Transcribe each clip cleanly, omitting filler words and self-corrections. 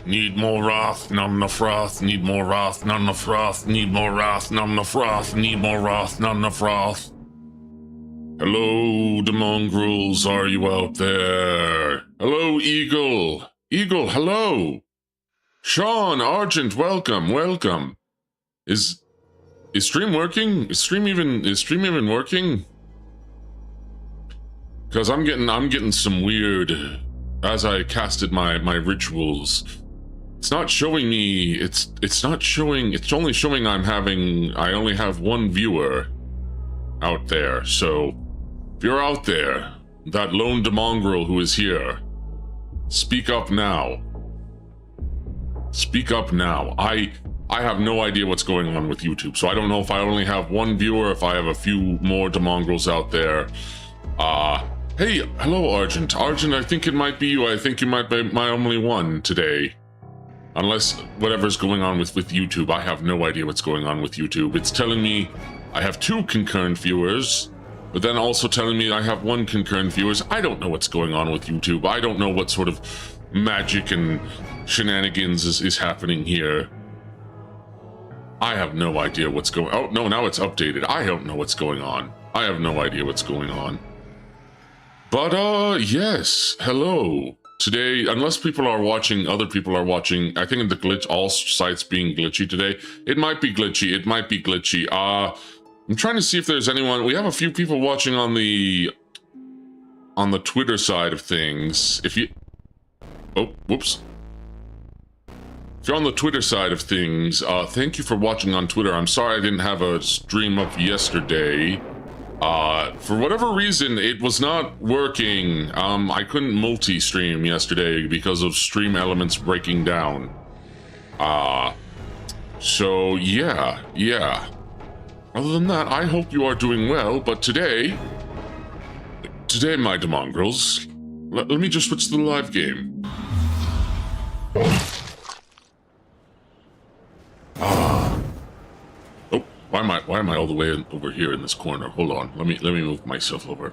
Need more wrath, none the froth. Need more wrath, none the froth. Need more wrath, none the froth. Need more wrath, none the froth. Hello, the mongrels, are you out there? Hello, Eagle. Eagle, hello. Sean, Argent, welcome, welcome. Is stream working? Is stream even working? Because I'm getting some weird as I casted my rituals. It's not showing me, it's not showing, it's only showing I only have one viewer out there. So if you're out there, that lone demongrel who is here, speak up now. Speak up now. I have no idea what's going on with YouTube, so I don't know if I only have one viewer, if I have a few more demongrels out there. Hey, hello, Argent. Argent, I think it might be you. I think you might be my only one today. Unless whatever's going on with YouTube. I have no idea what's going on with YouTube. It's telling me I have 2 concurrent viewers, but then also telling me I have 1 concurrent viewers. I don't know what's going on with YouTube. I don't know what sort of magic and shenanigans is happening here. I have no idea what's going on. Oh, no, now it's updated. I don't know what's going on. I have no idea what's going on. But, yes, hello. Today, unless people are watching, other people are watching, I think the glitch, all sites being glitchy today. It might be glitchy, it might be glitchy. I'm trying to see if there's anyone, we have a few people watching on the Twitter side of things. If you, oh, whoops. If you're on the Twitter side of things, thank you for watching on Twitter. I'm sorry I didn't have a stream up yesterday. For whatever reason, it was not working. I couldn't multi-stream yesterday because of stream elements breaking down. So yeah. Other than that, I hope you are doing well, but today, my demongrels, let me just switch to the live game. Oh, why am I all the way over here in this corner? Hold on, let me move myself over.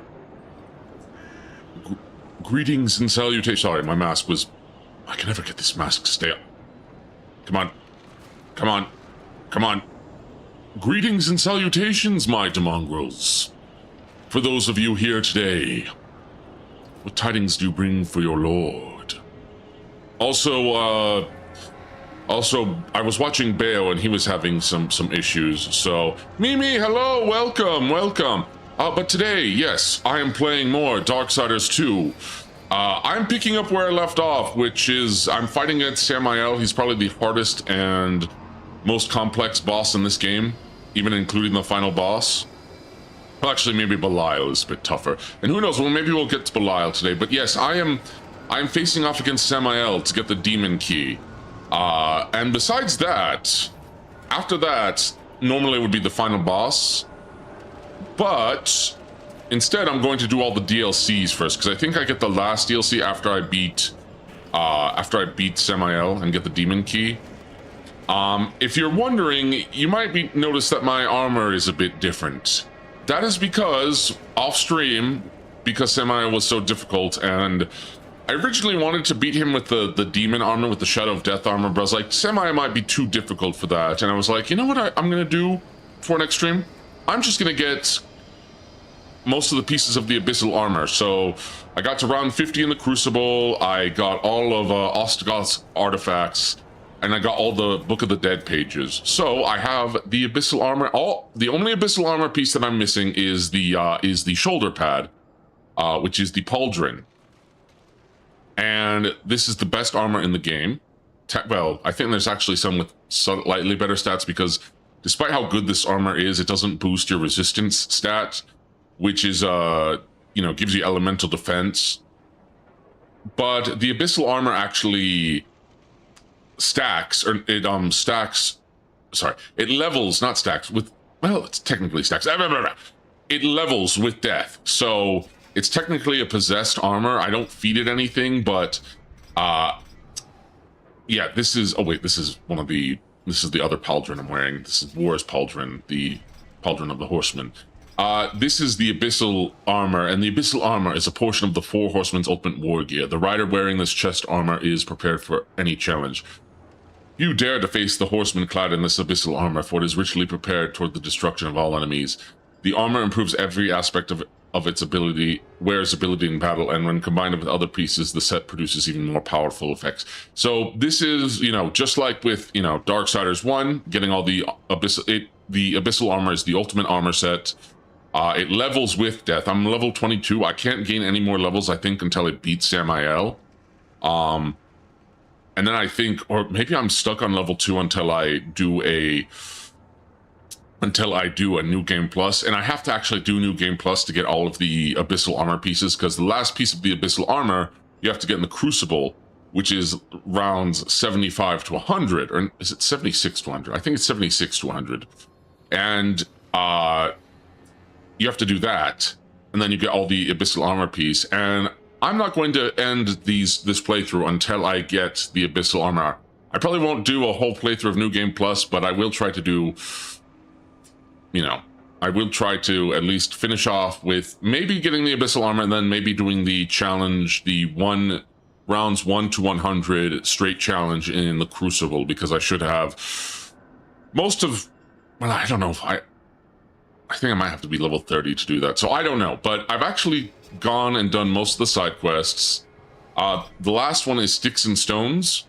Greetings and salutations. Sorry, my mask was. I can never get this mask to stay up. Come on. Greetings and salutations, my demongrels. For those of you here today, what tidings do you bring for your lord? Also, I was watching Bayo and he was having some issues, so... Mimi, hello, welcome. But today, yes, I am playing more Darksiders 2. I'm picking up where I left off, which is I'm fighting against Samael. He's probably the hardest and most complex boss in this game, even including the final boss. Well, actually, maybe Belial is a bit tougher. And who knows, well, maybe we'll get to Belial today. But yes, I'm facing off against Samael to get the demon key. And besides that, after that, normally it would be the final boss. But instead, I'm going to do all the DLCs first, because I think I get the last DLC after I beat Samael and get the demon key. If you're wondering, you might notice that my armor is a bit different. That is because off stream, because Samael was so difficult, and I originally wanted to beat him with the demon armor, with the Shadow of Death armor, but I was like, Samael might be too difficult for that. And I was like, you know what I'm going to do for next stream? I'm just going to get most of the pieces of the Abyssal armor. So I got to round 50 in the Crucible, I got all of Ostrogoth's artifacts, and I got all the Book of the Dead pages. So I have the Abyssal armor. The only Abyssal armor piece that I'm missing is the shoulder pad, which is the pauldron. And this is the best armor in the game. Well, I think there's actually some with slightly better stats, because despite how good this armor is, it doesn't boost your resistance stat, which is, gives you elemental defense. But the Abyssal armor actually stacks, or it stacks, sorry, it levels, not stacks, with, well, it's technically stacks. It levels with death. So it's technically a possessed armor. I don't feed it anything, but yeah, this is, oh wait, this is the other pauldron I'm wearing. This is War's pauldron, the pauldron of the horseman. This is the Abyssal Armor, and the Abyssal Armor is a portion of the Four Horsemen's ultimate war gear. The rider wearing this chest armor is prepared for any challenge. You dare to face the horseman clad in this Abyssal Armor, for it is richly prepared toward the destruction of all enemies. The armor improves every aspect of its ability, wearer's ability in battle, and when combined with other pieces, the set produces even more powerful effects. So this is, you know, just like with, you know, Darksiders 1, getting all the Abyssal Armor is the ultimate armor set. It levels with death. I'm level 22. I can't gain any more levels, I think, until I beat Samael. And then I think, or maybe I'm stuck on level 2 until I do a New Game Plus. And I have to actually do New Game Plus to get all of the Abyssal Armor pieces, because the last piece of the Abyssal Armor you have to get in the Crucible, which is rounds 75 to 100, or is it 76 to 100? I think it's 76 to 100. And you have to do that, and then you get all the Abyssal Armor piece. And I'm not going to end this playthrough until I get the Abyssal Armor. I probably won't do a whole playthrough of New Game Plus, but I will try to do, you know, I will try to at least finish off with maybe getting the Abyssal Armor, and then maybe doing the challenge, the rounds 1 to 100 straight challenge in the Crucible, because I should have most of, well, I don't know if I think I might have to be level 30 to do that. So I don't know, but I've actually gone and done most of the side quests. The last one is Sticks and Stones.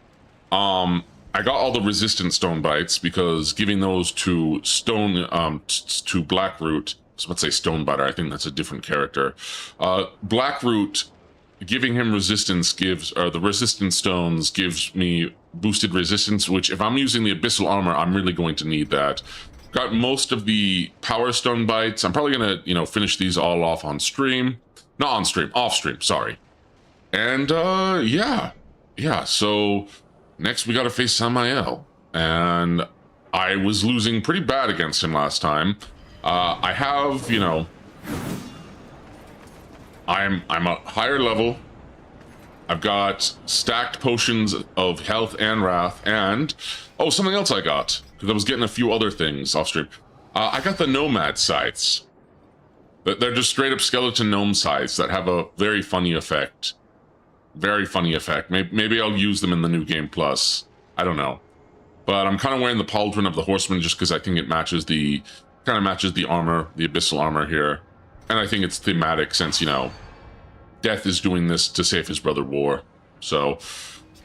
I got all the resistant stone bites, because giving those to to Blackroot, I was about to say Stonebiter, I think that's a different character. Blackroot, giving him resistance gives, or the resistant stones gives me boosted resistance, which if I'm using the Abyssal Armor, I'm really going to need that. Got most of the Power Stone bites. I'm probably gonna, you know, finish these all off on stream. Not on stream, off stream, sorry. And yeah, so next we gotta face Samael. And I was losing pretty bad against him last time. I have, you know, I'm a higher level. I've got stacked potions of health and wrath, and oh, something else I got, because I was getting a few other things off stream. I got the Nomad Scythes. They're just straight up skeleton gnome scythes that have a very funny effect. Very funny effect. Maybe I'll use them in the New Game Plus. I don't know. But I'm kind of wearing the Pauldron of the Horseman just because I think it matches the armor, the Abyssal Armor here. And I think it's thematic since, you know, Death is doing this to save his brother War. So,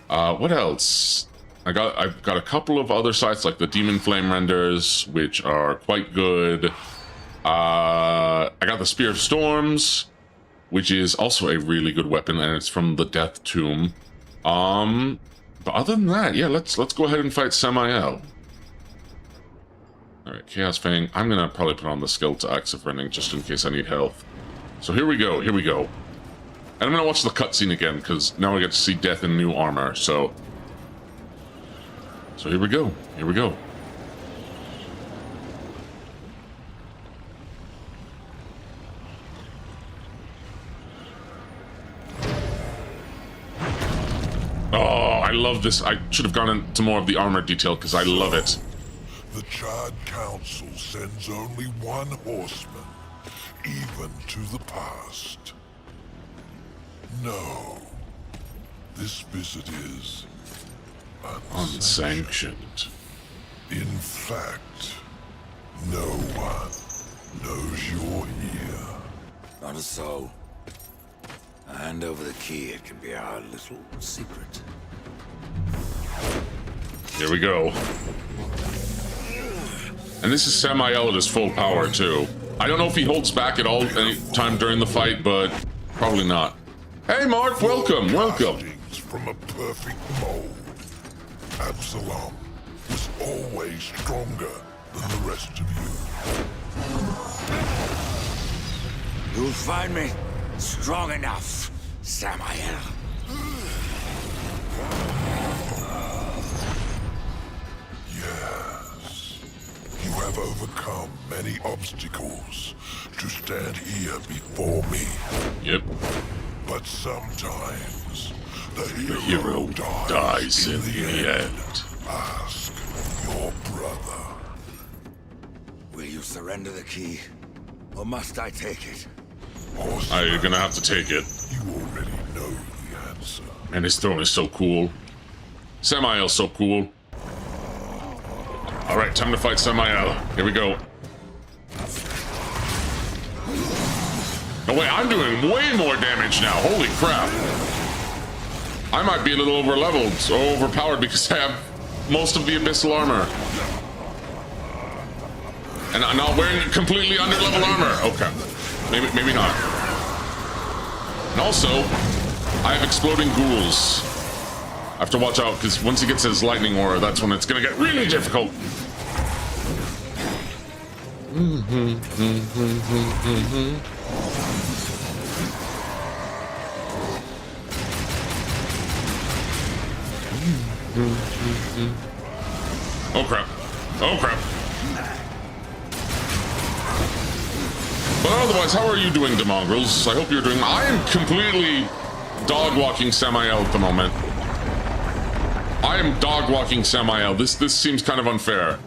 what else? I've got a couple of other sites like the Demon Flame Renders, which are quite good. I got the Spear of Storms, which is also a really good weapon, and it's from the Death Tomb. But other than that, yeah, let's go ahead and fight Samael. All right, Chaos Fang. I'm gonna probably put on the Skeletal Axe of Rending just in case I need health. So here we go. And I'm gonna watch the cutscene again because now I get to see Death in new armor. So here we go. Oh, I love this. I should have gone into more of the armor detail because I love it. The Chad Council sends only one horseman, even to the past. No, this visit is unsanctioned. In fact, no one knows you're here. Not so. Hand over the key, it can be our little secret. Here we go. And this is Samael at his full power, too. I don't know if he holds back at all any time during the fight, but probably not. Hey, Mark, welcome. From a perfect mold. Absalom was always stronger than the rest of you. You'll find me strong enough, Samael. Yes. You have overcome many obstacles to stand here before me. Yep. But sometimes the hero dies in the end. Ask your brother. Will you surrender the key? or must I take it? You're gonna have to take it. You already know the answer. And his throne is so cool. Samael's so cool. All right, time to fight Samael. Here we go. Oh wait, I'm doing way more damage now. Holy crap. I might be a little over-leveled or overpowered because I have most of the abyssal armor. And I'm not wearing completely under-level armor. Okay. Maybe not. And also, I have exploding ghouls. I have to watch out because once he gets his lightning aura, that's when it's gonna get really difficult. Oh crap. Oh crap. But otherwise, how are you doing, Demongrels? I hope you're doing... I am completely dog-walking Samael at the moment. I am dog-walking Samael. This seems kind of unfair.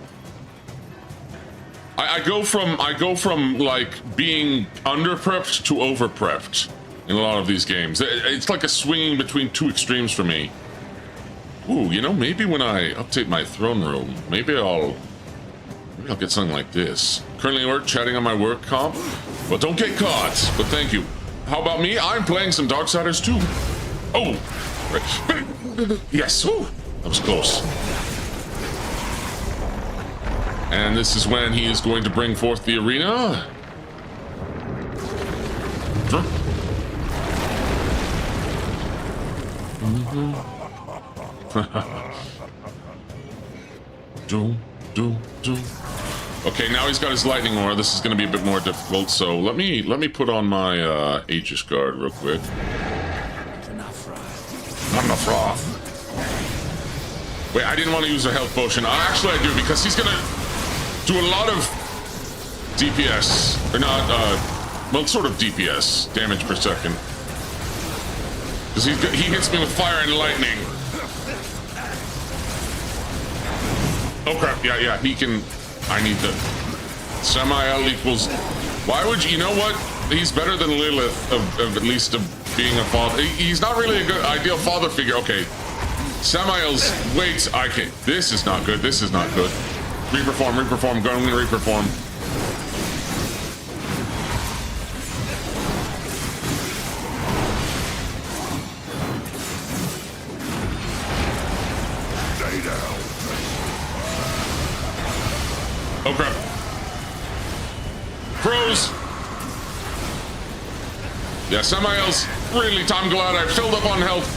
I go from like being under-prepped to over-prepped in a lot of these games. It's like a swinging between two extremes for me. Ooh, you know, maybe when I update my throne room, maybe I'll get something like this. Currently work chatting on my work comp. Well, don't get caught, but thank you. How about me? I'm playing some Darksiders too. Oh, yes. Ooh, that was close. And this is when he is going to bring forth the arena. Doom. Okay, now he's got his lightning aura. This is going to be a bit more difficult. So let me put on my Aegis guard real quick. Not enough froth. Wait, I didn't want to use a health potion. Actually, I do because he's going to do a lot of DPS, or not. Well, sort of DPS, damage per second. Because he hits me with fire and lightning. Oh crap! Yeah. He can. I need the Samael equals. Why would you know what? He's better than Lilith of at least of being a father. He's not really a good ideal father figure. Okay, Samael's wait. I can't. This is not good. This is not good. Reperform. Going to reperform. Stay down. Oh crap. Crows. Yeah, Samael's really. I'm glad I filled up on health.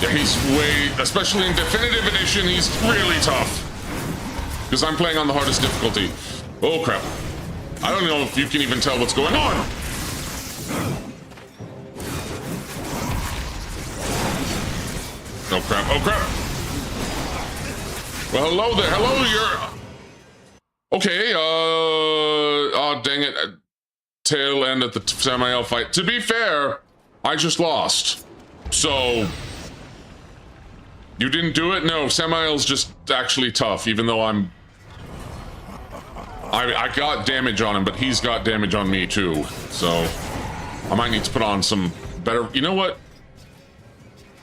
Yeah, he's way, especially in Definitive Edition, he's really tough. Because I'm playing on the hardest difficulty. Oh crap. I don't know if you can even tell what's going on. Oh crap, oh crap. Well, hello there, hello, you're... Okay, oh dang it. Tail end at the Samael fight. To be fair, I just lost. So... You didn't do it? No, Samael's just actually tough, even though I got damage on him, but he's got damage on me too. So I might need to put on some better... You know what?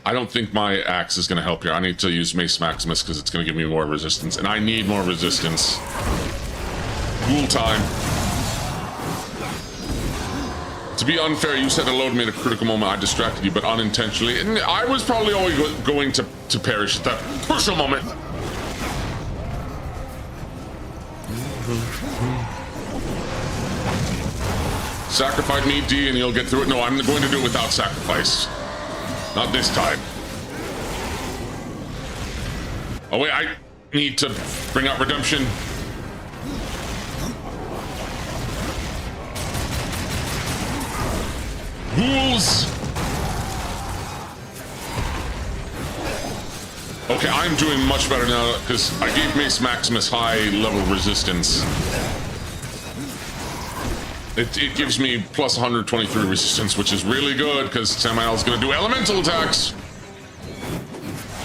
I don't think my axe is going to help here. I need to use Mace Maximus because it's going to give me more resistance, and I need more resistance. Ghoul time. To be unfair, you said hello to me at a critical moment. I distracted you, but unintentionally. And I was probably always going to perish at that crucial moment. Sacrifice me, D, and you'll get through it. No, I'm going to do it without sacrifice. Not this time. Oh wait, I need to bring out redemption. Ghouls! Okay, I'm doing much better now because I gave Mace Maximus high level resistance. It gives me plus 123 resistance, which is really good because Samael's going to do elemental attacks.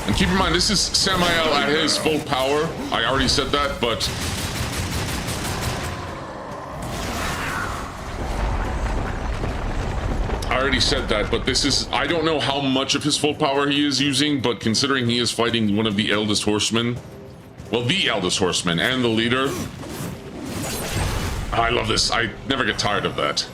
And keep in mind, this is Samael at his full power. I already said that, but this is, I don't know how much of his full power he is using, but considering he is fighting one of the eldest horsemen, well, the eldest horseman and the leader, I love this. I never get tired of that.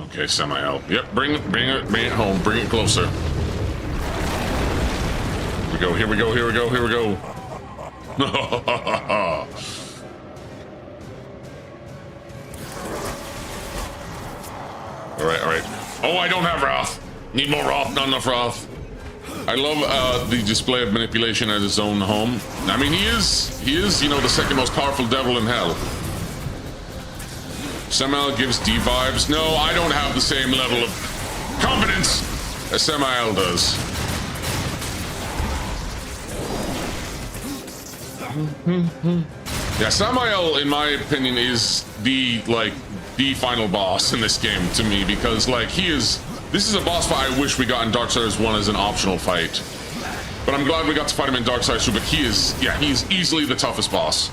Okay, Samael. Yep, bring it home. Bring it closer. Here we go. All right. Oh, I don't have Wrath. Need more Wrath, not enough Wrath. I love the display of manipulation at his own home. I mean, he is, you know, the second most powerful devil in hell. Samael gives D vibes. No, I don't have the same level of confidence as Samael does. Yeah, Samael, in my opinion, is the final boss in this game to me, because this is a boss fight I wish we got in Darksiders 1 as an optional fight. But I'm glad we got to fight him in Darksiders 2, but he's easily the toughest boss.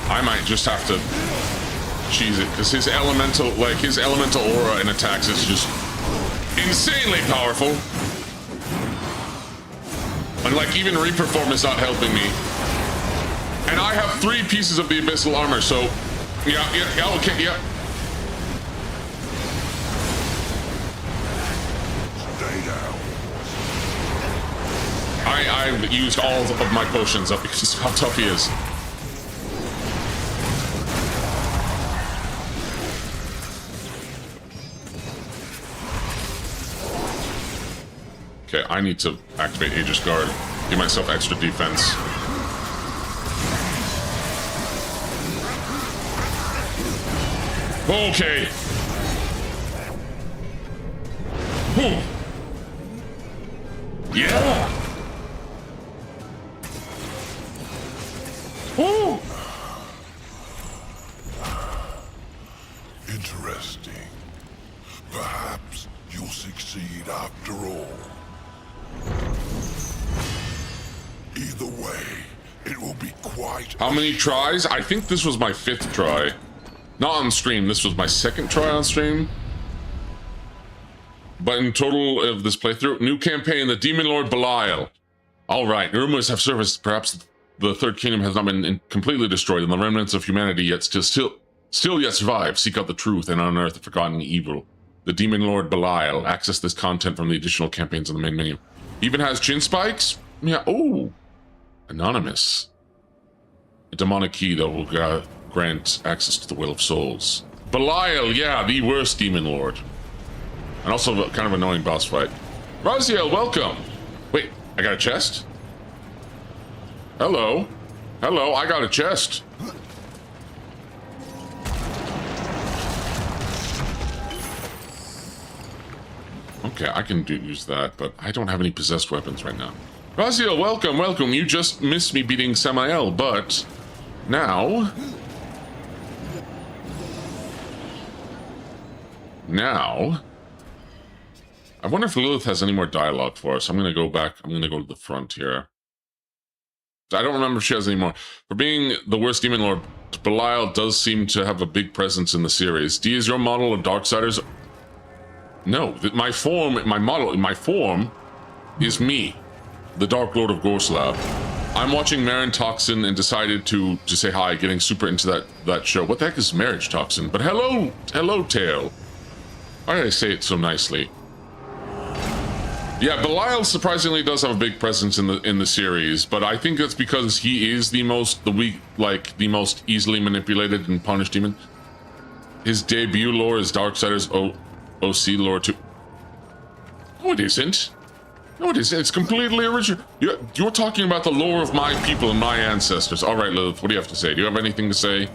I might just have to cheese it, because his elemental aura and attacks is just insanely powerful. And even Reaper form is not helping me. And I have 3 pieces of the abyssal armor, so yeah, okay, yeah. Stay down. I've used all of my potions up because of how tough he is. Okay, I need to activate Aegis Guard. Give myself extra defense. Okay. Whew. Yeah. Whew. Interesting. Perhaps you'll succeed after all. Either way, it will be quite... How many tries? I think this was my 5th try. Not on stream, this was my 2nd try on stream. But in total of this playthrough, new campaign, the Demon Lord Belial. Alright, rumors have surfaced. Perhaps the Third Kingdom has not been completely destroyed, and the remnants of humanity yet still yet survive. Seek out the truth and unearth the forgotten evil. The Demon Lord Belial. Access this content from the additional campaigns on the main menu. Even has chin spikes? Yeah, oh. Anonymous. A demonic key that will grant access to the Will of Souls. Belial, yeah, the worst Demon Lord. And also a kind of annoying boss fight. Raziel, welcome! Wait, I got a chest? Hello? Hello, I got a chest. Okay, I can use that, but I don't have any possessed weapons right now. Raziel, welcome. You just missed me beating Samael, but now... I wonder if Lilith has any more dialogue for us. I'm going to go back. I'm going to go to the front here. I don't remember if she has any more. For being the worst Demon Lord, Belial does seem to have a big presence in the series. D, is your model of Darksiders? No, my form is me, the Dark Lord of Gorslav. I'm watching Marriage Toxin and decided to say hi, getting super into that show. What the heck is Marriage Toxin? But hello, Tail. Why did I say it so nicely? Yeah, Belial surprisingly does have a big presence in the series, but I think that's because he is the most easily manipulated and punished demon. His debut lore is Darksiders OC lore too. No, it isn't. No, it isn't. It's completely original. You're talking about the lore of my people and my ancestors. All right, Lilith, what do you have to say? Do you have anything to say?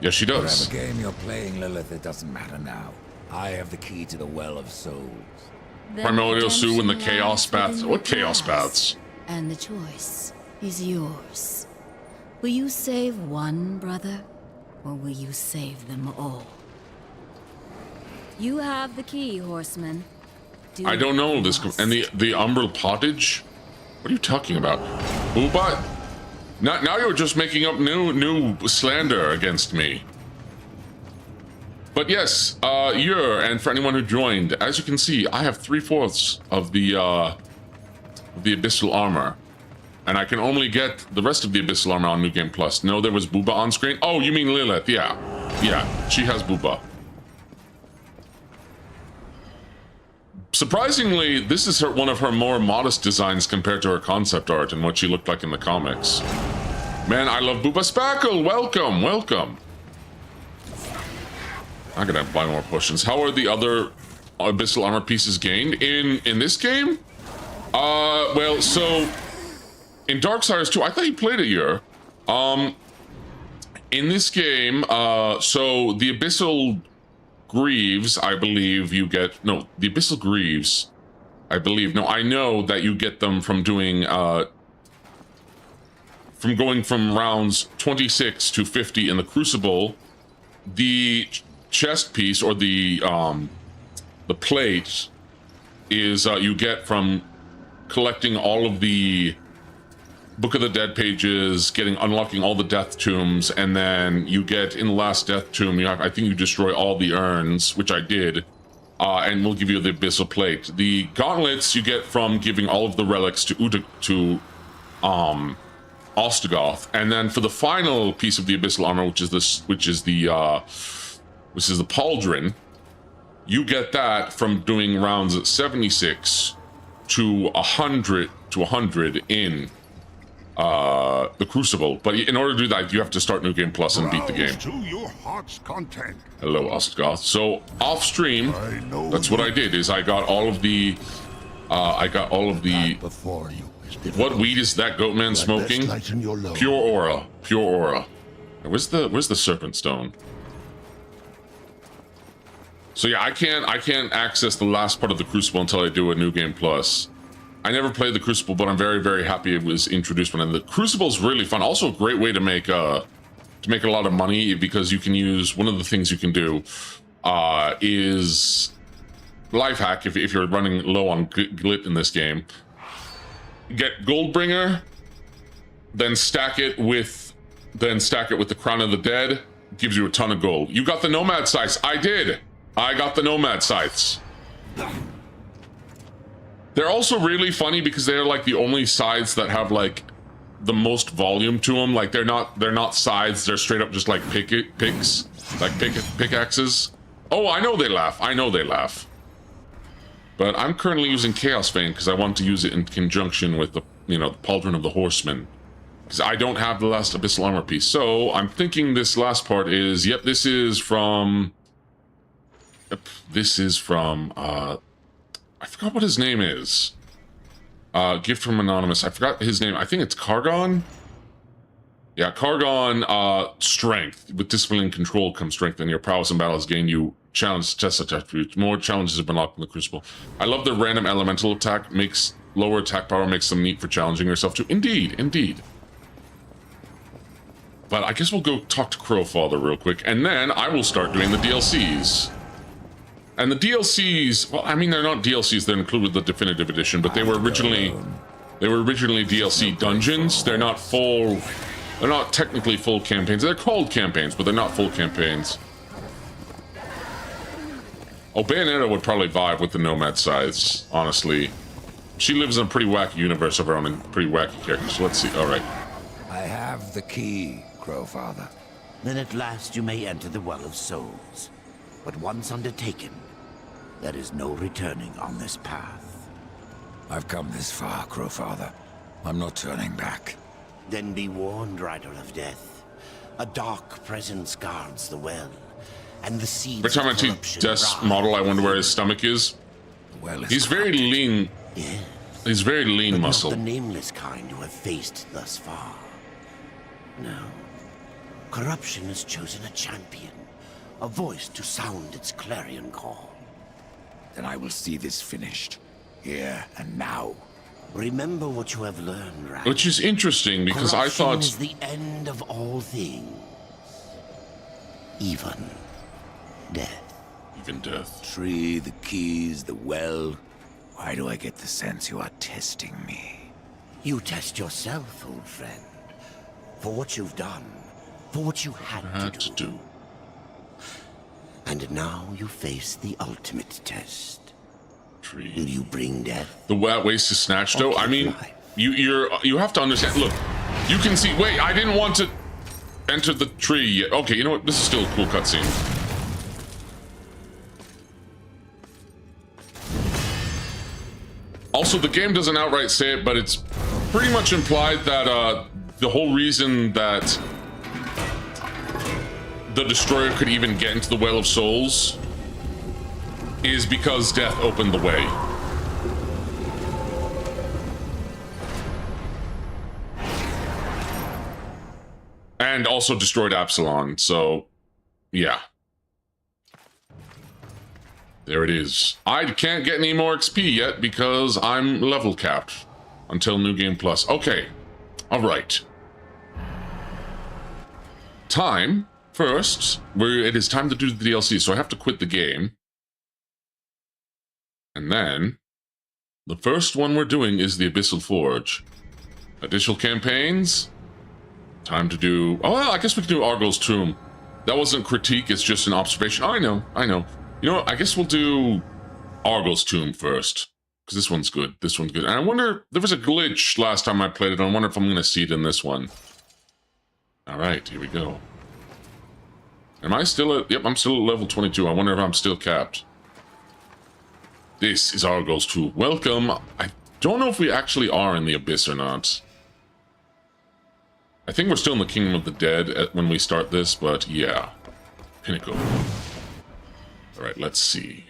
Yes, she does. Whatever game you're playing, Lilith, it doesn't matter now. I have the key to the Well of Souls. Primordial Sue and the Chaos Baths. What Chaos Baths? And the choice is yours. Will you save one brother, or will you save them all? You have the key, horseman. I don't know this. And the Umbral Pottage? What are you talking about? But now you're just making up new slander against me. But yes, and for anyone who joined, as you can see, I have 3/4 of the Abyssal Armor. And I can only get the rest of the Abyssal Armor on New Game Plus. No, there was Booba on screen. Oh, you mean Lilith? Yeah. Yeah, she has Booba. Surprisingly, this is one of her more modest designs compared to her concept art and what she looked like in the comics. Man, I love Booba Spackle. Welcome, welcome. I'm gonna buy more potions. How are the other Abyssal Armor pieces gained in this game? Well, so in Darksiders 2, I thought you played it here. In this game, so the Abyssal Greaves, I believe you get, no, the Abyssal Greaves, I believe, no, I know that you get them from doing, from going from rounds 26 to 50 in the Crucible. The chest piece, or the plate, is, you get from collecting all of the Book of the Dead pages, unlocking all the death tombs, and then you get in the last death tomb, I think you destroy all the urns, which I did, and we'll give you the Abyssal Plate. The gauntlets you get from giving all of the relics to Ostagoth, and then for the final piece of the Abyssal Armor, which is the Pauldron, you get that from doing rounds 76 to 100 in the Crucible. But in order to do that, you have to start New Game Plus and beat the game. To your heart's content. Hello, Ostagoth. So off stream, that's what I did. Is I got all of the, Before you. What weed is that goat man smoking? Pure aura, pure aura. Where's the serpent stone? So yeah, I can't access the last part of the Crucible until I do a New Game Plus. I never played the Crucible, but I'm very, very happy it was introduced. And the Crucible is really fun. Also a great way to make a lot of money, because you can use, one of the things you can do is life hack if you're running low on glit in this game. Get Goldbringer, then stack it with the Crown of the Dead. Gives you a ton of gold. You got the Nomad Scythes. I did. I got the Nomad Scythes. They're also really funny because they're like the only scythes that have like the most volume to them. Like they're not scythes. They're straight up just like pickaxes. Oh, I know they laugh. But I'm currently using Chaos Vein because I want to use it in conjunction with the Pauldron of the Horseman, because I don't have the last Abyssal Armor piece. So I'm thinking this last part is, yep, this is from I forgot what his name is. Gift from Anonymous. I forgot his name. I think it's Kargon. Yeah, Kargon. Strength. With discipline and control comes strength, and your prowess in battle has gained you challenge test attributes. More challenges have been locked in the Crucible. I love the random elemental attack. Makes lower attack power, makes them neat for challenging yourself too. Indeed. But I guess we'll go talk to Crowfather real quick, and then I will start doing the DLCs. And the DLCs, well, I mean, they're not DLCs, they're included with the Definitive Edition, but they were originally DLC dungeons. They're not technically full campaigns. They're called campaigns, but they're not full campaigns. Oh, Bayonetta would probably vibe with the Nomad Scythes, honestly. She lives in a pretty wacky universe of her own and pretty wacky characters, so let's see. All right. I have the key, Crowfather. Then at last you may enter the Well of Souls. But once undertaken, there is no returning on this path. I've come this far, Crowfather. I'm not turning back. Then be warned, Rider of Death. A dark presence guards the well, and the seeds. Every time I see Death's model, I wonder where his stomach is. The well is He's very lean. Yes. He's very lean But muscle. not the nameless kind you have faced thus far. No. Corruption has chosen a champion, a voice to sound its clarion call. Then I will see this finished. Here and now. Remember what you have learned, right? Which is interesting because I Corruption thought... is the end of all things. Even death. Even death. Tree, the keys, the well. Why do I get the sense you are testing me? You test yourself, old friend. For what you've done. For what you had to do. And now you face the ultimate test. Tree. Will you bring death? The ways to snatch though. Okay, I mean, fine. you have to understand. Look, you can see. Wait, I didn't want to enter the tree yet. Okay, you know what? This is still a cool cutscene. Also, the game doesn't outright say it, but it's pretty much implied that the whole reason that the Destroyer could even get into the Well of Souls is because death opened the way. And also destroyed Absalom, so yeah. There it is. I can't get any more XP yet because I'm level capped until New Game Plus. Okay, all right. Time, first, it is time to do the DLC, so I have to quit the game. And then, the first one we're doing is the Abyssal Forge. Additional campaigns. Time to do... Oh, well, I guess we can do Argyl's Tomb. That wasn't critique, it's just an observation. I know. You know what, I guess we'll do Argyl's Tomb first. Because this one's good. This one's good. And I wonder, there was a glitch last time I played it. I wonder if I'm going to see it in this one. Alright, here we go. Am I still at... Yep, I'm still at level 22. I wonder if I'm still capped. This is Argyl's Tomb. Welcome. I don't know if we actually are in the Abyss or not. I think we're still in the Kingdom of the Dead when we start this, but yeah. Pinnacle. Alright, let's see.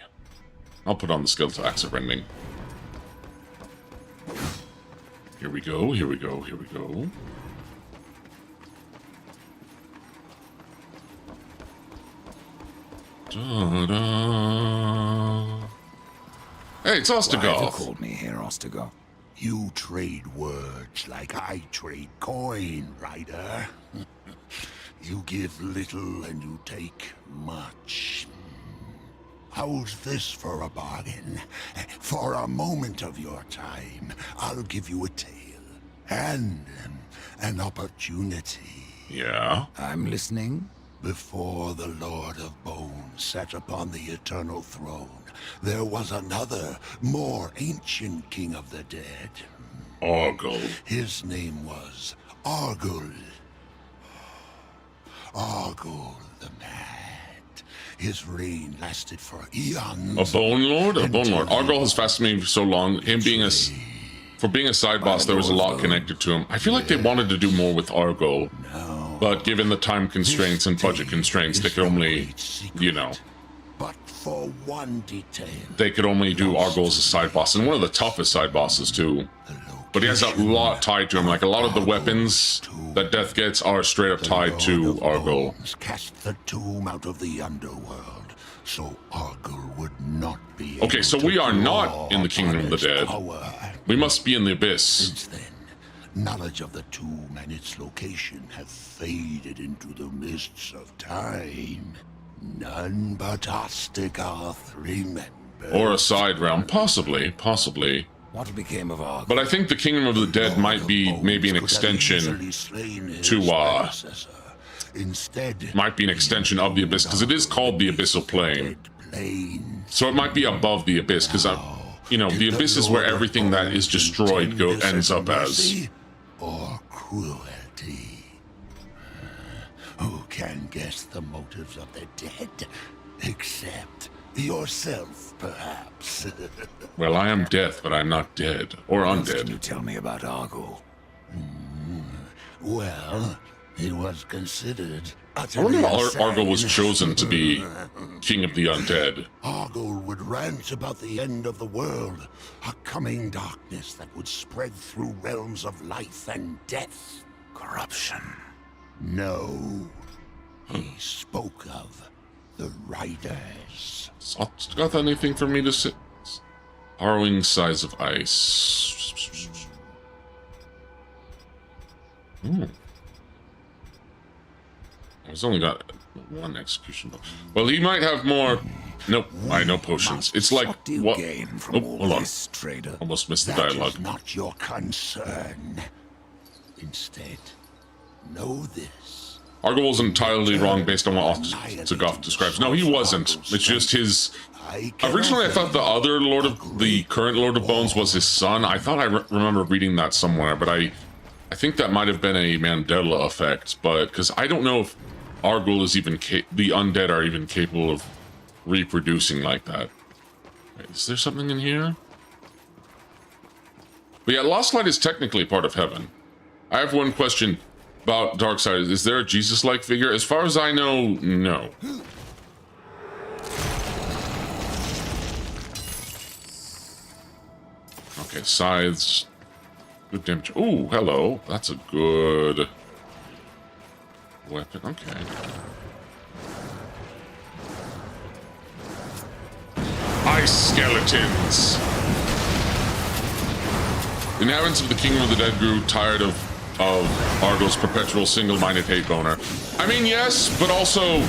I'll put on the Skeletal Axe of Rending. Here we go, here we go, here we go. Da-da. Hey, it's Why have you Ostagoth. called me here, Ostagoth? You trade words like I trade coin, Ryder. You give little and you take much. How's this for a bargain? For a moment of your time, I'll give you a tale and an opportunity. Yeah. I'm listening. Before the Lord of Bones sat upon the eternal throne, there was another, more ancient king of the dead. Argyl. His name was Argyl. Argyl the Mad. His reign lasted for eons. A Bone Lord? A Bone Lord. Until Argyl has fascinated me for so long. Him being a... For being a side boss, there was a lot connected to him. I feel like they wanted to do more with Argyl. No. But given the time constraints and budget constraints, they could only, you know... But for one detail. They could only do Argyl as a side boss, and one of the toughest side bosses, too. But he has a lot tied to him. Like, a lot of the weapons that Death gets are straight up tied to Argyl. Cast the tomb out of the underworld, so Argyl would not be. Okay, so we are not in the Kingdom of the Dead. We must be in the Abyss. Since then, knowledge of the tomb and its location have faded into the mists of time. None but Ostagoth remember. Or a side realm. Possibly. What became of Argyl? But I think the Kingdom of the Dead might be maybe an extension to, Instead, might be an extension of the Abyss, because it is called the Abyssal Plane. So it might be above the Abyss, because you know, the Abyss is where everything that is destroyed ends up as. Or cruelty. Who can guess the motives of the dead? Except yourself, perhaps. Well, I am death, but I'm not dead. Or What else can you undead. tell me about Argyl? Well, He was considered I utterly wonder how insane. Argyle was chosen to be king of the undead. Argyle would rant about the end of the world, a coming darkness that would spread through realms of life and death. Corruption. No, he spoke of the Riders. Got anything for me to say? Harrowing size of ice. He's only got one execution. Well, he might have more. Nope, I know potions. It's like What do you what? gain from Oh, all hold on. this, trader? Almost missed the That dialogue. is not your concern. Instead, know this. Argyle was entirely wrong based on what Zagoth describes. No, he wasn't. It's just his. Originally, I thought the other the current Lord of Bones was his son. I thought I remember reading that somewhere, but I think that might have been a Mandela effect. But because I don't know if Argyle is even the undead are even capable of reproducing like that. Wait, is there something in here? But yeah, Lost Light is technically part of heaven. I have one question about Darksiders. Is there a Jesus-like figure? As far as I know, no. Okay, scythes. Good damage. Oh, hello. That's a good weapon. Okay. Ice skeletons. The inhabitants of the Kingdom of the Dead grew tired of Argyle's perpetual single-minded hate boner. I mean, yes, but also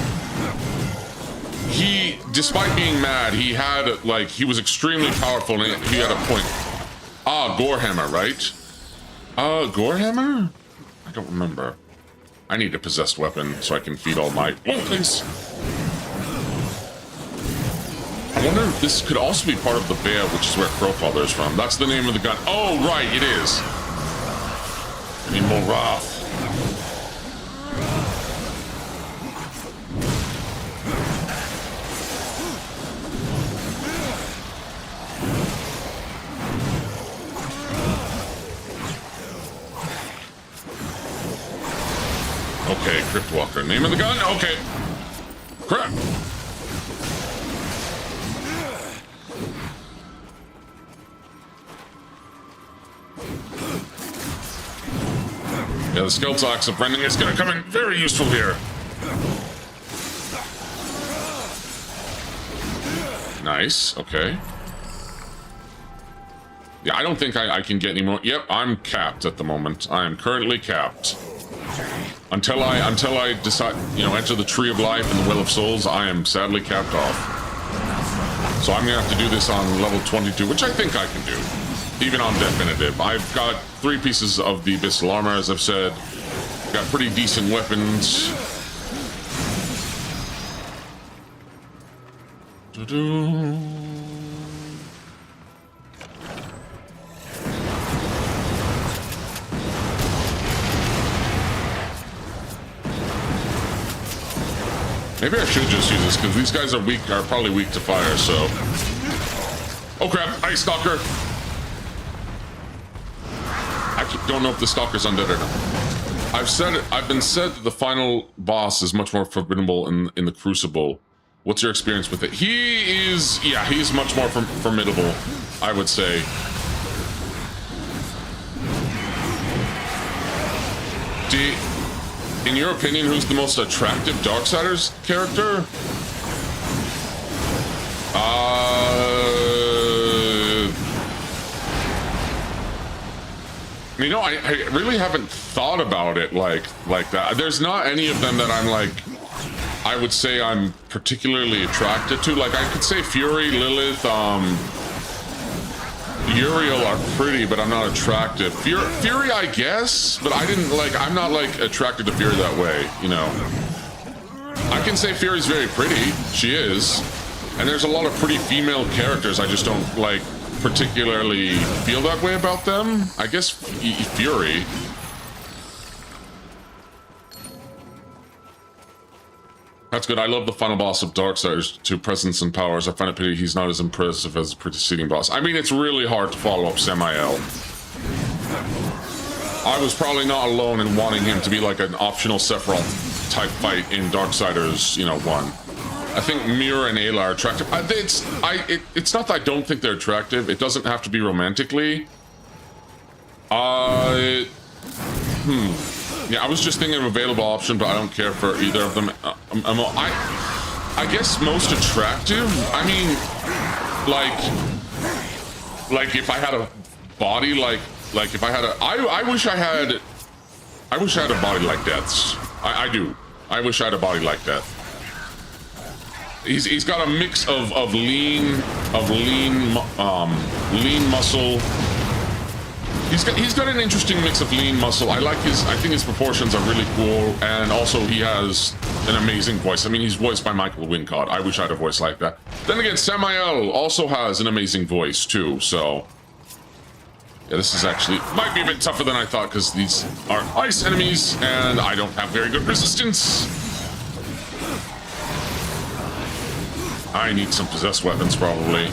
he, despite being mad, he had, like, he was extremely powerful and he had a point. Ah, Gorehammer, right? Gorehammer? I don't remember. I need a possessed weapon so I can feed all my things. I wonder if this could also be part of the Bear, which is where Crowfather is from. That's the name of the gun. Oh, right, it is. I need more wrath. Okay, Cryptwalker. Name of the gun? Okay. Crap. Yeah, the skeletal axe of rending is going to come in very useful here. Nice. Okay. Yeah, I don't think I can get any more. Yep, I'm capped at the moment. I am currently capped. Until I decide, enter the Tree of Life and the Well of Souls, I am sadly capped off. So I'm gonna have to do this on level 22, which I think I can do. Even on Deathinitive. I've got 3 pieces of the Abyssal Armor, as I've said. Got pretty decent weapons. Maybe I should just use this, because these guys are probably weak to fire, so... Oh crap, Ice Stalker! I don't know if the Stalker's undead or not. I've been said that the final boss is much more formidable in the Crucible. What's your experience with it? He's much more formidable, I would say. In your opinion, who's the most attractive Darksiders character? I really haven't thought about it like that. There's not any of them that I'm like, I would say I'm particularly attracted to. Like, I could say Fury, Lilith, Uriel are pretty, but I'm not attractive. Fury, I guess, but I'm not like attracted to Fury that way, I can say Fury's very pretty. She is. And there's a lot of pretty female characters. I just don't like particularly feel that way about them. I guess Fury. That's good. I love the final boss of Darksiders, to presence and powers. I find it pity he's not as impressive as the preceding boss. I mean, it's really hard to follow up Samael. I was probably not alone in wanting him to be like an optional Sephiroth type fight in Darksiders, you know, 1. I think Mira and Ayla are attractive. It's not that I don't think they're attractive. It doesn't have to be romantically. Yeah, I was just thinking of available option, but I don't care for either of them. I guess most attractive. I mean, like if I had a body like if I had a, I wish I had a body like Death's. I do. I wish I had a body like Death. He's got a mix of lean muscle. He's got an interesting mix of lean muscle. I think his proportions are really cool, and also he has an amazing voice. I mean, he's voiced by Michael Wincott. I wish I had a voice like that. Then again, Samael also has an amazing voice too, so yeah, this is actually might be a bit tougher than I thought because these are ice enemies and I don't have very good resistance. I need some possessed weapons probably.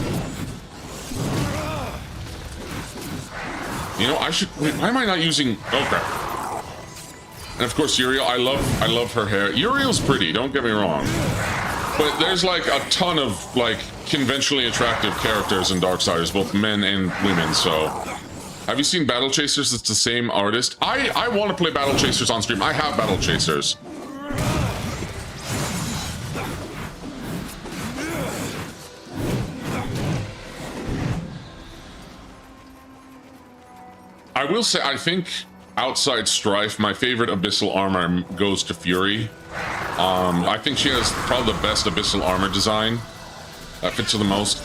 You know, I should. Wait, why am I not using? Oh crap! And of course, Uriel. I love her hair. Uriel's pretty. Don't get me wrong. But there's like a ton of like conventionally attractive characters in Darksiders, both men and women. So, have you seen Battle Chasers? It's the same artist. I want to play Battle Chasers on stream. I have Battle Chasers. I will say, I think outside Strife, my favorite Abyssal armor goes to Fury. I think she has probably the best Abyssal armor design. That fits her the most.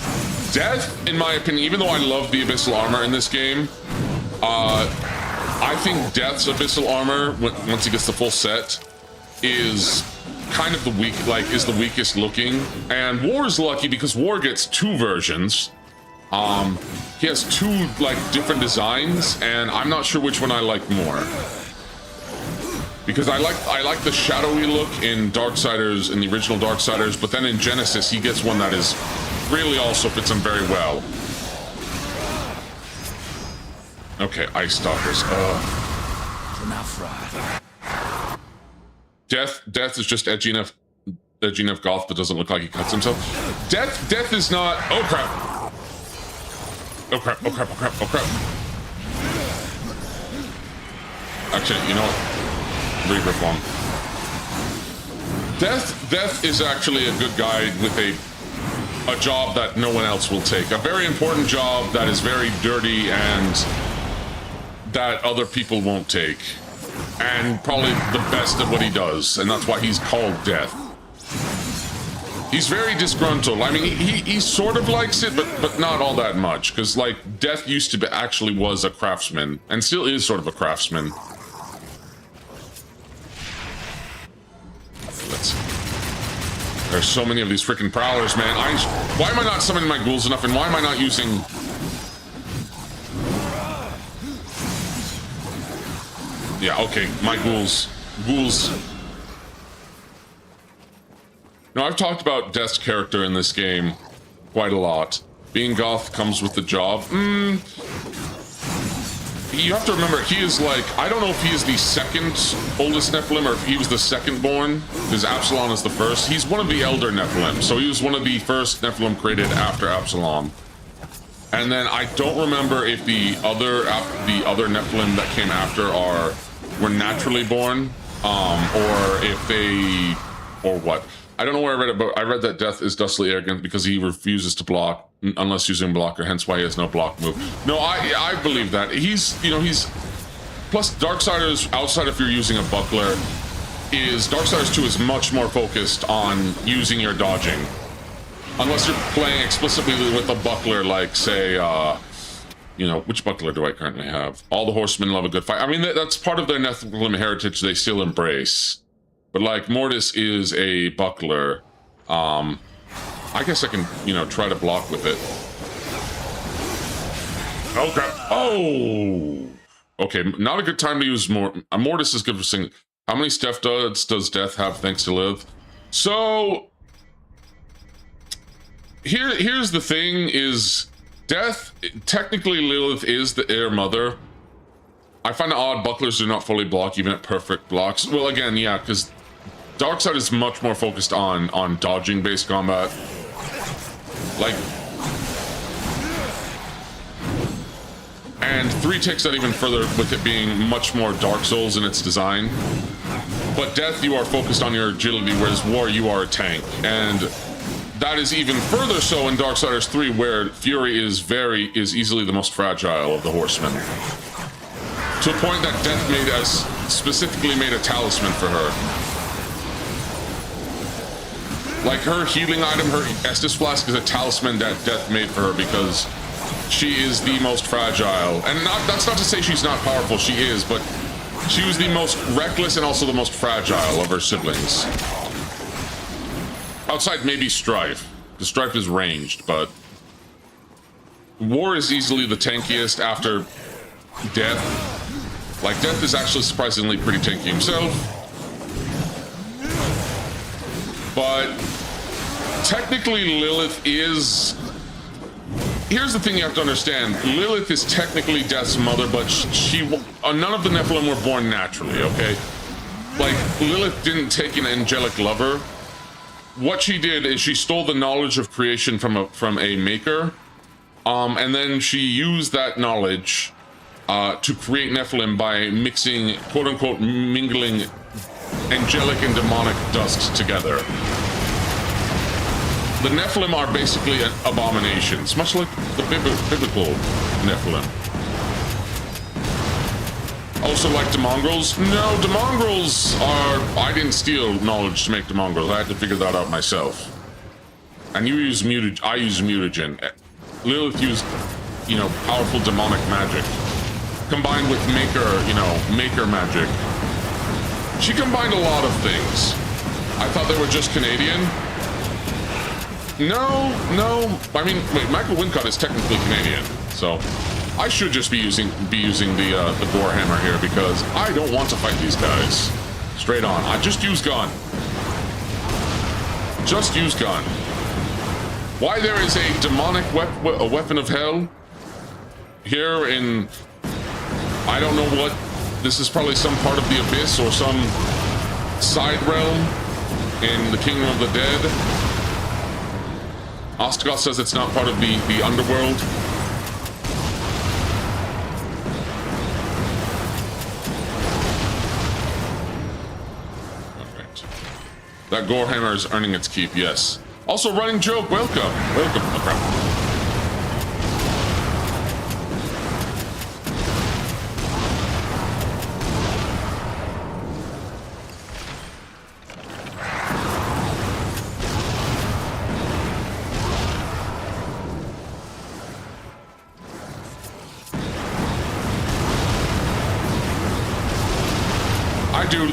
Death, in my opinion, even though I love the Abyssal armor in this game, I think Death's Abyssal armor, once he gets the full set, is kind of is the weakest looking. And War's lucky because War gets 2 versions. He has 2 like different designs, and I'm not sure which one I like more. Because I like the shadowy look in Darksiders, in the original Darksiders, but then in Genesis he gets one that is really also fits him very well. Okay, Ice Stalkers. Enough, right? Death is just edgy enough goth that doesn't look like he cuts himself. Death is not. Oh crap. Oh crap, oh crap, oh crap, oh crap. Actually, you know what? Reaper form. Death is actually a good guy with a job that no one else will take. A very important job that is very dirty and that other people won't take. And probably the best at what he does, and that's why he's called Death. He's very disgruntled. I mean, he sort of likes it, but not all that much. Because, like, Death used to be, actually was a craftsman, and still is sort of a craftsman. There's so many of these freaking prowlers, man. Why am I not summoning my ghouls enough, and why am I not using... Yeah, okay, my ghouls. Now, I've talked about Death's character in this game quite a lot. Being goth comes with the job. You have to remember, he is like, I don't know if he is the second oldest Nephilim or if he was the second born, because Absalom is the first. He's one of the elder Nephilim, so he was one of the first Nephilim created after Absalom. And then I don't remember if the other Nephilim that came after were naturally born, or if they, or what. I don't know where I read it, but I read that Death is dustily arrogant because he refuses to block unless using blocker, hence why he has no block move. No, I believe that. He's plus Darksiders, outside if you're using a buckler, Darksiders 2 is much more focused on using your dodging. Unless you're playing explicitly with a buckler, like say, which buckler do I currently have? All the horsemen love a good fight. I mean, that's part of their Nephilim heritage they still embrace. But like Mortis is a buckler, I guess I can, try to block with it. Oh crap! Oh, okay, not a good time to use Mortis is good for singing. How many Steph duds does Death have thanks to Lilith? So here's the thing: is Death technically Lilith is the heir mother, I find it odd bucklers do not fully block even at perfect blocks. Well, again, yeah, because Darkside is much more focused on dodging based combat. Like, and 3 takes that even further with it being much more Dark Souls in its design. But Death, you are focused on your agility, whereas War, you are a tank. And that is even further so in Darksiders 3, where Fury is easily the most fragile of the horsemen. To a point that Death specifically made a talisman for her. Like, her healing item, her Estus Flask, is a talisman that Death made for her because she is the most fragile. And that's not to say she's not powerful, she is, but she was the most reckless and also the most fragile of her siblings. Outside maybe Strife. The Strife is ranged, but War is easily the tankiest after Death. Like, Death is actually surprisingly pretty tanky himself. But technically Lilith is... Here's the thing you have to understand. Lilith is technically Death's mother, but none of the Nephilim were born naturally, okay? Like, Lilith didn't take an angelic lover. What she did is she stole the knowledge of creation from a maker, and then she used that knowledge to create Nephilim by mixing, quote-unquote, mingling angelic and demonic dust together. The Nephilim are basically abominations, much like the biblical Nephilim. Also, like Demongrels? No, Demongrels are... I didn't steal knowledge to make Demongrels. I had to figure that out myself. And you use mutagen. I use mutagen. Lilith used, powerful demonic magic. Combined with maker magic. She combined a lot of things. I thought they were just Canadian. No. I mean, wait, Michael Wincott is technically Canadian, so I should just be using the Warhammer here because I don't want to fight these guys. Straight on. I just use gun. Just use gun. Why there is a demonic weapon of hell here in... I don't know what... This is probably some part of the Abyss or some side realm in the Kingdom of the Dead. Ostagoth says it's not part of the underworld. Alright. That Gorehammer is earning its keep, yes. Also, Running Joke, welcome. Welcome. Oh, crap.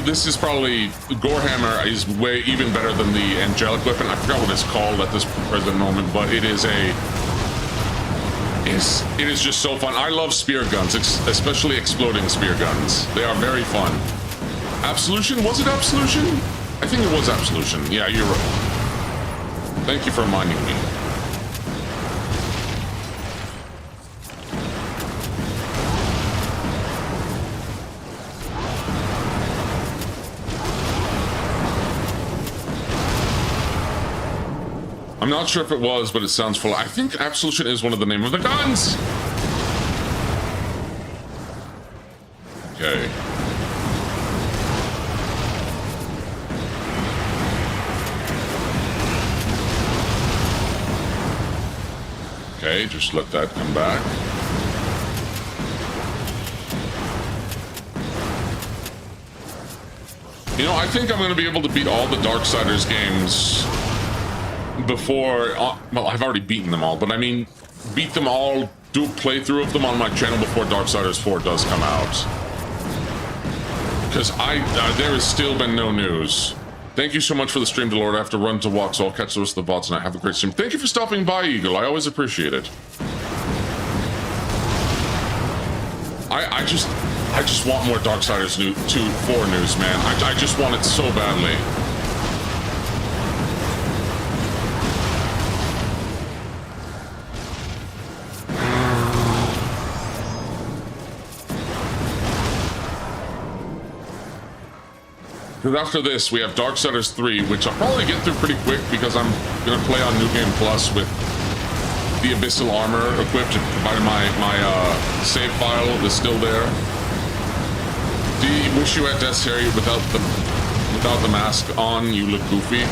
This is probably... Gorehammer is even better than the angelic weapon. I forgot what it's called at this present moment, but it is it is just so fun. I love spear guns, especially exploding spear guns. They are very fun. Absolution? Was it Absolution? I think it was Absolution. Yeah, you're right. Thank you for reminding me. I'm not sure if it was, but it sounds full. I think Absolution is one of the name of the guns! Okay. Okay, just let that come back. I think I'm going to be able to beat all the Darksiders games before, well, I've already beaten them all, but I mean, beat them all, do a playthrough of them on my channel before Darksiders 4 does come out. Because there has still been no news. Thank you so much for the stream, Delord. I have to run to walk, so I'll catch the rest of the VODs tonight. Have a great stream. Thank you for stopping by, Eagle. I always appreciate it. I just want more Darksiders 4 news, man. I just want it so badly. Because after this, we have Darksiders 3, which I'll probably get through pretty quick because I'm going to play on New Game Plus with the Abyssal Armor equipped, provided my save file is still there. Do you wish you had Death's Hair without the mask on? You look goofy.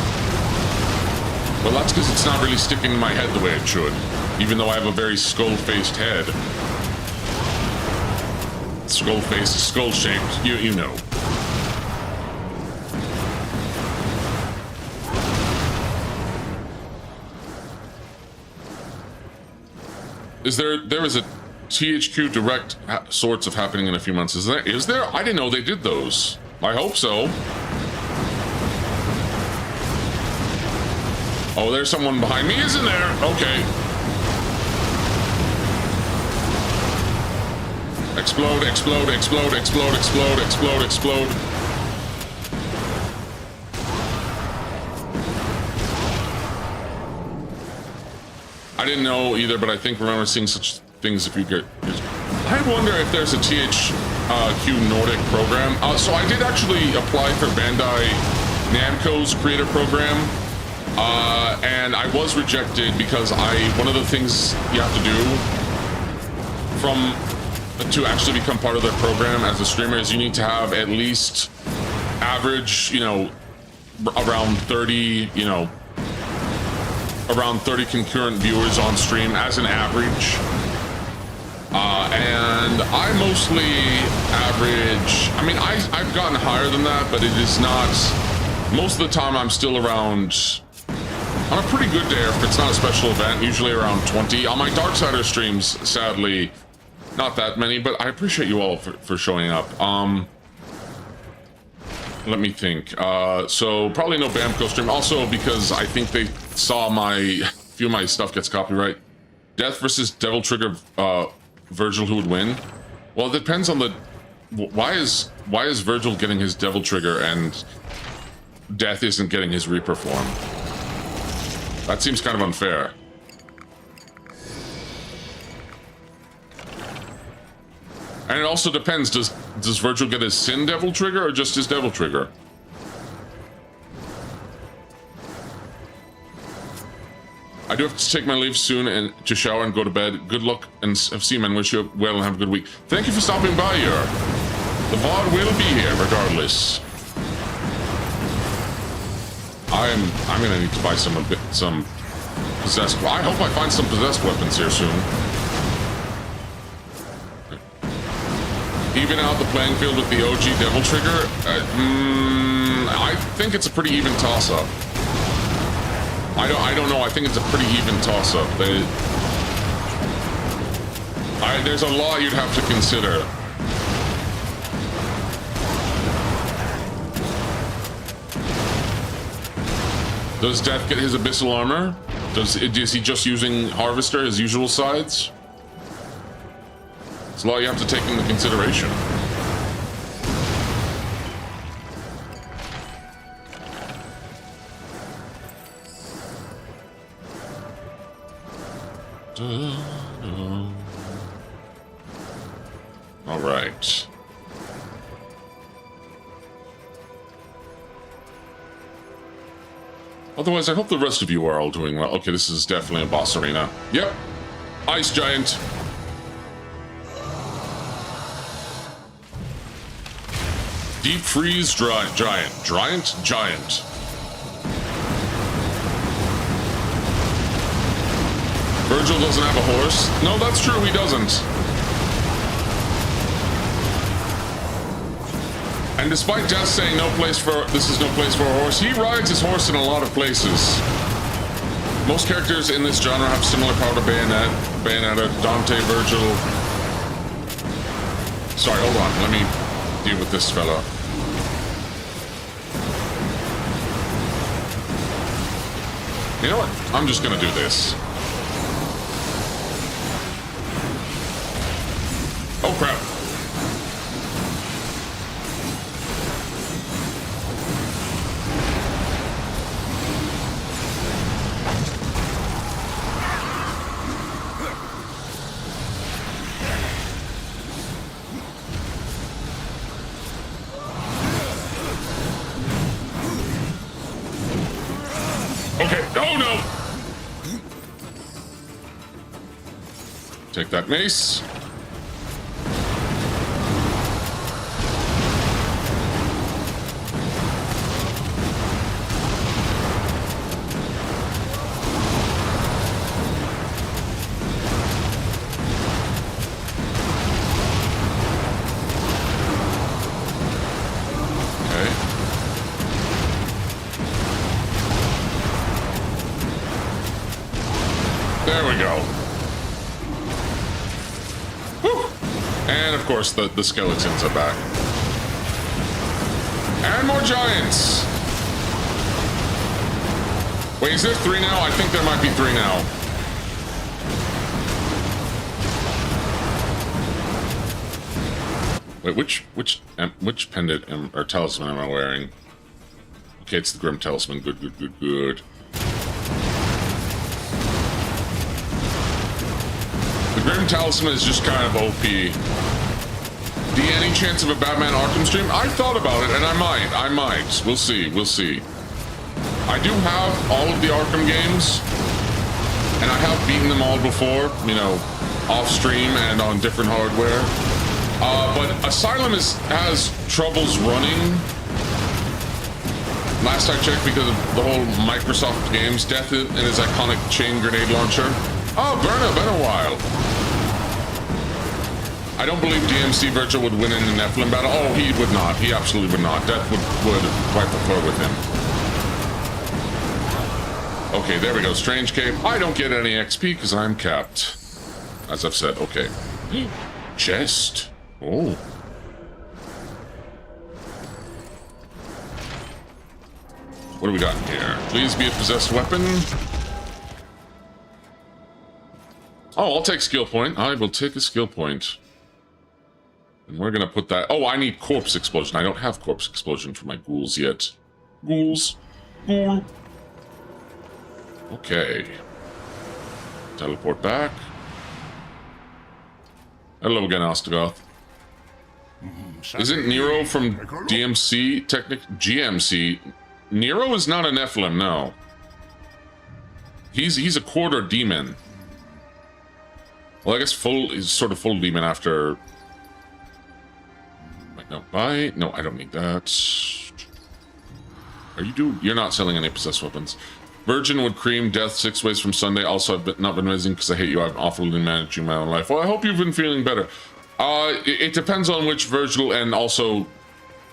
Well, that's because it's not really sticking in my head the way it should, even though I have a very skull-faced head. Skull-faced, skull-shaped, you know. There is a THQ Direct sorts of happening in a few months. Is there? I didn't know they did those. I hope so. Oh, there's someone behind me, isn't there? Okay. Explode, explode, explode, explode, explode, explode, explode. I didn't know either, but I remember seeing such things if you get... I wonder if there's a THQ Nordic program. So I did actually apply for Bandai Namco's creator program. And I was rejected because one of the things you have to do to actually become part of their program as a streamer is you need to have at least average, around 30, around 30 concurrent viewers on stream as an average. And I mostly average, I mean, I've gotten higher than that, but it is not, most of the time I'm still around, on a pretty good day, if it's not a special event, usually around 20. On my Darksiders streams, sadly, not that many, but I appreciate you all for showing up. Let me think. So probably no Bamco stream. Also because I think they saw a few of my stuff gets copyright. Death versus Devil Trigger, Virgil, who would win? Well, it depends on why is Virgil getting his Devil Trigger and Death isn't getting his Reaper form? That seems kind of unfair. And it also depends, does Virgil get his Sin Devil Trigger or just his Devil Trigger? I do have to take my leave soon and to shower and go to bed. Good luck and see you, man. Wish you well and have a good week. Thank you for stopping by here. The VOD will be here regardless. I'm gonna need to buy some possessed. I hope I find some possessed weapons here soon. Even out the playing field with the OG Devil Trigger? I think it's a pretty even toss-up. I don't know. I think it's a pretty even toss-up. There's a lot you'd have to consider. Does Death get his Abyssal Armor? Is he just using Harvester, his usual sides? It's a lot you have to take into consideration. All right. Otherwise, I hope the rest of you are all doing well. Okay, this is definitely a boss arena. Yep. Ice Giant. Deep Freeze Giant. Giant. Virgil doesn't have a horse? No, that's true, he doesn't. And despite Death saying this is no place for a horse, he rides his horse in a lot of places. Most characters in this genre have similar power to Bayonetta, Dante, Virgil. Sorry, hold on, let me deal with this fella. You know what? I'm just gonna do this. Oh crap. Okay. Oh, no. Take that mace. There we go. Whew. And of course the skeletons are back. And more giants. Wait, is there 3 now? I think there might be 3 now. Wait, which pendant or talisman am I wearing? Okay, it's the Grim Talisman. Good, good, good, good. The Grim Talisman is just kind of OP. Any chance of a Batman Arkham stream? I thought about it, and I might. We'll see, we'll see. I do have all of the Arkham games, and I have beaten them all before, you know, off stream and on different hardware. But Asylum has troubles running. Last I checked, because of the whole Microsoft games, Death and his iconic chain grenade launcher. Oh, Burner, been a while. I don't believe DMC Virtual would win in the Nephilim battle. Oh, he would not. He absolutely would not. Death would wipe the floor with him. Okay, there we go. Strange Cape. I don't get any XP because I'm capped. As I've said. Okay. Chest. Oh. What do we got in here? Please be a possessed weapon. Oh, I'll take skill point. I will take a skill point. And we're gonna put that... Oh, I need corpse explosion. I don't have corpse explosion for my ghouls yet. Ghouls. Ghoul. Okay. Teleport back. Hello again, Ostagoth. Isn't Nero from DMC GMC? Nero is not a Nephilim, no. He's a quarter demon. Well, I guess he's sort of full demon after... Wait, no, buy... No, I don't need that. Are you You're not selling any possessed weapons. Virgin would cream death 6 ways from Sunday. Also, I've not been amazing because I hate you. I'm awfully managing my own life. Well, I hope you've been feeling better. It depends on which Virgil, and also,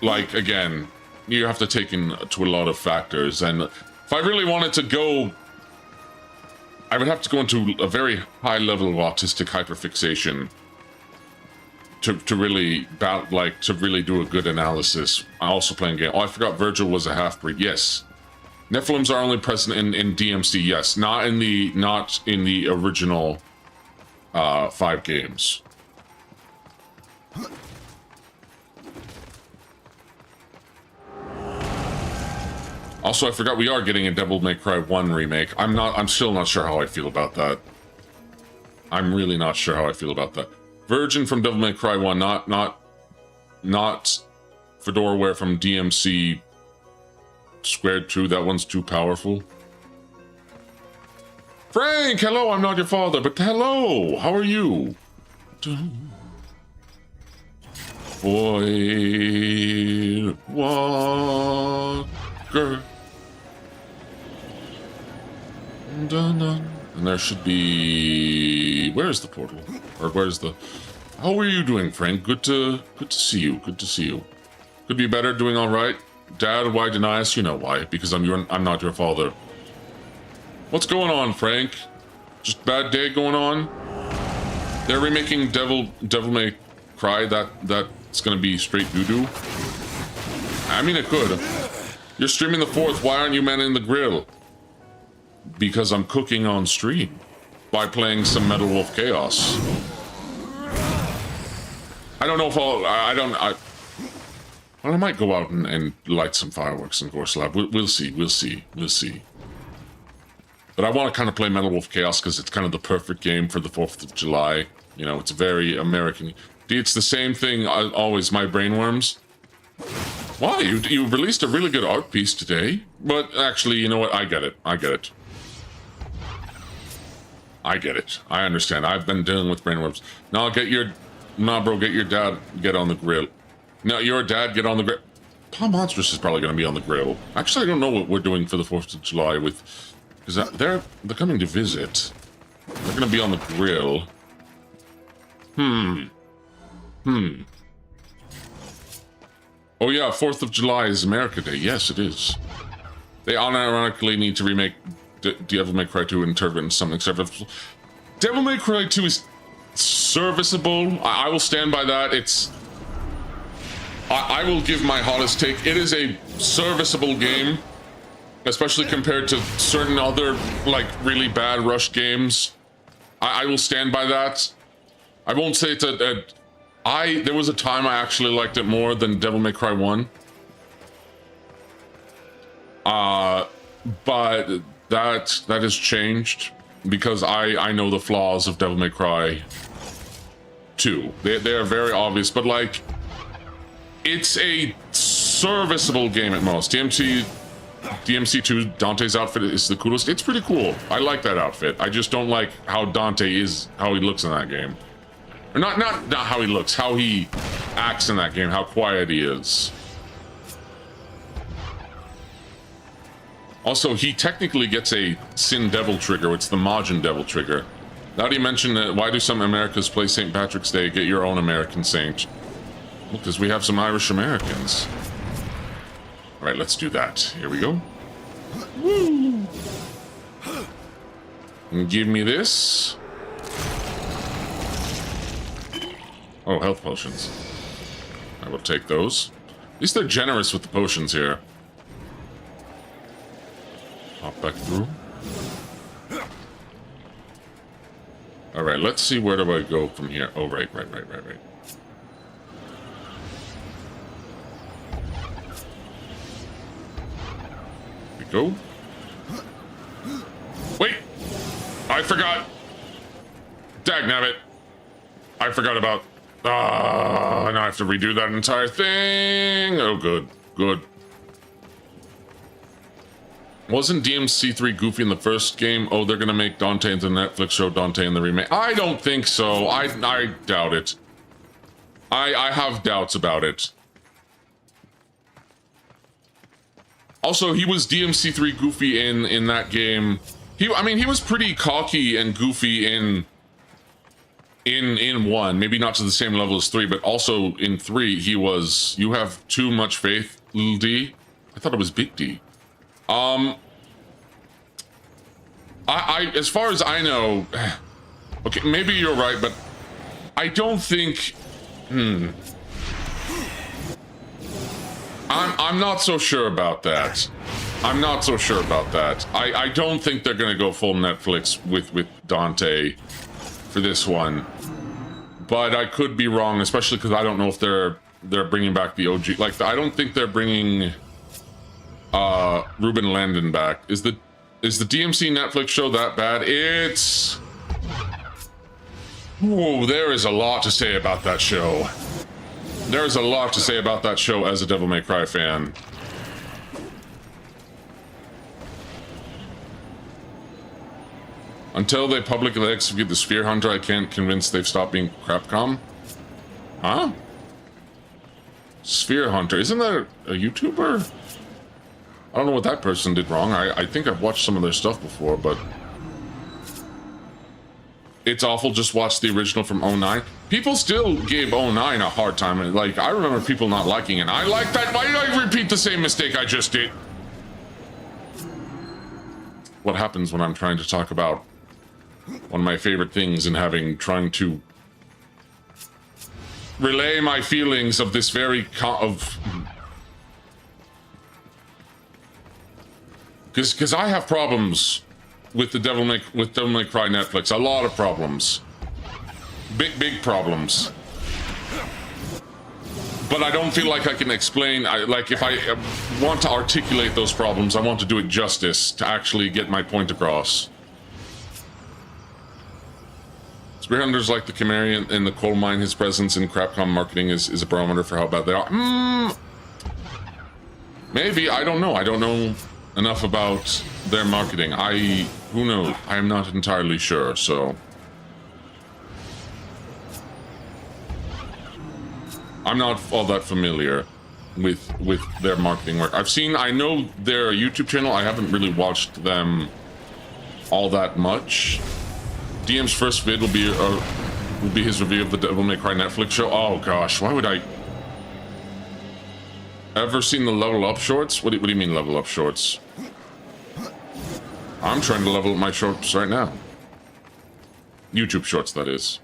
like, again, you have to take into a lot of factors. And if I really wanted to go, I would have to go into a very high level of autistic hyperfixation to really do a good analysis. I also playing game. Oh, I forgot Virgil was a half-breed. Yes. Nephilims are only present in DMC, yes. Not in the original 5 games. Also, I forgot we are getting a Devil May Cry 1 remake. I'm still not sure how I feel about that. I'm really not sure how I feel about that. Virgin from Devil May Cry 1, not Fedorware from DMC Squared 2. That one's too powerful. Frank, hello, I'm not your father, but hello, how are you? Void Walker. And there should be... Where's the portal? Or where's the... How are you doing, Frank? Good to see you. Good to see you. Could be better, doing all right. Dad, why deny us? You know why. Because I'm not your father. What's going on, Frank? Just bad day going on? They're remaking Devil May Cry. That's gonna be straight doo-doo. I mean, it could. You're streaming the 4th. Why aren't you manning the grill? Because I'm cooking on stream by playing some Metal Wolf Chaos. I don't know if well, I might go out and light some fireworks in Gorse Lab. We'll see. But I want to kind of play Metal Wolf Chaos because it's kind of the perfect game for the 4th of July. You know, it's a very American... It's the same thing always, my brainworms. Why? You released a really good art piece today. But actually, you know what? I get it. I get it. I get it. I understand. I've been dealing with brainworms. Now get your... Nah, bro, get your dad. Get on the grill. No, your dad, get on the grill. Paw Monstrous is probably going to be on the grill. Actually, I don't know what we're doing for the 4th of July with... Because they're coming to visit. They're going to be on the grill. Oh yeah, 4th of July is America Day. Yes, it is. They unironically need to remake Devil May Cry 2 and turn it into something serviceable. Devil May Cry 2 is serviceable. I will stand by that. It's... I will give my hottest take. It is a serviceable game, especially compared to certain other, like, really bad Rush games. I will stand by that. I won't say it's there was a time I actually liked it more than Devil May Cry 1. But that has changed because I know the flaws of Devil May Cry 2. They are very obvious, but like, it's a serviceable game at most. DMC2 Dante's outfit is the coolest. It's pretty cool. I like that outfit. I just don't like how Dante is, how he looks in that game. Or not how he looks, how he acts in that game, how quiet he is. Also, he technically gets a Sin Devil trigger. It's the Majin Devil trigger. Now that you mentioned that, why do some Americas play St. Patrick's Day? Get your own American saint. Well, because we have some Irish Americans. All right, let's do that. Here we go. Woo! And give me this. Oh, health potions. I will take those. At least they're generous with the potions here. Hop back through. All right, let's see, where do I go from here? Oh, right. There we go. Wait! I forgot! Dagnabbit! I forgot about... now I have to redo that entire thing! Oh, good. Wasn't DMC3 goofy in the first game? Oh, they're gonna make Dante into the Netflix show Dante in the remake. I don't think so. I doubt it. I have doubts about it. Also, he was DMC3 goofy in that game. I mean, he was pretty cocky and goofy in 1. Maybe not to the same level as 3, but also in 3, he was... You have too much faith, little D. I thought it was Big D. As far as I know, okay, maybe you're right, but I don't think, I'm not so sure about that. I don't think they're gonna go full Netflix with Dante for this one, but I could be wrong, especially because I don't know if they're bringing back the OG. Like, I don't think they're bringing Ruben Landon back. Is the DMC Netflix show that bad? It's... Oh, there is a lot to say about that show. There's a lot to say about that show as a Devil May Cry fan. Until they publicly execute the Sphere Hunter, I can't convince they've stopped being Crapcom. Huh? Sphere Hunter, isn't that a YouTuber? I don't know what that person did wrong. I think I've watched some of their stuff before, but... It's awful, just watch the original from 09. People still gave 09 a hard time. Like, I remember people not liking it. I like that. Why did I repeat the same mistake I just did? What happens when I'm trying to talk about one of my favorite things and trying to relay my feelings of this very because I have problems with Devil May Cry Netflix. A lot of problems. Big problems. But I don't feel like I can explain. Like, if I want to articulate those problems, I want to do it justice to actually get my point across. Spear Hunter's like the canary in the coal mine. His presence in Crapcom marketing is a barometer for how bad they are. Maybe, I don't know. I don't know enough about their marketing. Who knows? I am not entirely sure, so. I'm not all that familiar with their marketing work. I know their YouTube channel. I haven't really watched them all that much. DM's first vid will be his review of the Devil May Cry Netflix show. Oh gosh, why would I? Ever seen the level up shorts? What do you mean level up shorts? I'm trying to level up my shorts right now. YouTube shorts, that is.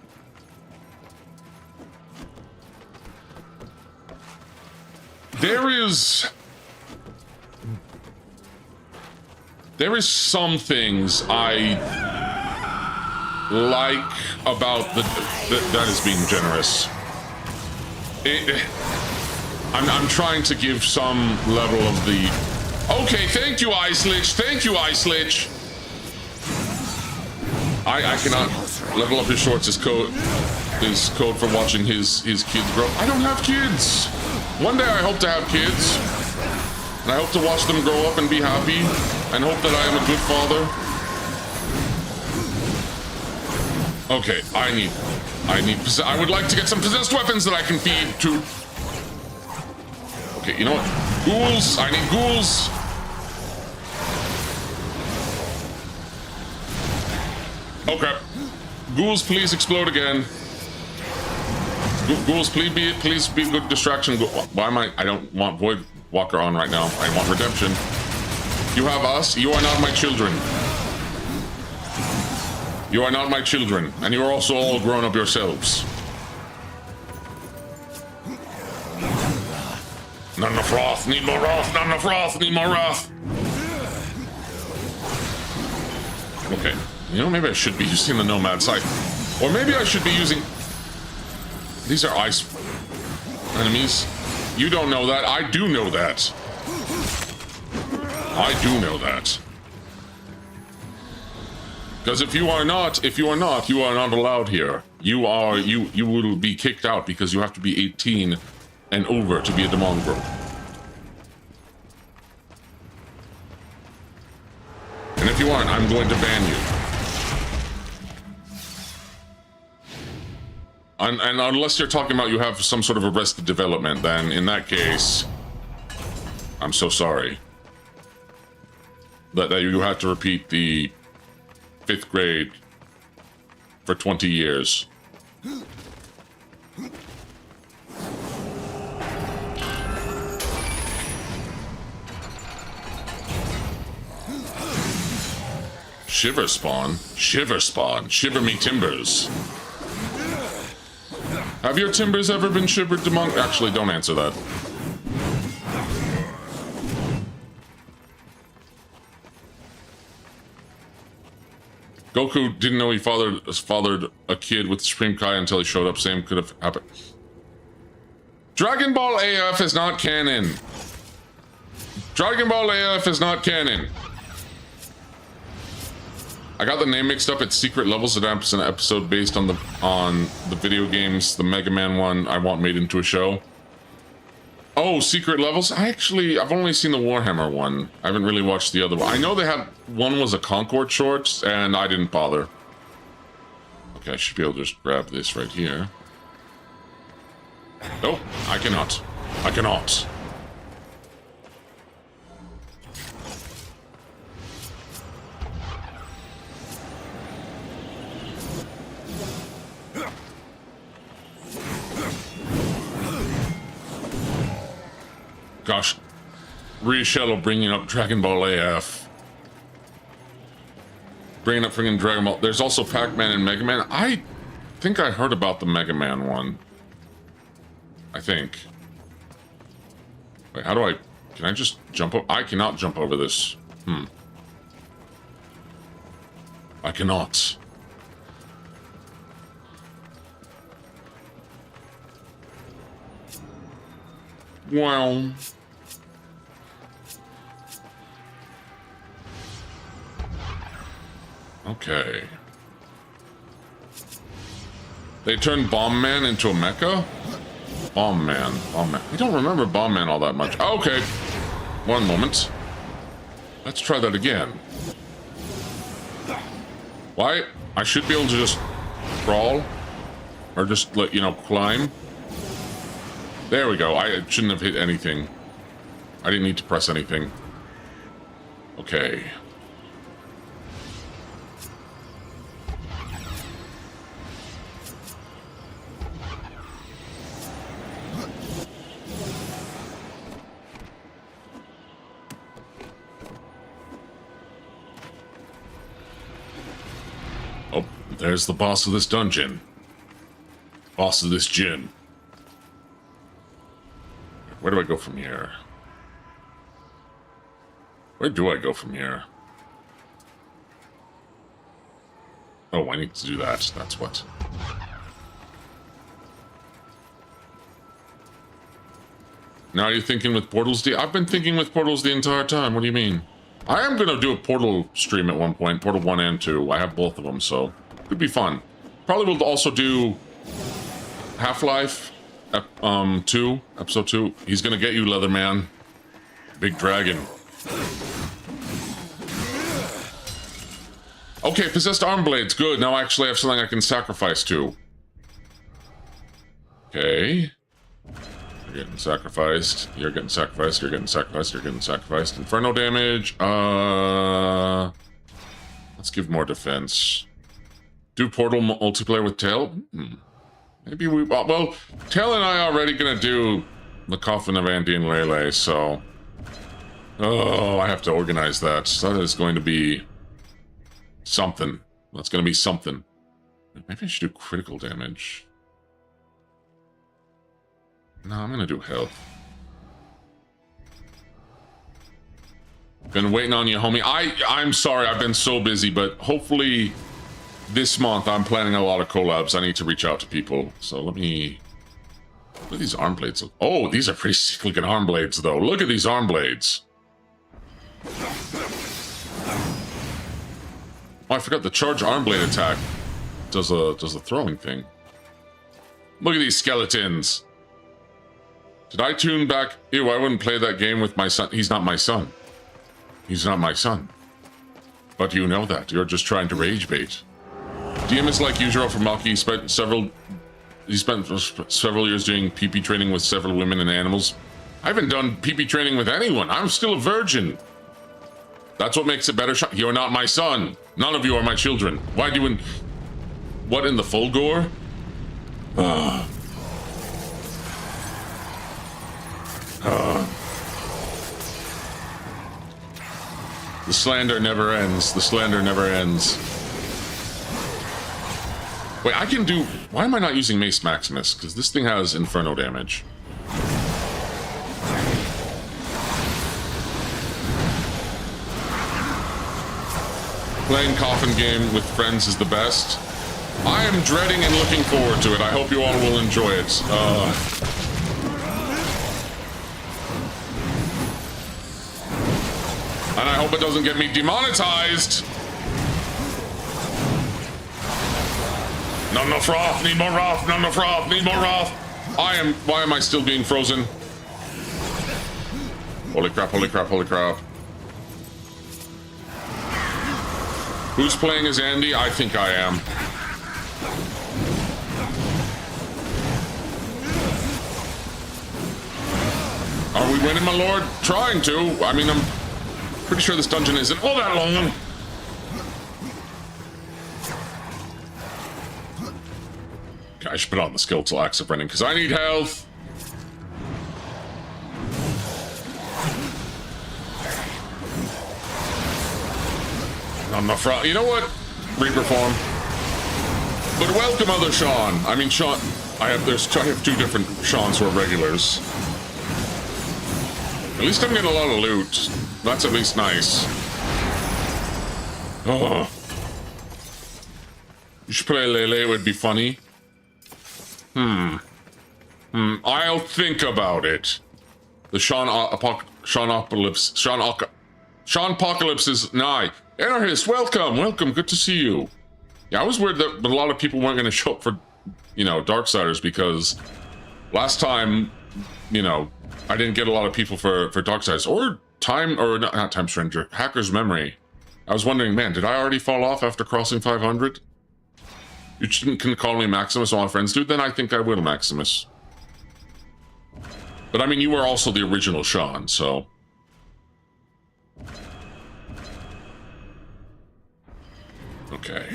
There is some things I like about that is being generous. I'm trying to give some level of the. Okay, thank you, Ice Lich. Thank you, Ice Lich. I cannot level up his shorts. His code for watching his kids grow. I don't have kids. One day I hope to have kids, and I hope to watch them grow up and be happy, and hope that I am a good father. Okay, I would like to get some possessed weapons that I can feed to. Okay, you know what? Ghouls, I need ghouls. Okay, ghouls, please explode again. Ghouls, please be a good distraction. Why am I don't want Void Walker on right now. I want redemption. You have us. You are not my children. You are not my children, and you are also all grown up yourselves. Not enough wrath. Need more wrath. Not enough wrath. Need more wrath. Okay. You know, maybe I should be using the Nomad Scythe, or maybe I should be using. These are ice enemies. You don't know that. I do know that. I do know that. Because if you are not allowed here. You will be kicked out because you have to be 18 and over to be a Demongro. And if you aren't, I'm going to ban you. And unless you're talking about you have some sort of arrested development, then in that case, I'm so sorry that you had to repeat the 5th grade for 20 years. Shiver spawn, shiver me timbers. Have your timbers ever been shivered to monk? Actually, don't answer that. Goku didn't know he fathered a kid with Supreme Kai until he showed up. Same could have happened. Dragon Ball AF is not canon. Dragon Ball AF is not canon. I got the name mixed up. It's Secret Levels. It's an episode based on the video games, the Mega Man one I want made into a show. Oh, Secret Levels? I've only seen the Warhammer one. I haven't really watched the other one. I know they had, one was a Concord short, and I didn't bother. Okay, I should be able to just grab this right here. Nope, I cannot. I cannot. Gosh, Riochello bringing up Dragon Ball AF. Bringing up freaking Dragon Ball. There's also Pac-Man and Mega Man. I think I heard about the Mega Man one. I think. Wait, how do can I just jump up? I cannot jump over this. I cannot. Well. Okay. They turned Bomb Man into a mecha? Bomb Man. I don't remember Bomb Man all that much. Okay. One moment. Let's try that again. Why? I should be able to just crawl. Or just, climb. There we go. I shouldn't have hit anything. I didn't need to press anything. Okay. Oh, there's the boss of this dungeon. Boss of this gym. Where do I go from here? Where do I go from here? Oh, I need to do that. That's what. Now you're thinking with portals? I've been thinking with portals the entire time. What do you mean? I am going to do a portal stream at one point. Portal 1 and 2. I have both of them, so it could be fun. Probably will also do Half-Life 2, episode 2. He's going to get you, Leatherman. Big dragon. Okay, possessed arm blades. Good. Now I actually have something I can sacrifice to. Okay. You're getting sacrificed. You're getting sacrificed. You're getting sacrificed. You're getting sacrificed. Inferno damage. Let's give more defense. Do portal multiplayer with Tail? Maybe we... Well, Tail and I are already going to do the Coffin of Andy and Lele, so... Oh, I have to organize that. That is going to be... something. That's going to be something. Maybe I should do critical damage. No, I'm going to do health. Been waiting on you, homie. I'm sorry, I've been so busy, but hopefully this month I'm planning a lot of collabs. I need to reach out to people. So let me... What are these arm blades? Oh, these are pretty sick looking arm blades, though. Look at these arm blades. Oh, I forgot the charge arm blade attack does a throwing thing. Look at these skeletons. Did I tune back? Ew, I wouldn't play that game with my son. He's not my son. He's not my son. But you know that. You're just trying to rage bait. DM is like usual for Maki. He spent several years doing PP training with several women and animals. I haven't done PP training with anyone. I'm still a virgin. That's what makes it better. You're not my son. None of you are my children. Why do you... What in the full gore? The slander never ends. The slander never ends. Wait, I can do... Why am I not using Mace Maximus? Because this thing has Inferno damage. Playing Coffin game with friends is the best. I am dreading and looking forward to it. I hope you all will enjoy it. And I hope it doesn't get me demonetized. No froth, need more Roth, no froth, need more Roth. Why am I still being frozen? Holy crap, holy crap, holy crap. Who's playing as Andy? I think I am. Are we winning, my lord? Trying to. I mean, I'm pretty sure this dungeon isn't all that long. Okay, I should put on the skeletal axe of running because I need health. I'm not front. You know what? Reaper form. But welcome, other Sean. I mean, Sean. I have two different Seans who are regulars. At least I'm getting a lot of loot. That's at least nice. Oh. You should play Lele. It would be funny. I'll think about it. The Sean Apocalypse is nigh. Anarchist, welcome, good to see you. Yeah, I was worried that a lot of people weren't going to show up for, Darksiders because last time, I didn't get a lot of people for Darksiders, or not Time Stranger, Hacker's Memory. I was wondering, man, did I already fall off after crossing 500? You can call me Maximus, all my friends do, then I think I will, Maximus. But I mean, you were also the original Sean, so... Okay.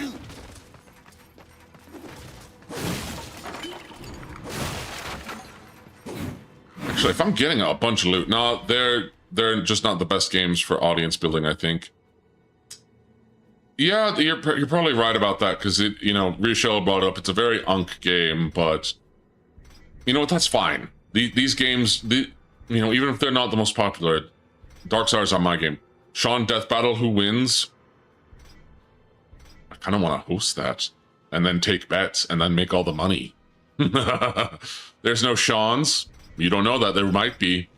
Actually, if I'm getting a bunch of loot... No, they're just not the best games for audience building, I think. Yeah, you're probably right about that, because, you know, Richel brought up, it's a very unk game, but... You know what, that's fine. These games, you know, even if they're not the most popular, Darksiders are my game. Sean Death Battle, who wins? I kind of want to host that, and then take bets, and then make all the money. There's no Sean's. You don't know that. There might be.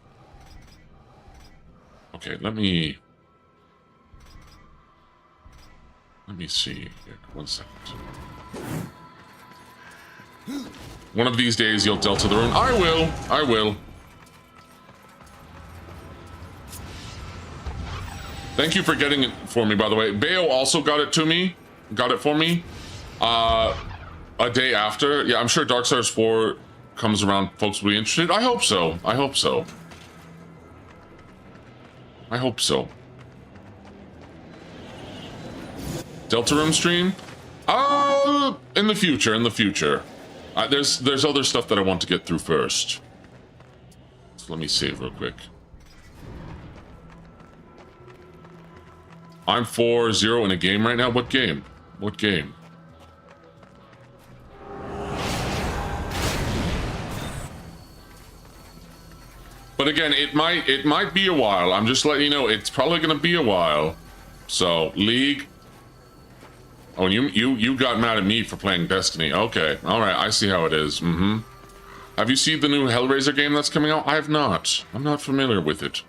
Okay, let me see here. 1 second. One of these days you'll Delta the Rune. I will. Thank you for getting it for me, by the way. Bayo also got it for me. A day after. Yeah, I'm sure Darksiders 4 comes around, folks will be interested. I hope so. Deltarune stream? In the future. There's other stuff that I want to get through first. So let me save real quick. I'm 4-0 in a game right now. What game? But again, it might be a while. I'm just letting you know it's probably gonna be a while. So, League. Oh, you got mad at me for playing Destiny. Okay, alright, I see how it is. Have you seen the new Hellraiser game that's coming out? I have not. I'm not familiar with it.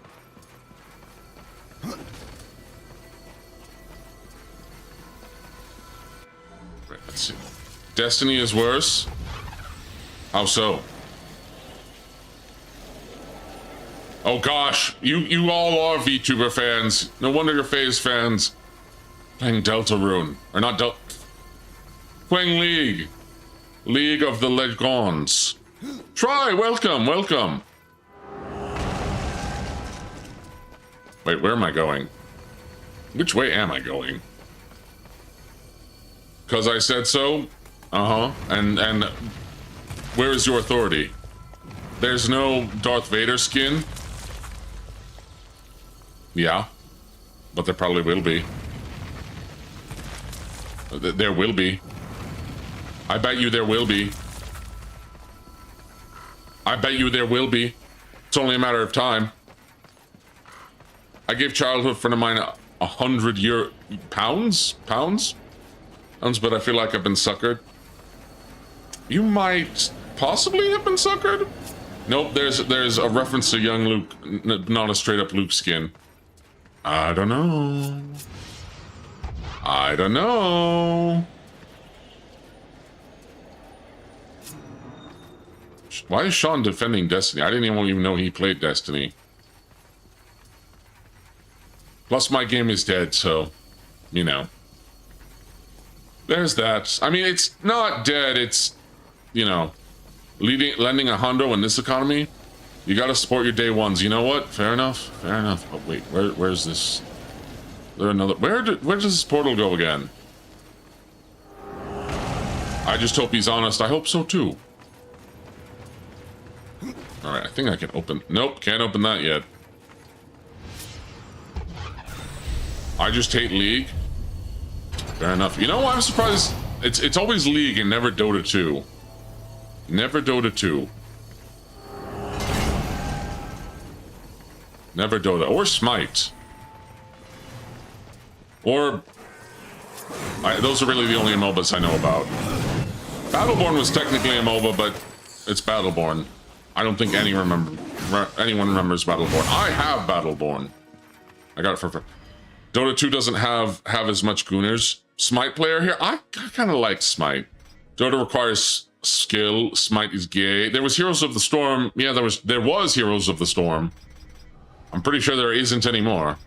Right, let's see. Destiny is worse? How so? Oh gosh, you all are VTuber fans. No wonder you're FaZe fans. Playing Deltarune. Or not playing League. League of the Legends. Try, welcome. Wait, where am I going? Which way am I going? 'Cause I said so? And where is your authority? There's no Darth Vader skin? Yeah, but there probably will be. There will be. I bet you there will be. It's only a matter of time. I gave childhood friend of mine 100 pounds, but I feel like I've been suckered. You might possibly have been suckered. Nope, there's a reference to young Luke, not a straight up Luke skin. I don't know. Why is Sean defending Destiny? I didn't even know he played Destiny. Plus my game is dead, so, you know. There's that. I mean, it's not dead, it's, you know, lending a hundo in this economy. You gotta support your day ones. You know what? Fair enough. Oh wait, where's this? There another? Where does this portal go again? I just hope he's honest. I hope so too. All right, I think I can open. Nope, can't open that yet. I just hate League. Fair enough. You know what? I'm surprised. It's always League and never Dota 2. Never Dota 2. Never Dota. Or Smite. Or... those are really the only MOBAs I know about. Battleborn was technically a MOBA, but it's Battleborn. I don't think anyone remembers Battleborn. I have Battleborn. I got it for... Dota 2 doesn't have as much Gooners. Smite player here? I kind of like Smite. Dota requires skill. Smite is gay. There was Heroes of the Storm. Yeah, there was Heroes of the Storm. I'm pretty sure there isn't anymore.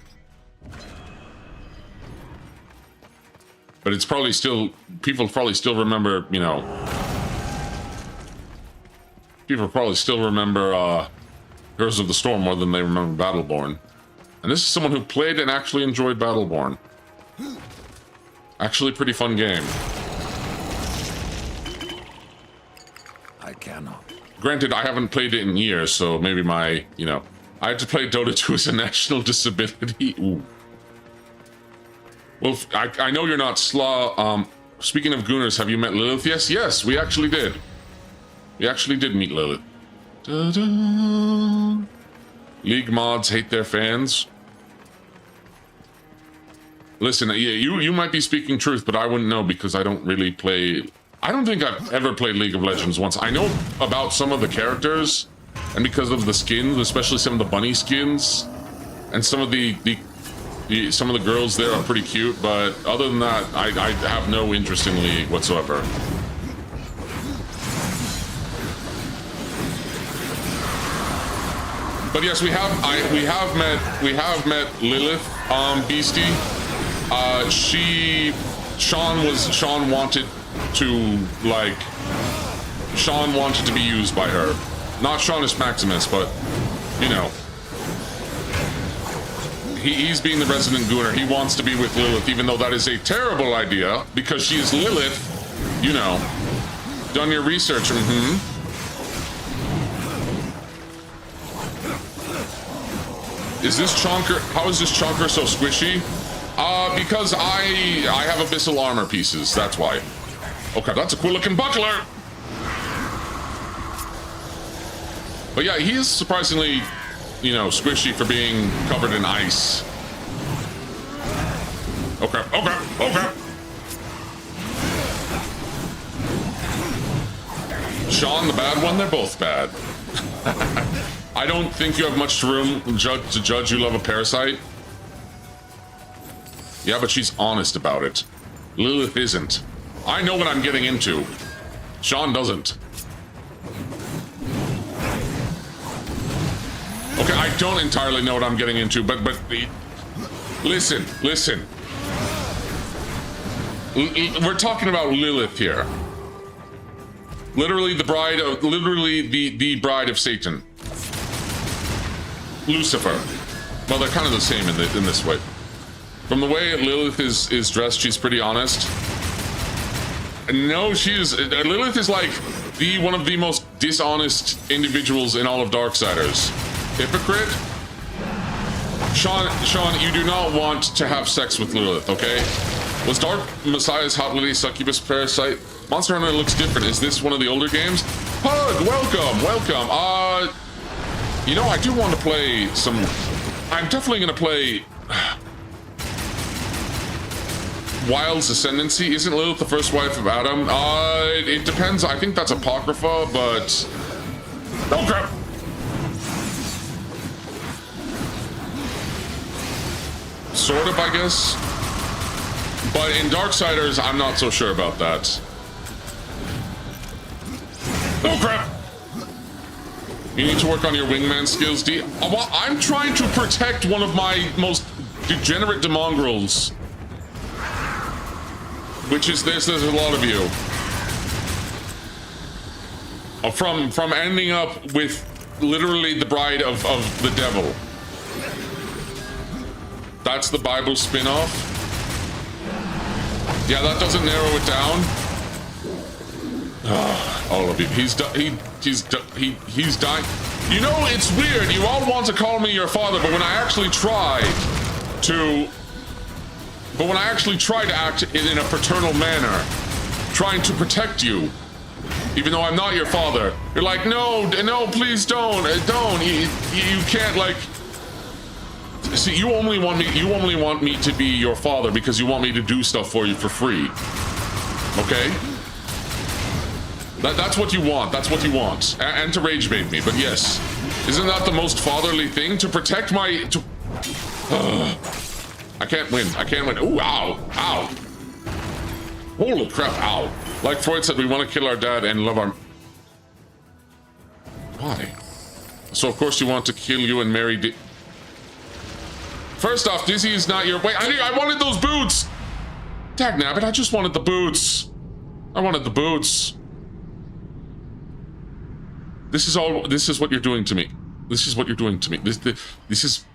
But it's probably still, people probably still remember, you know, people probably still remember Heroes of the Storm more than they remember Battleborn. And this is someone who played and actually enjoyed Battleborn. Actually, pretty fun game. I cannot. Granted, I haven't played it in years, so maybe my, you know, I had to play Dota 2 as a national disability. Ooh. Well, I know you're not Slaw. Speaking of Gooners, have you met Lilith? Yes, we actually did. We actually did meet Lilith. Da-da. League mods hate their fans. Listen, yeah, you might be speaking truth, but I wouldn't know because I don't really play. I don't think I've ever played League of Legends once. I know about some of the characters, and because of the skins, especially some of the bunny skins, and some of the some of the girls there are pretty cute. But other than that, I have no interest in League whatsoever. But yes, we have met Lilith, Beastie. Sean wanted to be used by her. Not Seanus Maximus, but, you know. He's being the resident gooner. He wants to be with Lilith, even though that is a terrible idea, because she is Lilith, you know. Done your research, Is this chonker, how is this chonker so squishy? Because I have abyssal armor pieces, that's why. Okay, that's a cool looking buckler! But yeah, he is surprisingly, you know, squishy for being covered in ice. Okay. Sean, the bad one, they're both bad. I don't think you have much room to judge you love a parasite. Yeah, but she's honest about it. Lilith isn't. I know what I'm getting into. Sean doesn't. Okay, I don't entirely know what I'm getting into, but listen. We're talking about Lilith here. Literally the bride of Satan. Lucifer. Well, they're kind of the same in this way. From the way Lilith is dressed, she's pretty honest. No, Lilith is like one of the most dishonest individuals in all of Darksiders. Hypocrite. Sean, you do not want to have sex with Lilith, okay? Was Dark Messiah's Hot Lily Succubus Parasite? Monster Hunter looks different. Is this one of the older games? Pug, welcome. You know, I do want to play some. I'm definitely gonna play Wild's Ascendancy. Isn't Lilith the first wife of Adam? It depends. I think that's Apocrypha, but oh crap. Sort of, I guess. But in Darksiders, I'm not so sure about that. Oh crap! You need to work on your wingman skills, D. Well, I'm trying to protect one of my most degenerate demongrels. Which is this, there's a lot of you. From ending up with literally the bride of the devil. That's the Bible spin-off. Yeah, that doesn't narrow it down. All of you. He's dying. You know, it's weird. You all want to call me your father, but when I actually try to act in a paternal manner, trying to protect you, even though I'm not your father, you're like, no, please don't. You can't, like. See, you only want me to be your father because you want me to do stuff for you for free. Okay? That's what you want. That's what you want. And to rage bait me. But yes, isn't that the most fatherly thing? To protect my... I can't win. Ooh, ow. Holy crap, ow. Like Freud said, we want to kill our dad and love our... Why? So of course you want to kill you and marry... First off, Dizzy is not your... Wait, I wanted those boots! Dagnabbit, I just wanted the boots. I wanted the boots. This is what you're doing to me. This is what you're doing to me. This is...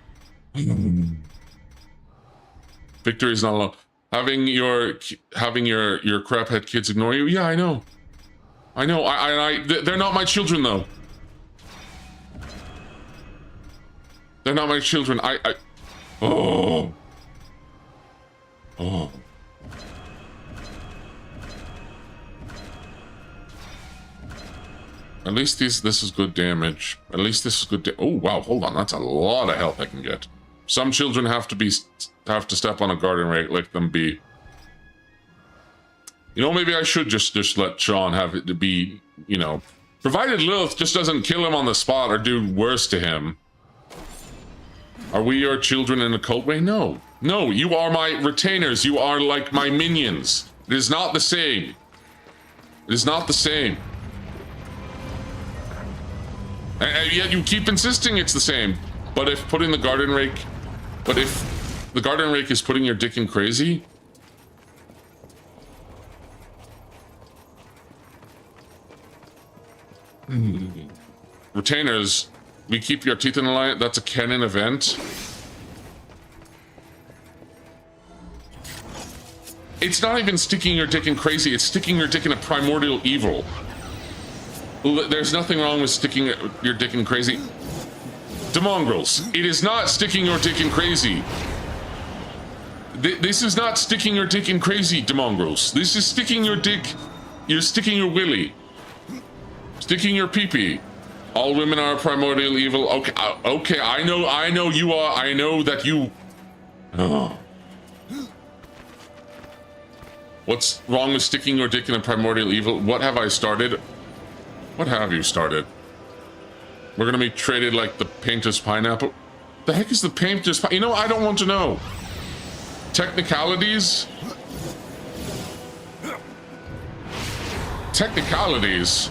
Victory is not alone. Having your craphead kids ignore you? Yeah, I know. They're not my children, though. They're not my children. Oh. At least this is good damage. At least this is good. Oh wow! Hold on, that's a lot of health I can get. Some children have to step on a garden rake, let them be. You know, maybe I should just let Sean have it to be. You know, provided Lilith just doesn't kill him on the spot or do worse to him. Are we your children in a cult way? No. No, you are my retainers. You are like my minions. It is not the same. It is not the same. And yet you keep insisting it's the same. But if putting the garden rake... But if the garden rake is putting your dick in crazy... Retainers, we keep your teeth in the light. That's a canon event. It's not even sticking your dick in crazy. It's sticking your dick in a primordial evil. There's nothing wrong with sticking your dick in crazy. Demongrels, it is not sticking your dick in crazy. This is not sticking your dick in crazy, Demongrels. This is sticking your dick. You're sticking your willy. Sticking your pee-pee. All women are primordial evil. Okay, okay, I know you are. I know that you... Oh. What's wrong with sticking your dick in a primordial evil? What have I started? What have you started? We're gonna be traded like the painter's pineapple. The heck is the painter's pineapple? You know, I don't want to know. Technicalities? Technicalities?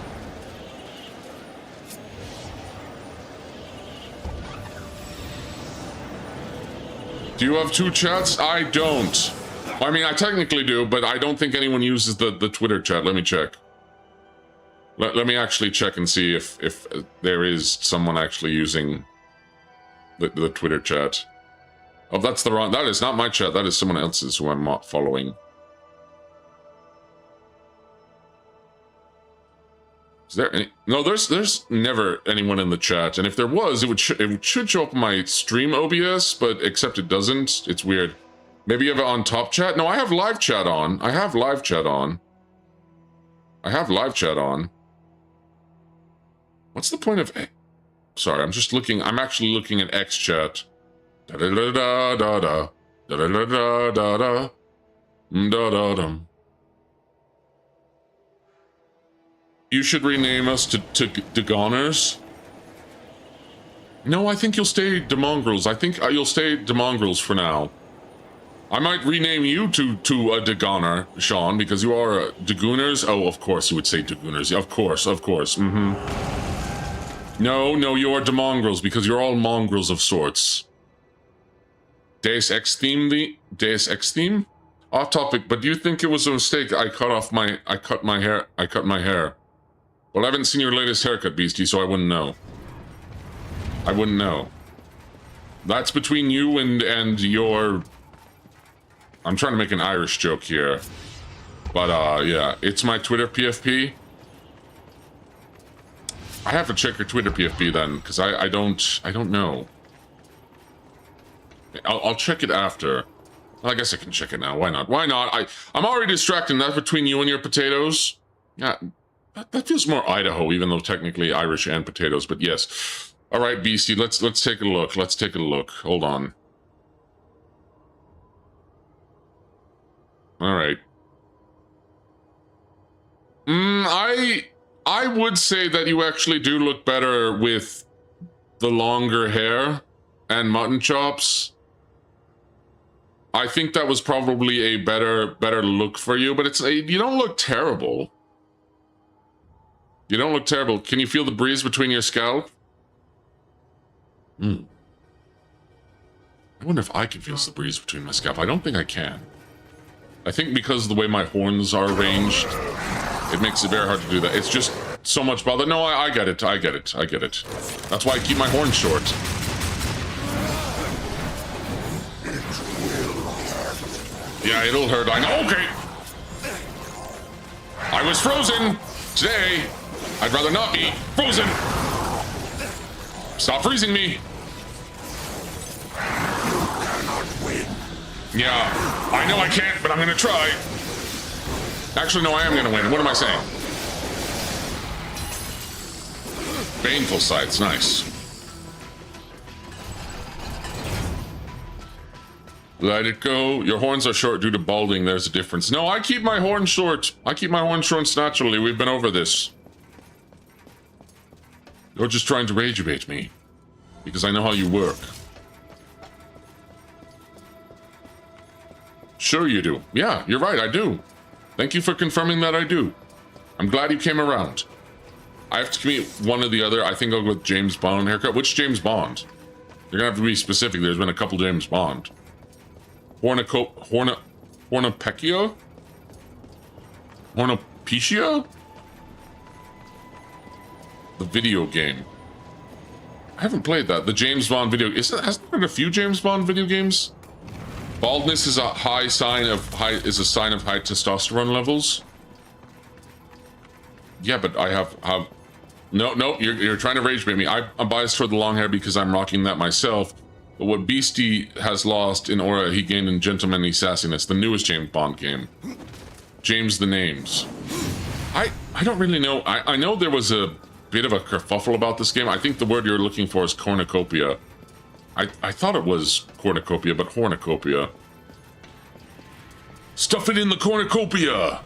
Do you have two chats? I don't. I mean, I technically do, but I don't think anyone uses the Twitter chat. Let me check. Let me actually check and see if there is someone actually using the Twitter chat. Oh, that's the wrong... That is not my chat. That is someone else's who I'm not following. Is there any... No, there's never anyone in the chat. And if there was, it should show up in my stream OBS, but except it doesn't. It's weird. Maybe you have it on top chat? No, I have live chat on. I have live chat on. I have live chat on. What's the point of... Sorry, I'm just looking... I'm actually looking at X chat. Da-da-da-da-da-da. Da-da-da-da-da-da. Da-da-dum. You should rename us to Degoners. No, I think you'll stay Demongrels. I think you'll stay Demongrels for now. I might rename you to a Degoner, Sean, because you are a Degooners. Oh, of course you would say Degooners. Of course, of course. No, you are Demongrels, because you're all mongrels of sorts. Deus Ex theme? Deus Ex theme? Off topic, but do you think it was a mistake I cut my hair? Well, I haven't seen your latest haircut, Beastie, so I wouldn't know. I wouldn't know. That's between you and your... I'm trying to make an Irish joke here. But, yeah. It's my Twitter PFP. I have to check your Twitter PFP then, because I don't know. I'll check it after. Well, I guess I can check it now. Why not? Why not? I'm already distracted. That's between you and your potatoes. Yeah, that feels more Idaho, even though technically Irish and potatoes. But yes. All right, BC. Let's take a look. Let's take a look. Hold on. All right. I would say that you actually do look better with the longer hair and mutton chops. I think that was probably a better look for you, but you don't look terrible. You don't look terrible. Can you feel the breeze between your scalp? I wonder if I can feel the breeze between my scalp. I don't think I can. I think because of the way my horns are arranged, it makes it very hard to do that. It's just so much bother. No, I get it. I get it. I get it. That's why I keep my horns short. Yeah, it'll hurt. I know. Okay. I was frozen. Today, I'd rather not be frozen. Stop freezing me. Yeah, I know I can't, but I'm gonna try. Actually, no, I am gonna win. What am I saying? Baneful sights, nice. Let it go. Your horns are short due to balding. There's a difference. No, I keep my horns short. I keep my horns short naturally. We've been over this. You're just trying to rage bait me. Because I know how you work. Sure you do. Yeah, you're right, I do. Thank you for confirming that I do. I'm glad you came around. I have to commute one or the other. I think I'll go with James Bond haircut. Which James Bond? You're gonna have to be specific. There's been a couple James Bond. Hornapechia? Hornapecia? The video game. I haven't played that. The James Bond video. Hasn't there been a few James Bond video games? Baldness is a sign of high testosterone levels. Yeah, but I have no. You're trying to rage bait me. I'm biased toward the long hair because I'm rocking that myself. But what Beastie has lost in aura, he gained in gentlemanly sassiness. The newest James Bond game, James the Names. I don't really know. I know there was a bit of a kerfuffle about this game. I think the word you're looking for is cornucopia. I thought it was cornucopia, but hornucopia. Stuff it in the cornucopia!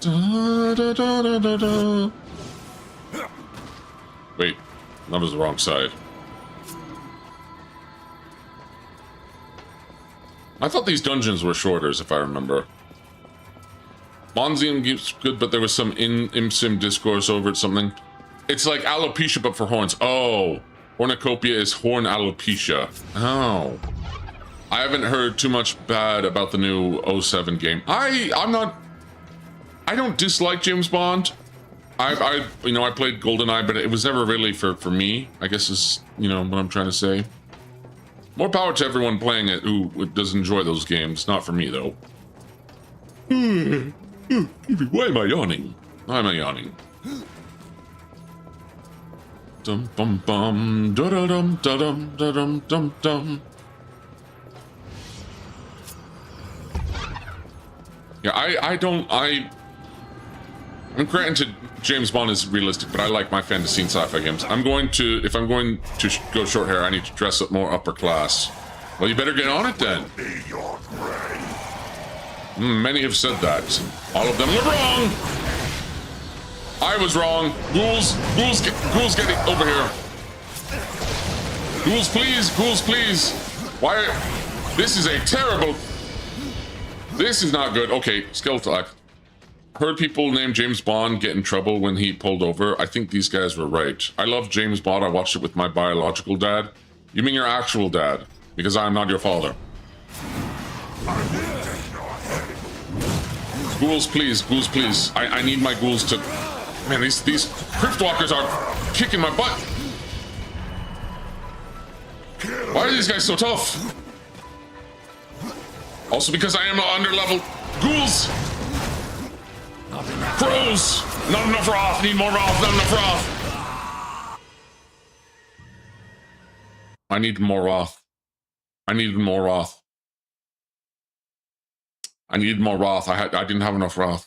Da, da, da, da, da, da. Wait, that was the wrong side. I thought these dungeons were shorter, if I remember. Bonzium keeps good, but there was some ImSim discourse over it, something. It's like alopecia, but for horns. Oh, cornucopia is horn alopecia. Oh. I haven't heard too much bad about the new 07 game. I don't dislike James Bond. I played GoldenEye, but it was never really for me, I guess is, what I'm trying to say. More power to everyone playing it who does enjoy those games. Not for me, though. Why am I yawning? Why am I yawning? Dum bum bum da da dum da dum da dum dum dum. Yeah, I'm granted James Bond is realistic, but I like my fantasy and sci-fi games. If I'm going to go short hair, I need to dress up more upper class. Well, you better get on it then. Many have said that. All of them were wrong. I was wrong. Ghouls, get it over here. Ghouls, please. Why? This is a terrible. This is not good. Okay, Skeletal. Heard people named James Bond get in trouble when he pulled over. I think these guys were right. I love James Bond. I watched it with my biological dad. You mean your actual dad? Because I'm not your father. Ghouls, please. I need my ghouls to... Man, these Cryptwalkers are kicking my butt. Why are these guys so tough? Also because I am under-leveled. Ghouls! Crows! Not enough Roth. Need more Roth. Not enough Roth. I need more Roth. I need more Roth. I didn't have enough Roth.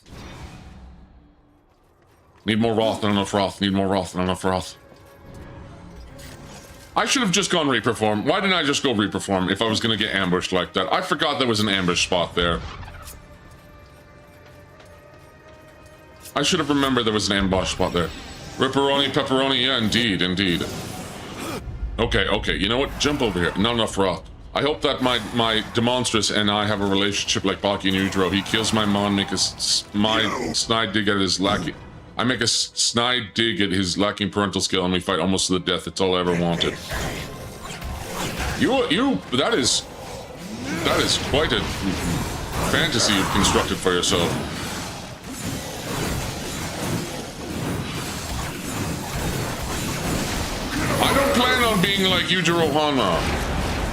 Need more Roth, not enough Roth. Need more Roth, not enough Roth. I should have just gone Reaper form. Why didn't I just go Reaper form if I was going to get ambushed like that? I forgot there was an ambush spot there. I should have remembered there was an ambush spot there. Ripperoni, pepperoni, yeah, indeed. Okay, you know what? Jump over here. Not enough Roth. I hope that my Demonstrous and I have a relationship like Baki and Udro. He kills my mon, make my snide dig at his lackey. I make a snide dig at his lacking parental skill and we fight almost to the death. It's all I ever wanted. That is quite a fantasy you've constructed for yourself. I don't plan on being like Yujiro Hanma,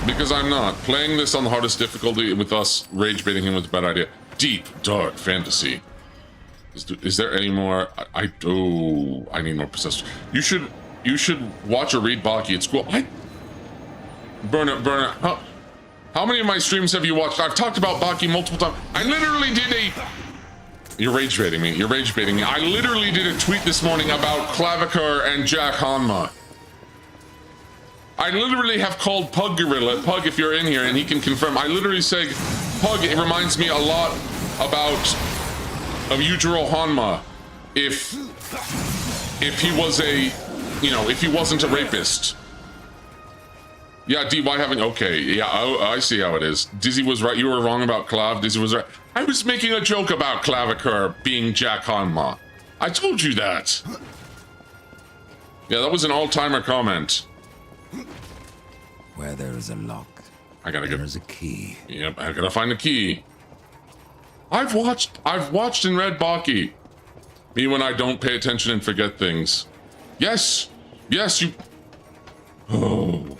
because I'm not. Playing this on the hardest difficulty with us rage baiting him was a bad idea. Deep, dark fantasy. Is there any more? I need more possessors. You should watch or read Baki. It's cool. Burn it. How many of my streams have you watched? I've talked about Baki multiple times. I literally did You're rage baiting me. I literally did a tweet this morning about Clavicar and Jack Hanma. I literally have called Pug Gorilla. Pug, if you're in here, and he can confirm. I literally say, Pug, it reminds me a lot of Yujiro Hanma if he was if he wasn't a rapist. Yeah, D, why haven't... Okay, yeah, I see how it is. Dizzy was right. You were wrong about Clav. Dizzy was right. I was making a joke about Clavicar being Jack Hanma. I told you that. Yeah, that was an all-timer comment. Where there is a lock, there is a key. Yep, I gotta find the key. I've watched and read Baki. Me when I don't pay attention and forget things. Yes, you... Oh.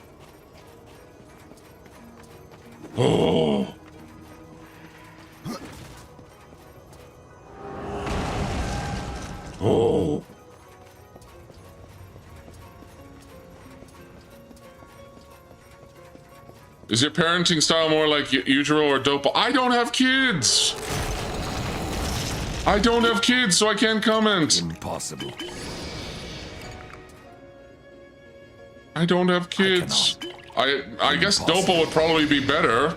Is your parenting style more like Yujiro or Dopo? I don't have kids! So I can't comment. Impossible. I don't have kids. I guess Dopo would probably be better.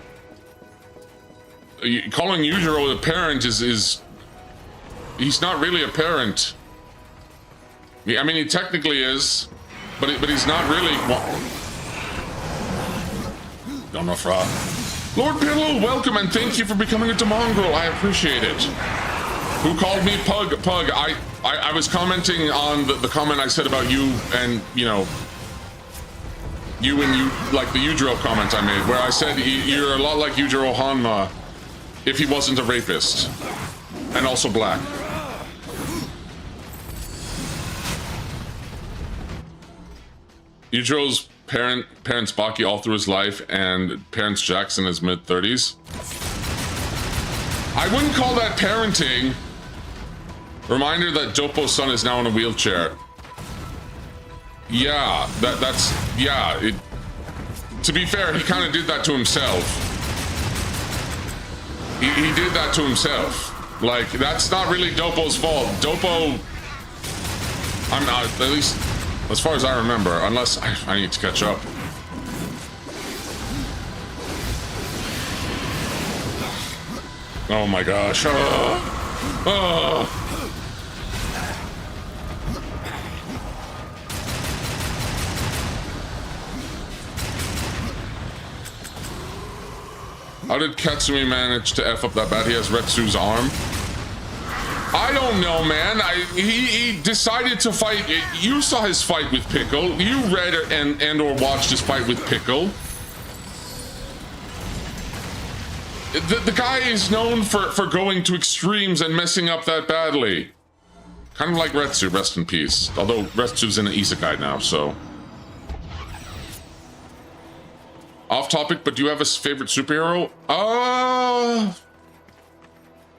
Calling Yujiro a parent is he's not really a parent. I mean, he technically is, but he's not really. Don't know, Fra. Lord Pillow, welcome and thank you for becoming a Demongrel. I appreciate it. Who called me Pug? Pug. I was commenting on the comment I said about you and you like the Yujiro comment I made, where I said you're a lot like Yujiro Hanma if he wasn't a rapist and also black. Yujiro's parents Baki all through his life and parents Jax in his mid-30s. I wouldn't call that parenting. Reminder that Dopo's son is now in a wheelchair. Yeah, to be fair, he kind of did that to himself. He did that to himself. Like, that's not really Dopo's fault. Dopo, I'm not, at least as far as I remember, unless I need to catch up. Oh my gosh. How did Katsumi manage to F up that bad? He has Retsu's arm. I don't know, man. He decided to fight. You saw his fight with Pickle. You read and or watched his fight with Pickle. The guy is known for going to extremes and messing up that badly. Kind of like Retsu, rest in peace. Although Retsu's in an isekai now, so. Off topic, but do you have a favorite superhero?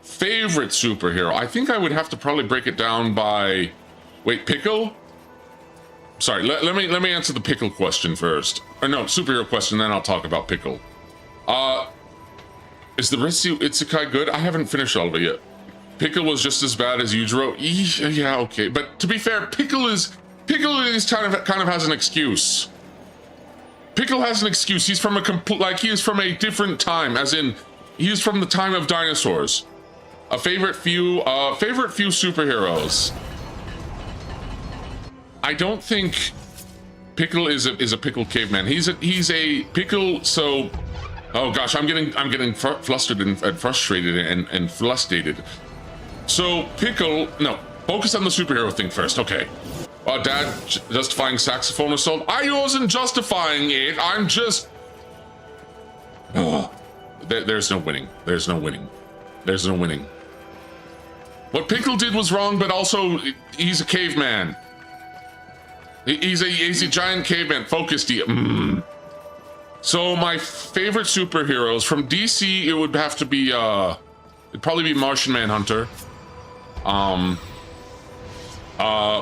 Favorite superhero. I think I would have to probably break it down by... Wait, Pickle? Sorry, let me answer the Pickle question first. Or no, superhero question, then I'll talk about Pickle. Is the Retsu Isekai good? I haven't finished all of it yet. Pickle was just as bad as Yujiro. Yeah, okay. But to be fair, Pickle is kind of has an excuse. Pickle has an excuse. He's from he is from a different time, as in he is from the time of dinosaurs. A favorite few superheroes. I don't think Pickle is a Pickle caveman. He's a Pickle. So, oh gosh, I'm getting flustered and frustrated and frustrated. So Pickle, no, Focus on the superhero thing first. Okay. Dad, justifying saxophone assault. I wasn't justifying it. I'm just... Oh, there's no winning. There's no winning. There's no winning. What Pickle did was wrong, but also he's a caveman. He's a giant caveman. Focus, So my favorite superheroes from DC, it would have to be it'd probably be Martian Manhunter.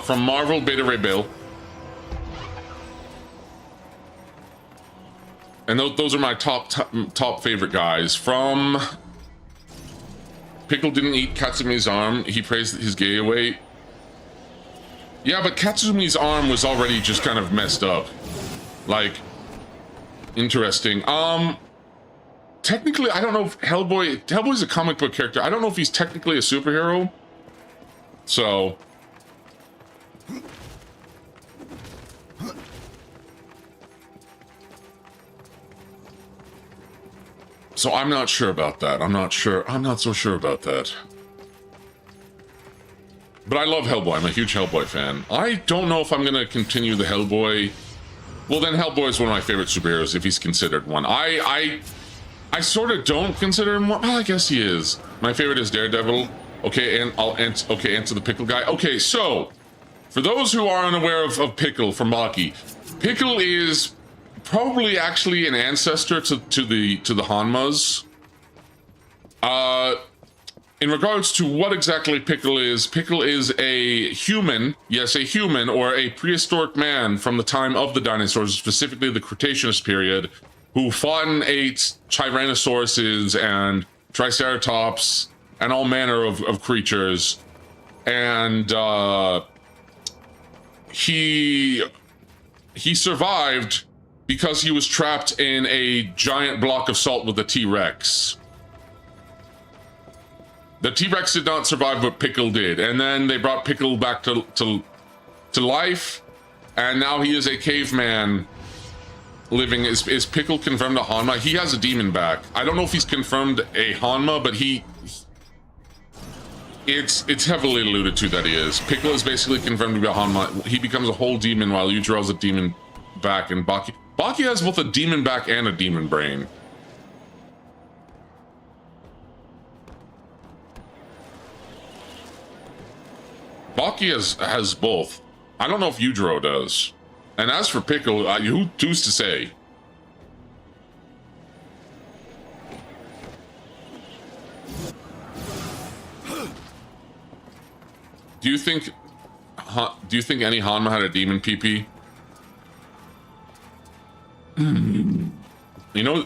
From Marvel, Beta Ray Bill. And those are my top favorite guys. From Pickle didn't eat Katsumi's arm. He praised his gay away. Yeah, but Katsumi's arm was already just kind of messed up. Like, interesting. Technically, I don't know if Hellboy's a comic book character. I don't know if he's technically a superhero. So I'm not sure about that. I'm not so sure about that. But I love Hellboy. I'm a huge Hellboy fan. I don't know if I'm gonna continue the Hellboy. Well, then Hellboy is one of my favorite superheroes, if he's considered one. I sort of don't consider him one. Well, I guess he is. My favorite is Daredevil. Okay, and answer the Pickle guy. Okay, so for those who are unaware of Pickle from Baki, Pickle is probably actually an ancestor to the Hanmas. In regards to what exactly Pickle is a human, yes, a human, or a prehistoric man from the time of the dinosaurs, specifically the Cretaceous period, who fought and ate Tyrannosauruses and Triceratops and all manner of creatures. And he survived because he was trapped in a giant block of salt with a T-Rex. The T-Rex did not survive, but Pickle did. And then they brought Pickle back to life, and now he is a caveman living. Is Pickle confirmed a Hanma? He has a demon back. I don't know if he's confirmed a Hanma, but it's heavily alluded to that he is. Pickle is basically confirmed to be a Hanma. He becomes a whole demon while Yujiro has a demon back, and Baki has both a demon back and a demon brain. Baki has both. I don't know if Yujiro does. And as for Pickle, who's to say? Do you think any Hanma had a demon PP? You know,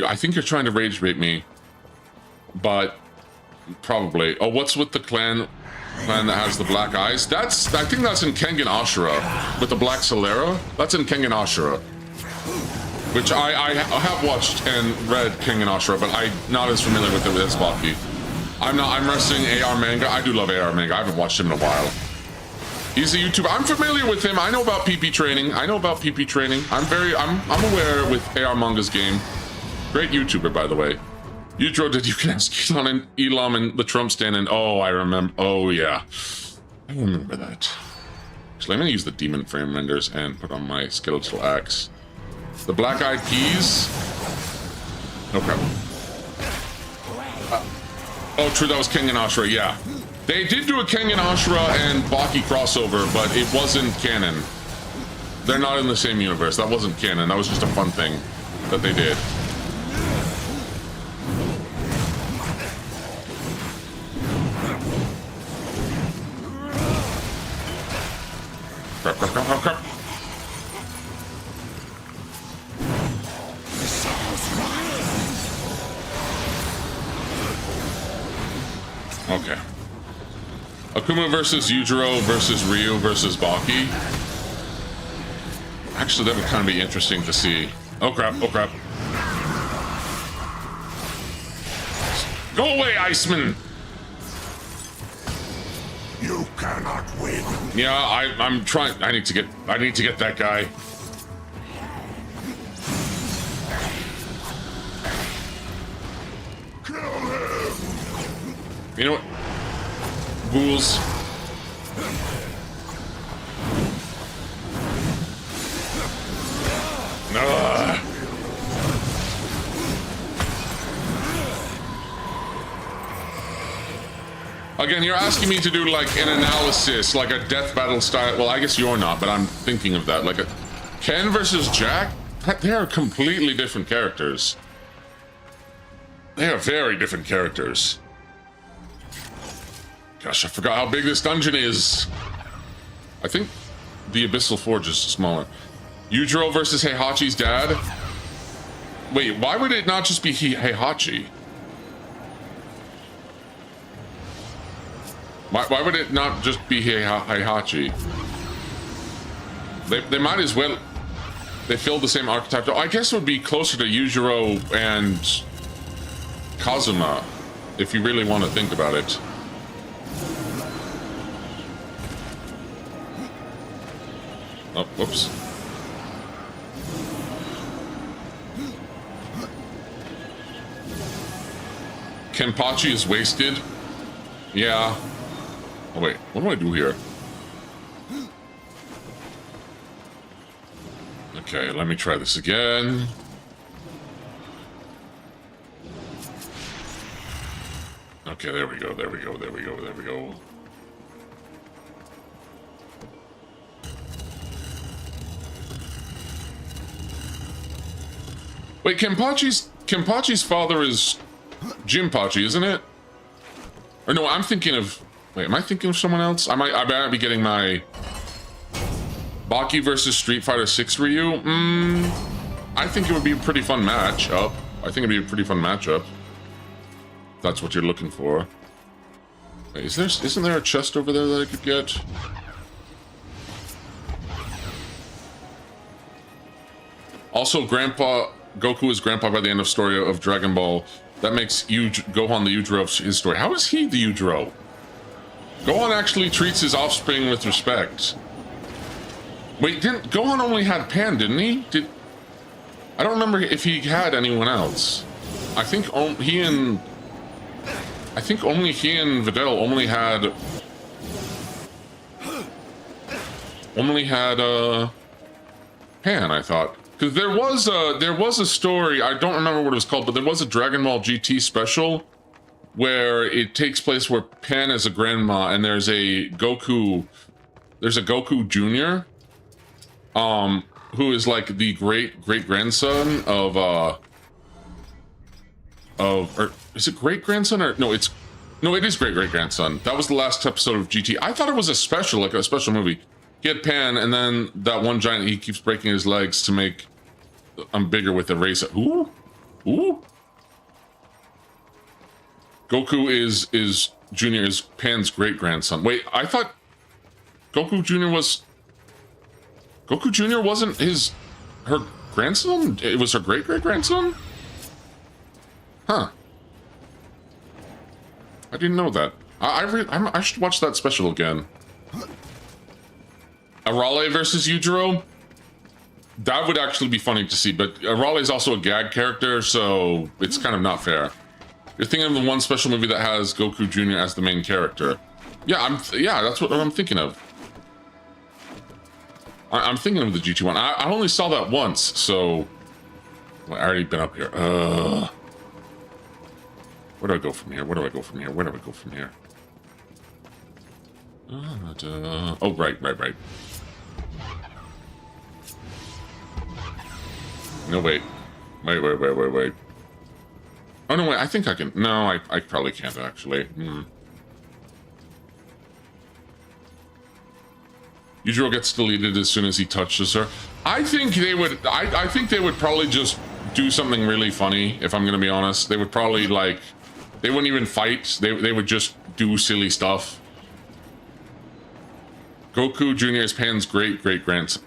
I think you're trying to rage bait me, but probably. Oh, what's with the clan that has the black eyes? I think that's in Kengan Ashura with the black Solera. That's in Kengan Ashura, which I have watched and read Kengan Ashura, but I'm not as familiar with it as Baki. I'm wrestling AR manga. I do love AR manga. I haven't watched him in a while. He's a YouTuber. I'm familiar with him. I know about PP training. I'm aware with AR manga's game. Great YouTuber, by the way. Yujiro, did you can ask Elon and Elam and the Trump stand? And oh, I remember. Oh yeah, I remember that. Actually, I'm gonna use the demon frame renders and put on my skeletal axe. The Black Eyed Peas. No problem. Oh, true. That was Kengan Ashura. Yeah, they did do a Kengan Ashura and Baki crossover, but it wasn't canon. They're not in the same universe. That wasn't canon. That was just a fun thing that they did. Crap. Okay. Akuma versus Yujiro versus Ryu versus Baki. Actually, that would kind of be interesting to see. Oh crap. Go away, Iceman! You cannot win. Yeah, I'm trying. I need to get that guy. Kill him. You know what? Ghouls. again, you're asking me to do like an analysis, like a death battle style. Well, I guess you're not, but I'm thinking of that. Like a Ken versus Jack. They are completely different characters. They are very different characters. Gosh, I forgot how big this dungeon is. I think the Abyssal Forge is smaller. Yujiro versus Heihachi's dad. Wait, why would it not just be Heihachi? Why would it not just be Heihachi? They might as well. They filled the same archetype. I guess it would be closer to Yujiro and Kazuma, if you really want to think about it. Oh, whoops. Kenpachi is wasted. Yeah. Oh wait, what do I do here? Okay, let me try this again. Okay, there we go, there we go, there we go, there we go. Wait, Kenpachi's father is Jinpachi, isn't it? Or no, I'm thinking of... Wait, am I thinking of someone else? I might be getting my... Baki versus Street Fighter 6 Ryu? I think it would be a pretty fun matchup. I think it'd be a pretty fun matchup. If that's what you're looking for. Wait, isn't there a chest over there that I could get? Also, Goku is Grandpa by the end of story of Dragon Ball. That makes Gohan the Yujiro of his story. How is he the Yujiro? Gohan actually treats his offspring with respect. Wait, Gohan only had Pan, didn't he? I don't remember if he had anyone else. I think only he and Videl only had Pan, I thought. Because there was a story, I don't remember what it was called, but there was a Dragon Ball GT special where it takes place where Pan is a grandma and there's a Goku Jr. Who is like the great-grandson of or is it great-grandson or no, it is great-great-grandson. That was the last episode of GT. I thought it was a special, like a special movie. He had Pan, and then that one giant, he keeps breaking his legs to make bigger with the race. Ooh. Goku is Junior is Pan's great-grandson. Wait, I thought Goku Jr. wasn't her grandson? It was her great-great-grandson? Huh. I didn't know that. I should watch that special again. Arale versus Yujiro? That would actually be funny to see, but Arale is also a gag character, so it's kind of not fair. You're thinking of the one special movie that has Goku Jr. as the main character. Yeah, that's what I'm thinking of. I'm thinking of the GT one. I only saw that once, so... Well, I already been up here. Where do I go from here? Where do I go from here? Where do I go from here? Oh, right. No, wait. Wait. Oh, no, wait, I think I can... No, I probably can't, actually. Yujiro gets deleted as soon as he touches her. I think they would... I think they would probably just do something really funny, if I'm gonna be honest. They would probably, like... They wouldn't even fight. They would just do silly stuff. Goku Jr. is Pan's great-great-grandson.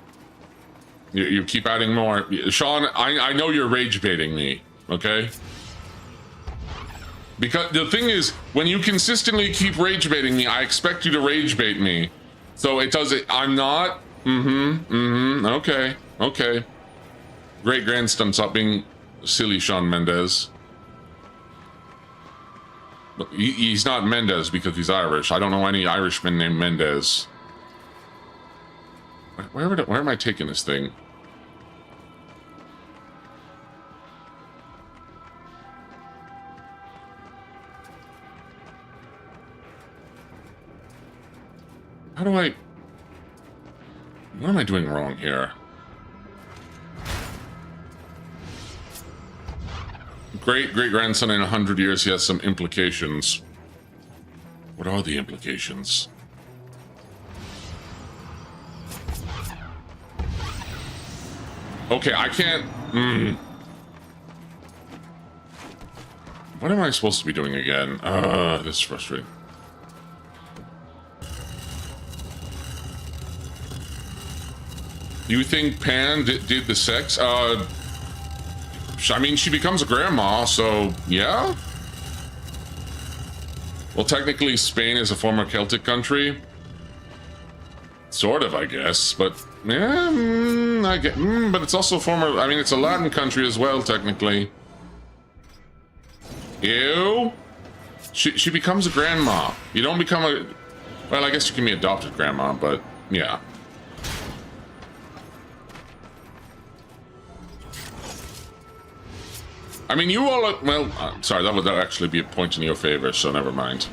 You keep adding more. Sean, I know you're rage baiting me, okay? Because the thing is, when you consistently keep rage baiting me, I expect you to rage bait me. So it does it. I'm not. Okay. Great-grandson, stop being silly, Sean Mendez. But he's not Mendez because he's Irish. I don't know any Irishman named Mendez. Where am I taking this thing? How do I... What am I doing wrong here? Great-great-grandson in 100 years, he has some implications. What are the implications? Okay, I can't... What am I supposed to be doing again? This is frustrating. You think Pan did the sex? I mean, she becomes a grandma, so yeah? Well, technically, Spain is a former Celtic country. Sort of, I guess, but yeah, I get, but it's also former, I mean, it's a Latin country as well, technically. Ew. She becomes a grandma. You don't become a, well, I guess you can be adopted grandma, but yeah. I mean, you all, well, sorry, that would actually be a point in your favor, so never mind.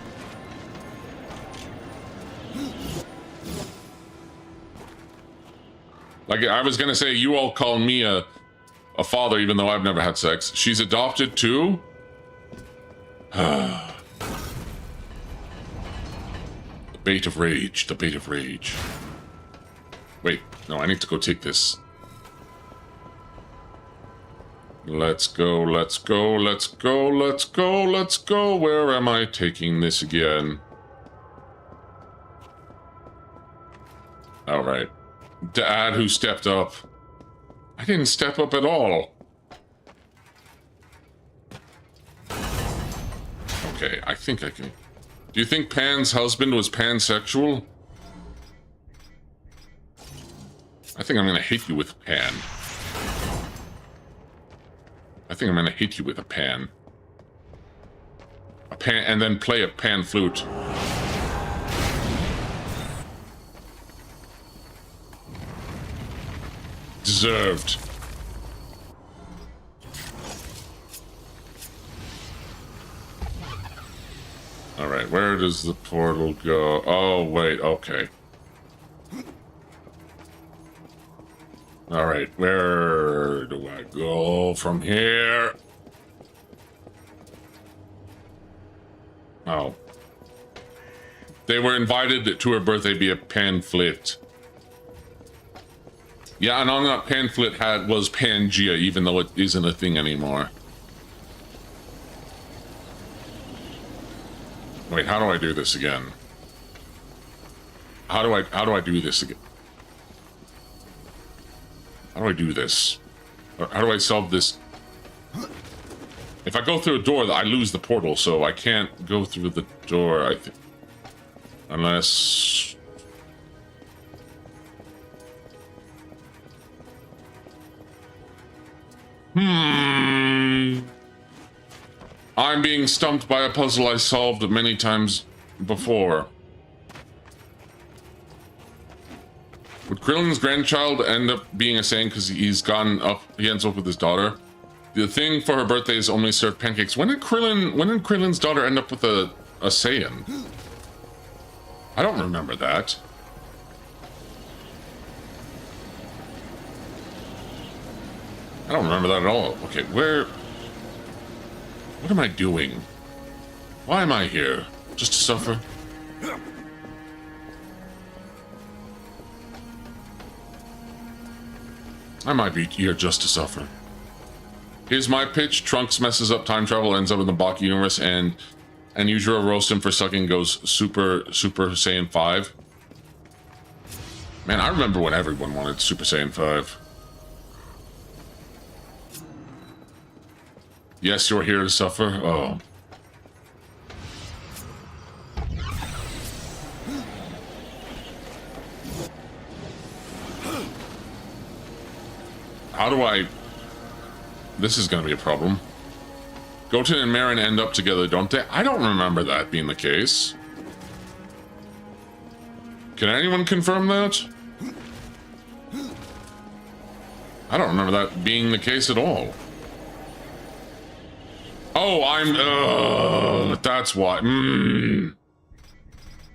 Like, I was gonna say, you all call me a father, even though I've never had sex. She's adopted too? The bait of rage, the bait of rage. Wait, no, I need to go take this. Let's go, let's go, let's go, let's go, let's go. Where am I taking this again? All right. Dad who stepped up. I didn't step up at all. Okay, I think I can. Do you think Pan's husband was pansexual? I think I'm gonna hit you with Pan. I think I'm gonna hit you with a pan. A pan, and then play a pan flute. Deserved. Alright, where does the portal go? Oh, wait, okay. Alright, where do I go from here? Oh. They were invited to her birthday via pamphlet. Yeah, and on that pamphlet was Pangea, even though it isn't a thing anymore. Wait, how do I do this again? How do I do this again? How do I do this? How do I solve this? If I go through a door, I lose the portal, so I can't go through the door, I think. Unless... I'm being stumped by a puzzle I solved many times before. Would Krillin's grandchild end up being a Saiyan because he ends up with his daughter? The thing for her birthday is only served pancakes. When did Krillin's daughter end up with a Saiyan? I don't remember that. I don't remember that at all. Okay, what am I doing? Why am I here? Just to suffer? I might be here just to suffer. Here's my pitch. Trunks messes up time travel, ends up in the Bach universe, and Yujiro roasts him for sucking, goes Super Saiyan 5. Man, I remember when everyone wanted Super Saiyan 5. Yes, you're here to suffer? Oh. How do I... This is going to be a problem. Goten and Marin end up together, don't they? I don't remember that being the case. Can anyone confirm that? I don't remember that being the case at all. Oh, that's why.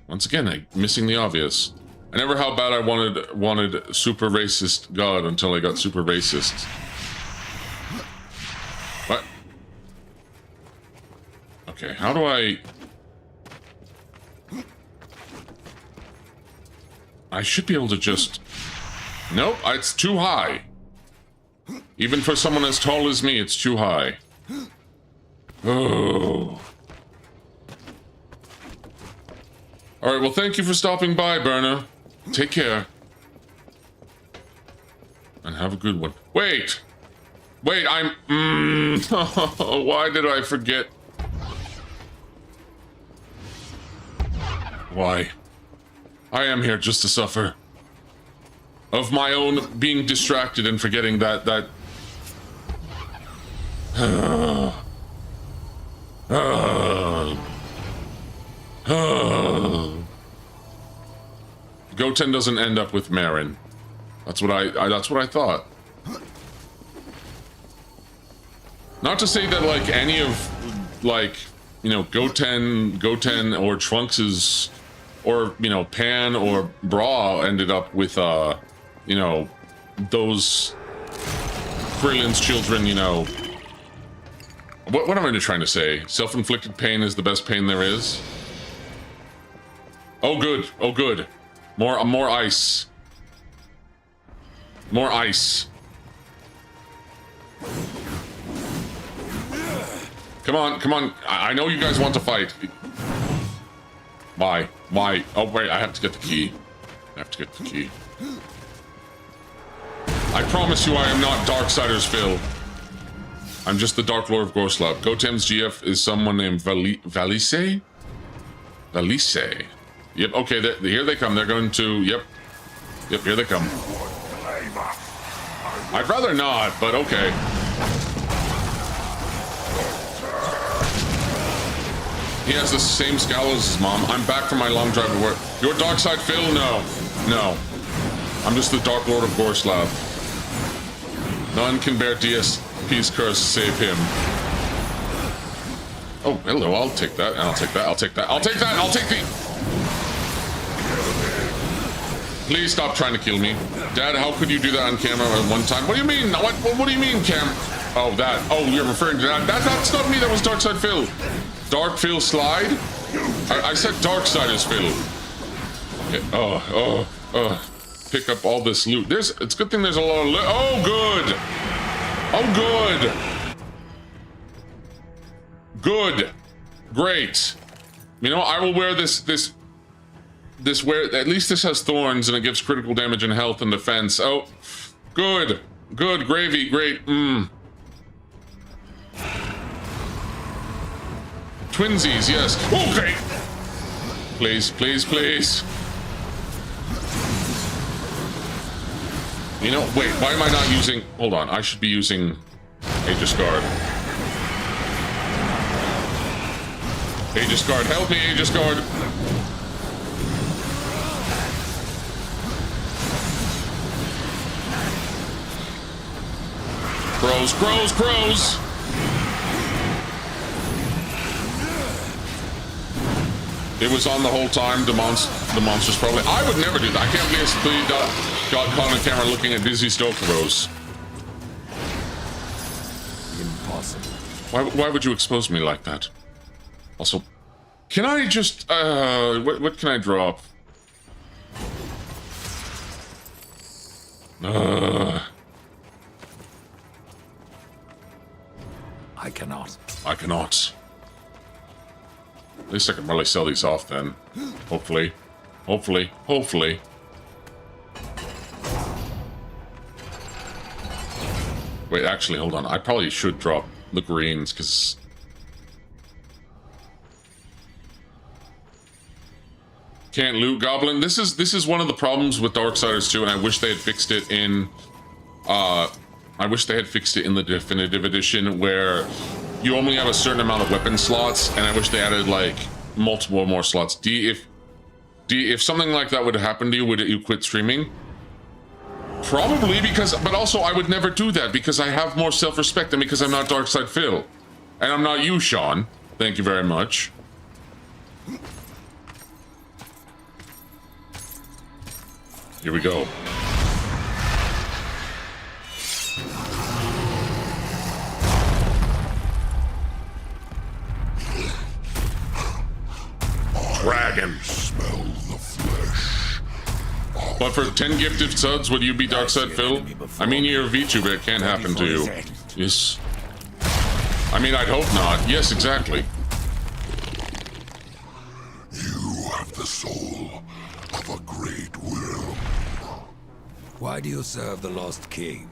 Once again, I'm missing the obvious. I never how bad I wanted super racist God until I got super racist. What? Okay, how do I should be able to just... Nope, it's too high. Even for someone as tall as me, it's too high. Oh. Alright, well, thank you for stopping by, Berna. Take care. And have a good one. Wait! Wait, I'm... why did I forget? Why? I am here just to suffer. Of my own being distracted and forgetting that... Goten doesn't end up with Marin. That's what I thought. Not to say that like any of like, you know, Goten or Trunks's or, you know, Pan or Bra ended up with you know, those Krillin's children, you know. What am I trying to say? Self-inflicted pain is the best pain there is. Oh good. Oh good. More ice. More ice. Come on, come on. I know you guys want to fight. Why? Why? Oh wait, I have to get the key. I have to get the key. I promise you I am not Darksiders Phil. I'm just the Dark Lord of Gorslav. Goten's GF is someone named Valise? Valise. Yep, okay, here they come. They're going to... Yep, here they come. I'd rather not, but okay. He has the same scowl as his mom. I'm back from my long drive to work. Your dark side, Phil? No. No. I'm just the Dark Lord of Gorslav. None can bear DSP's curse to save him. Oh, hello, I'll take that. I'll take that. I'll take that. I'll take that. I'll take the... Please stop trying to kill me. Dad, how could you do that on camera at one time? What do you mean? What do you mean, Cam? Oh, that. Oh, you're referring to that. That's not me. That was Darkside Phil. Dark Phil Slide? I said Darksiders Phil. Okay. Pick up all this loot. It's a good thing there's a lot of loot. Oh, good. Oh, good. Good. Great. You know, I will wear this at least this has thorns and it gives critical damage and health and defense. Oh, good. Good. Gravy. Great. Twinsies, yes. Okay. Please, please, please. You know, wait, why am I not using... Hold on, I should be using Aegis Guard. Aegis Guard, help me, Aegis Guard. Crows. It was on the whole time, the monsters probably... I would never do that. I can't believe got caught on camera looking at Dizzy Stokeros. Impossible. Why would you expose me like that? Also, can I just... what can I drop? I cannot. At least I can probably sell these off then. Hopefully. Wait, actually, hold on. I probably should drop the greens, because... Can't loot Goblin. This is one of the problems with Darksiders 2, and I wish they had fixed it in... I wish they had fixed it in the Definitive Edition, where you only have a certain amount of weapon slots, and I wish they added, like, multiple more slots. If something like that would happen to you, would you quit streaming? Probably, but also I would never do that, because I have more self-respect, and because I'm not Darkside Phil. And I'm not you, Sean. Thank you very much. Here we go. Dragon. Smell the flesh. But for 10 gifted suds, would you be Darkside Phil? I mean, you're a VTuber, but it can't happen to you. Yes. I mean, I'd hope not. Yes, exactly. You have the soul of a great will. Why do you serve the Lost King?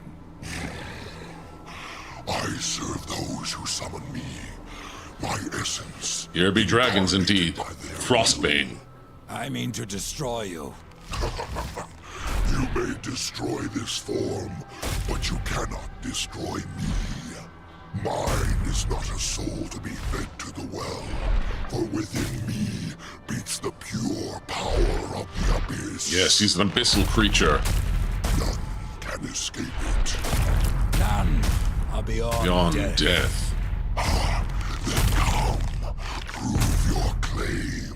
I serve those who summon me. My essence. Here be dragons indeed. By their Frostbane. I mean to destroy you. You may destroy this form, but you cannot destroy me. Mine is not a soul to be fed to the well, for within me beats the pure power of the abyss. Yes, he's an abyssal creature. None can escape it. None are beyond Death. Then come, prove your claim.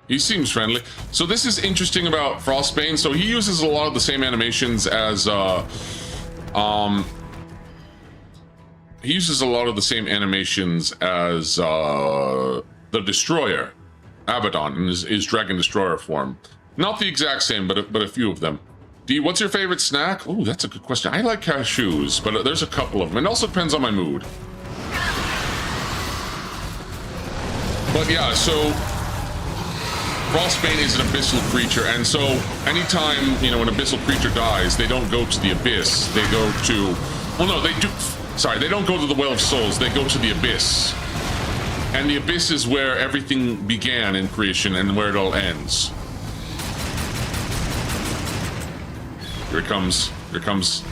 He seems friendly. So this is interesting about Frostbane. So he uses a lot of the same animations as the Destroyer, Abaddon, in his Dragon Destroyer form. Not the exact same, but a few of them. D, what's your favorite snack? Oh, that's a good question. I like cashews, but there's a couple of them. It also depends on my mood. But yeah, so Frostbane is an abyssal creature, and so anytime, you know, an abyssal creature dies, they don't go to the abyss. They go to... Well, no, they do... Sorry, they don't go to the Well of Souls. They go to the abyss. And the abyss is where everything began in creation and where it all ends. Here it comes. Here it comes.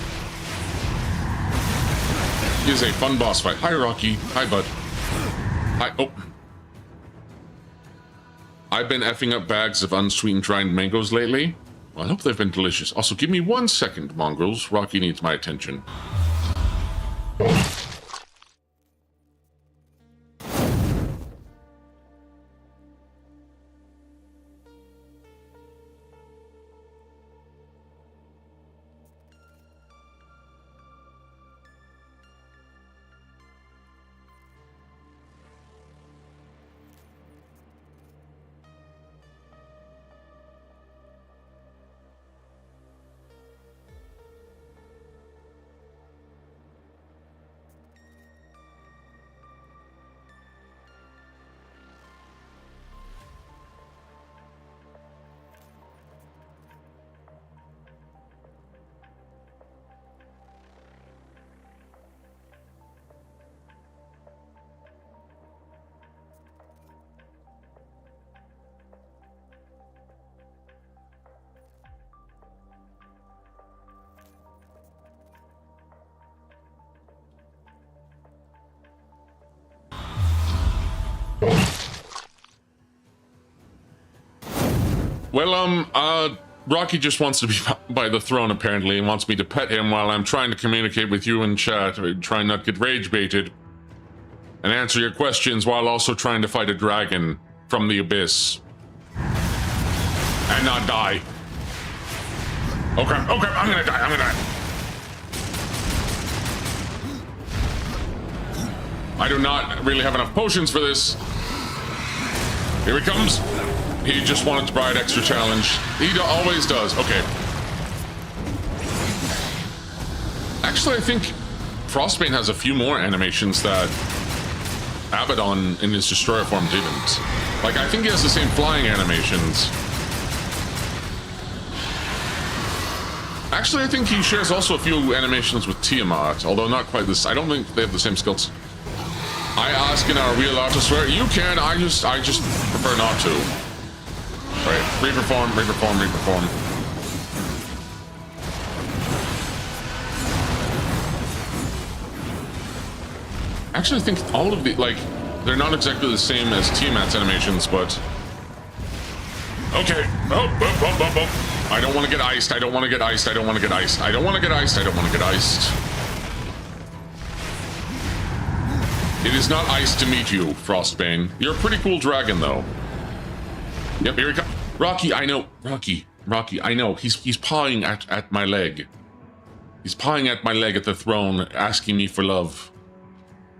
It is a fun boss fight. Hi, Rocky. Hi, bud. Hi. Oh. I've been effing up bags of unsweetened dried mangoes lately. Well, I hope they've been delicious. Also, give me 1 second, mongrels. Rocky needs my attention. Well, Rocky just wants to be by the throne, apparently, and wants me to pet him while I'm trying to communicate with you in chat, trying not to get rage baited, and answer your questions while also trying to fight a dragon from the abyss. And not die. Okay, I'm gonna die, I do not really have enough potions for this. Here he comes. He just wanted to buy an extra challenge. He always does. Okay. Actually, I think Frostbane has a few more animations that Abaddon in his Destroyer form didn't. Like, I think he has the same flying animations. Actually, I think he shares also a few animations with Tiamat, although not quite this. I don't think they have the same skills. I ask in our real auto swear. You can. I just prefer not to. Right, reform. Actually, I think all of the, like, they're not exactly the same as Tiamat's animations, but... Okay. Oh. I don't want to get iced. I don't want to get iced. It is not iced to meet you, Frostbane. You're a pretty cool dragon, though. Yep, here we go. Rocky, I know. Rocky. Rocky, I know. He's pawing at my leg. He's pawing at my leg at the throne, asking me for love.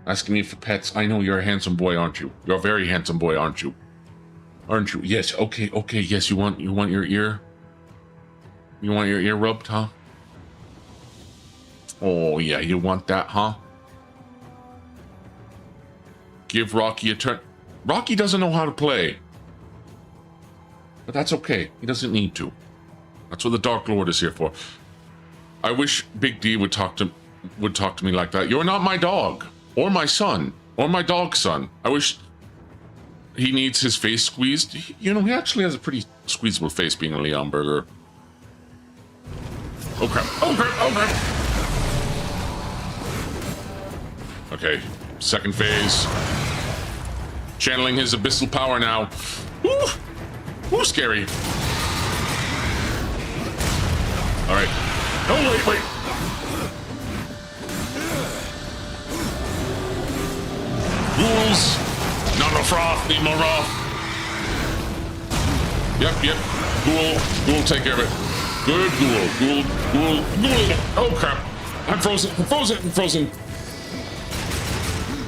Asking me for pets. I know you're a handsome boy, aren't you? You're a very handsome boy, aren't you? Aren't you? Yes, okay, yes, you want your ear? You want your ear rubbed, huh? Oh yeah, you want that, huh? Give Rocky a turn. Rocky doesn't know how to play. But that's okay. He doesn't need to. That's what the Dark Lord is here for. I wish Big D would talk to me like that. You're not my dog, or my son, or my dog's son. I wish he needs his face squeezed. You know, he actually has a pretty squeezable face, being a Leon Burger. Oh crap! Oh crap! Oh crap! Okay, second phase. Channeling his abyssal power now. Woo! Woo, scary. All right. Oh, wait. Ghouls. Not no froth. Need more raw. Yep. Ghoul, take care of it. Good ghoul. Oh, crap. I'm frozen.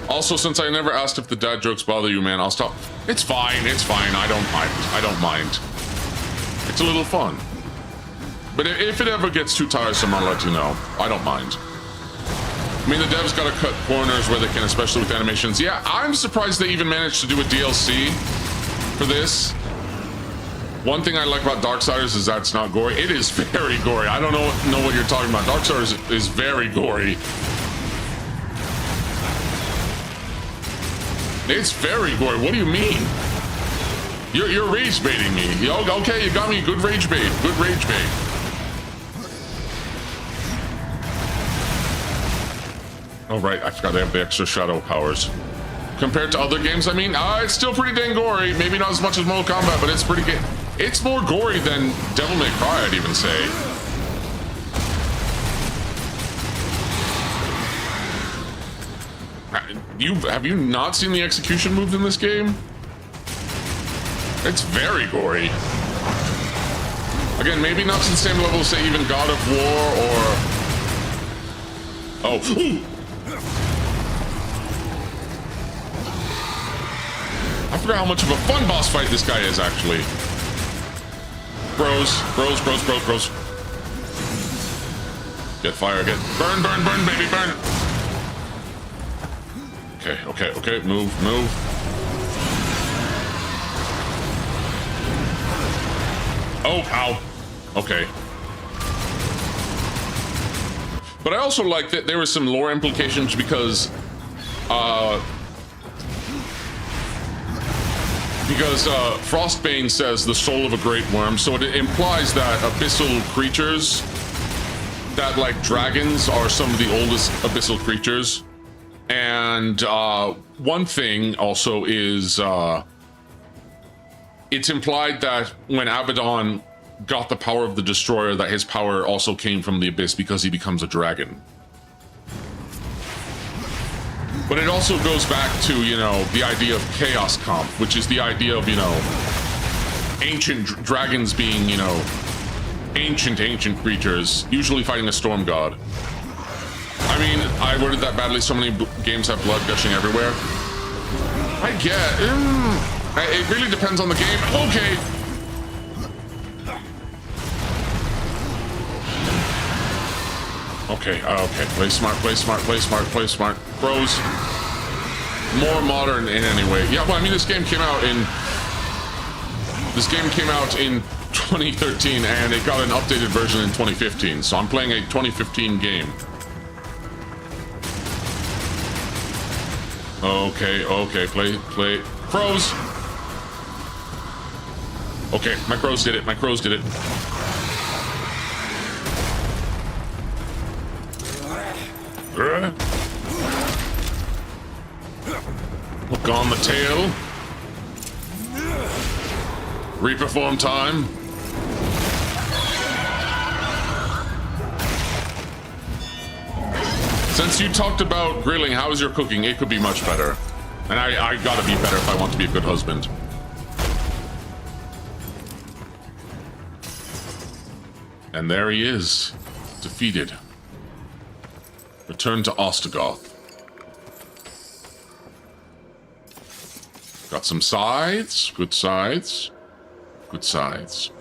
Also, since I never asked if the dad jokes bother you, man, I'll stop. It's fine. I don't mind. It's a little fun. But if it ever gets too tiresome, I'll let you know. I don't mind. I mean, the devs gotta cut corners where they can, especially with animations. Yeah, I'm surprised they even managed to do a DLC for this. One thing I like about Darksiders is that it's not gory. It is very gory. I don't know what you're talking about. Darksiders is very gory. It's very gory. What do you mean? You're rage baiting me. Okay, you got me. Good rage bait. Oh, right. I forgot they have the extra shadow powers. Compared to other games, I mean, it's still pretty dang gory. Maybe not as much as Mortal Kombat, but it's pretty good. It's more gory than Devil May Cry, I'd even say. Have you not seen the execution moves in this game? It's very gory. Again, maybe not to the same level as, say, even God of War or... Oh. I forgot how much of a fun boss fight this guy is, actually. Bros. Get fire again. Burn, baby, burn. Okay. Move. Oh, ow. Okay. But I also like that there were some lore implications because Frostbane says the soul of a great worm, so it implies that abyssal creatures, that like dragons are some of the oldest abyssal creatures. And one thing also is it's implied that when Abaddon got the power of the Destroyer, that his power also came from the Abyss because he becomes a dragon. But it also goes back to, you know, the idea of Chaos Comp, which is the idea of, you know, ancient dragons being, you know, ancient creatures, usually fighting a storm god. I mean, I worded that badly. So many games have blood gushing everywhere. I get. It really depends on the game. Okay. Okay. Play smart. Bros. More modern in any way. Yeah. Well, I mean, this game came out in 2013, and it got an updated version in 2015. So I'm playing a 2015 game. Okay, play. Crows! Okay, my crows did it. Hook on the tail. Reaper form time. Since you talked about grilling, how is your cooking? It could be much better. And I gotta be better if I want to be a good husband. And there he is, defeated. Return to Ostrogoth. Got some sides, good sides, good sides.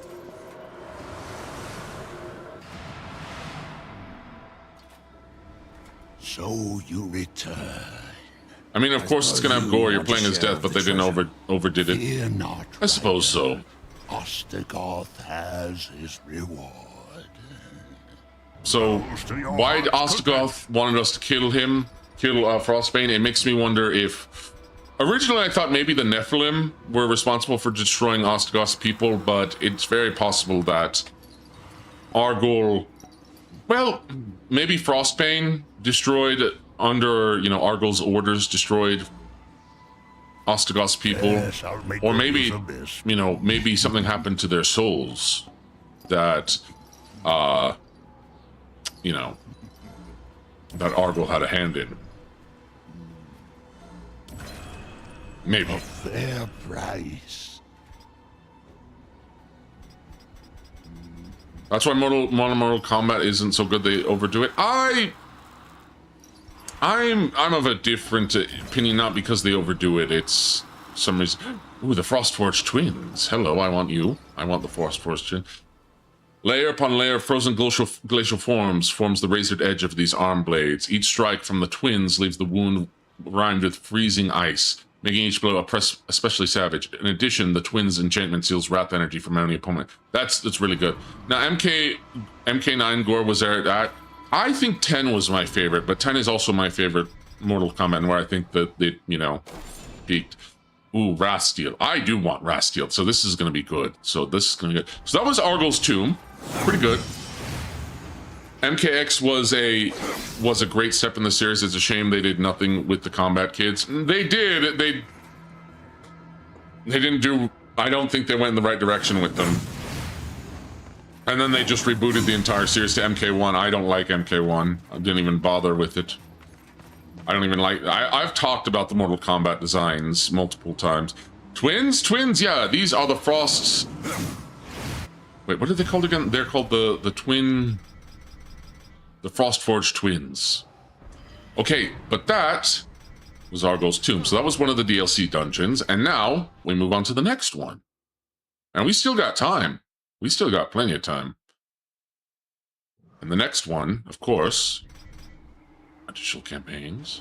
So you return. I mean, of course it's gonna have gore. You're playing as Death, but they didn't overdid it. Fear not, I suppose so. Ostrogoth has his reward. So, why Ostrogoth wanted us to kill him, kill Frostbane? It makes me wonder if... Originally, I thought maybe the Nephilim were responsible for destroying Ostrogoth's people, but it's very possible that Argol... Well, maybe Frostbane destroyed under, you know, Argol's orders, destroyed Ostrogoth's people. Yes, I'll make Or good maybe, use of this. you know, maybe something happened to their souls that, you know, that Argol had a hand in. Maybe. A fair price. That's why Mortal Kombat isn't so good. They overdo it. I'm of a different opinion, not because they overdo it. It's some reason. Ooh, the Frostforged twins. Hello, I want you. I want the Frostforged twin. Layer upon layer of frozen glacial forms the razored edge of these arm blades. Each strike from the twins leaves the wound rimed with freezing ice, making each blow especially savage. In addition, the twins' enchantment seals wrath energy from any opponent. That's really good. Now, MK9 gore was there. I think 10 was my favorite, but 10 is also my favorite Mortal Kombat, and where I think that it, you know, peaked. Ooh, Rastiel. I do want Rastiel, so this is going to be good. So this is going to be good. So that was Argol's Tomb. Pretty good. MKX was a great step in the series. It's a shame they did nothing with the combat kids. They did. They didn't do... I don't think they went in the right direction with them. And then they just rebooted the entire series to MK1. I don't like MK1. I didn't even bother with it. I don't even like... I've talked about the Mortal Kombat designs multiple times. Twins? Twins, yeah. These are the Frosts... Wait, what are they called again? They're called the twin... The Frostforged twins. Okay, but that was Argol's Tomb. So that was one of the DLC dungeons. And now we move on to the next one. And we still got time. We still got plenty of time. And the next one, of course, additional campaigns,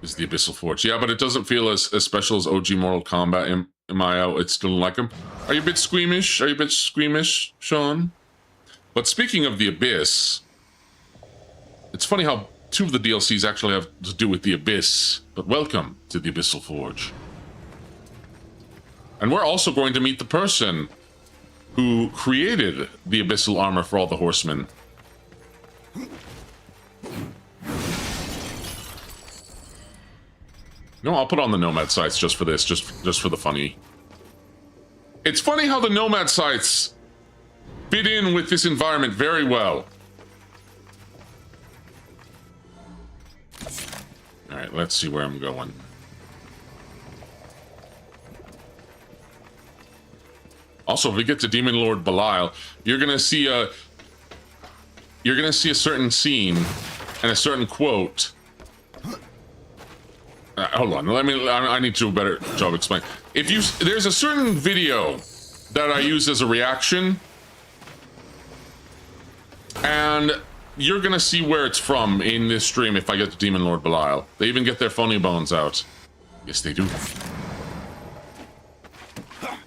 is the Abyssal Forge. Yeah, but it doesn't feel as special as OG Mortal Kombat. Am I out? It's still like them. Are you a bit squeamish? Are you a bit squeamish, Sean? But speaking of the Abyss, it's funny how two of the DLCs actually have to do with the Abyss. But welcome to the Abyssal Forge. And we're also going to meet the person who created the Abyssal armor for all the horsemen. No, I'll put on the Nomad sites just for this, just for the funny. It's funny how the Nomad sites fit in with this environment very well. All right, let's see where I'm going. Also, if we get to Demon Lord Belial, you're gonna see a certain scene and a certain quote. Hold on, I need to do a better job explaining. There's a certain video that I use as a reaction, and you're gonna see where it's from in this stream if I get to Demon Lord Belial. They even get their funny bones out. Yes, they do.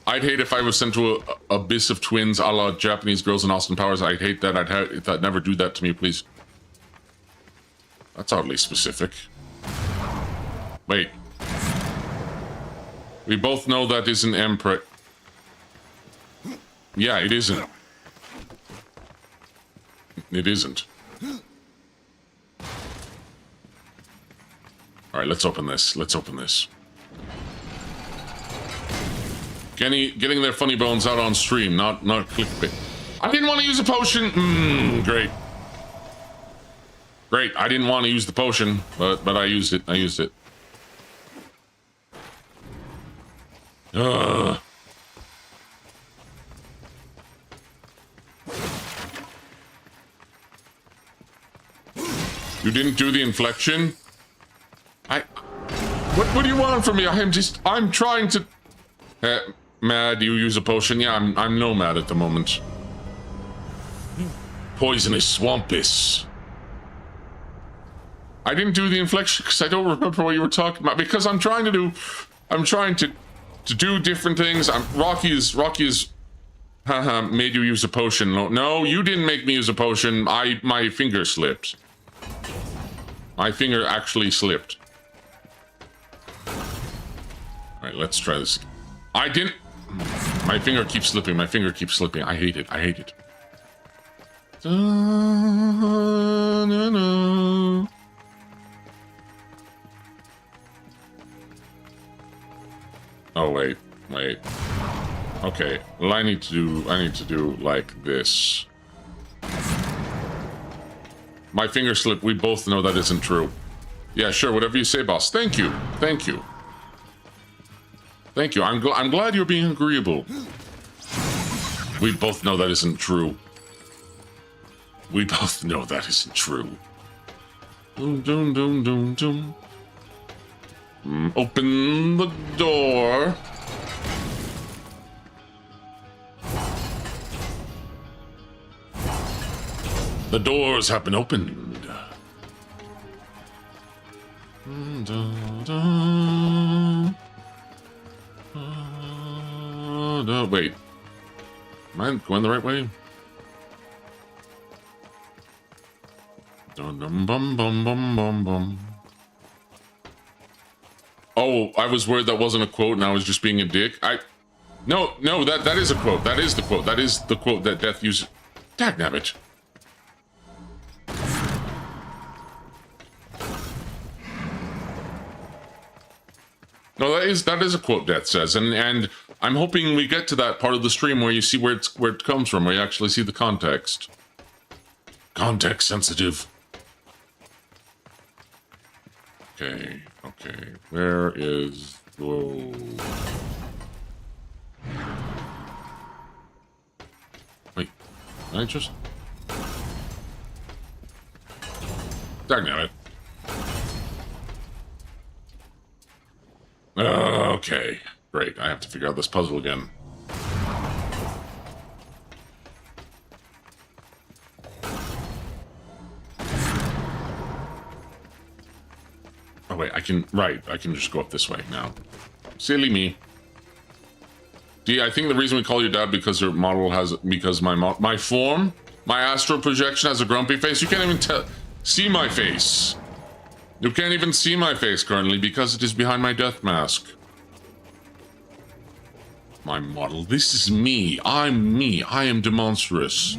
I'd hate if I was sent to a abyss of twins a la Japanese Girls in Austin Powers. I'd hate that. I'd never do that to me, please. That's oddly specific. Wait. We both know that isn't Emperor. Yeah, it isn't. It isn't. Alright, let's open this. Let's open this. Getting their funny bones out on stream, not clickbait. I didn't want to use a potion. Great. Great. I didn't want to use the potion, but I used it. I used it. You didn't do the inflection? What do you want from me? I'm trying to... Mad, you use a potion? Yeah, I'm nomad at the moment. Poisonous swampus. I didn't do the inflection because I don't remember what you were talking about. Because I'm trying to do different things. Rocky is made you use a potion. No, you didn't make me use a potion. My finger slipped. My finger actually slipped. All right, let's try this. I didn't. My finger keeps slipping. My finger keeps slipping. I hate it. I hate it. Oh wait. Okay. Well, I need to do like this. My finger slipped. We both know that isn't true. Yeah, sure. Whatever you say, boss. Thank you. Thank you. Thank you. I'm glad you're being agreeable. We both know that isn't true. We both know that isn't true. Doom, doom, doom, doom, doom. Open the door. The doors have been opened. No, wait. Am I going the right way? Dum dum bum bum bum bum bum. Oh, I was worried that wasn't a quote and I was just being a dick. No, that is a quote. That is the quote. That is the quote that Death uses. Dagnabbit. No, that is a quote Death says, and I'm hoping we get to that part of the stream where you see where it comes from, where you actually see the context. Context sensitive. Okay. Where is whoa? Wait, can I just? Dagnabbit. Okay, great. I have to figure out this puzzle again. Oh wait, I can just go up this way now. Silly me. I think the reason we call you Dad because your model because my form, my astral projection has a grumpy face. You can't even see my face. You can't even see my face currently because it is behind my death mask. My model. This is me. I'm me. I am demonstrous.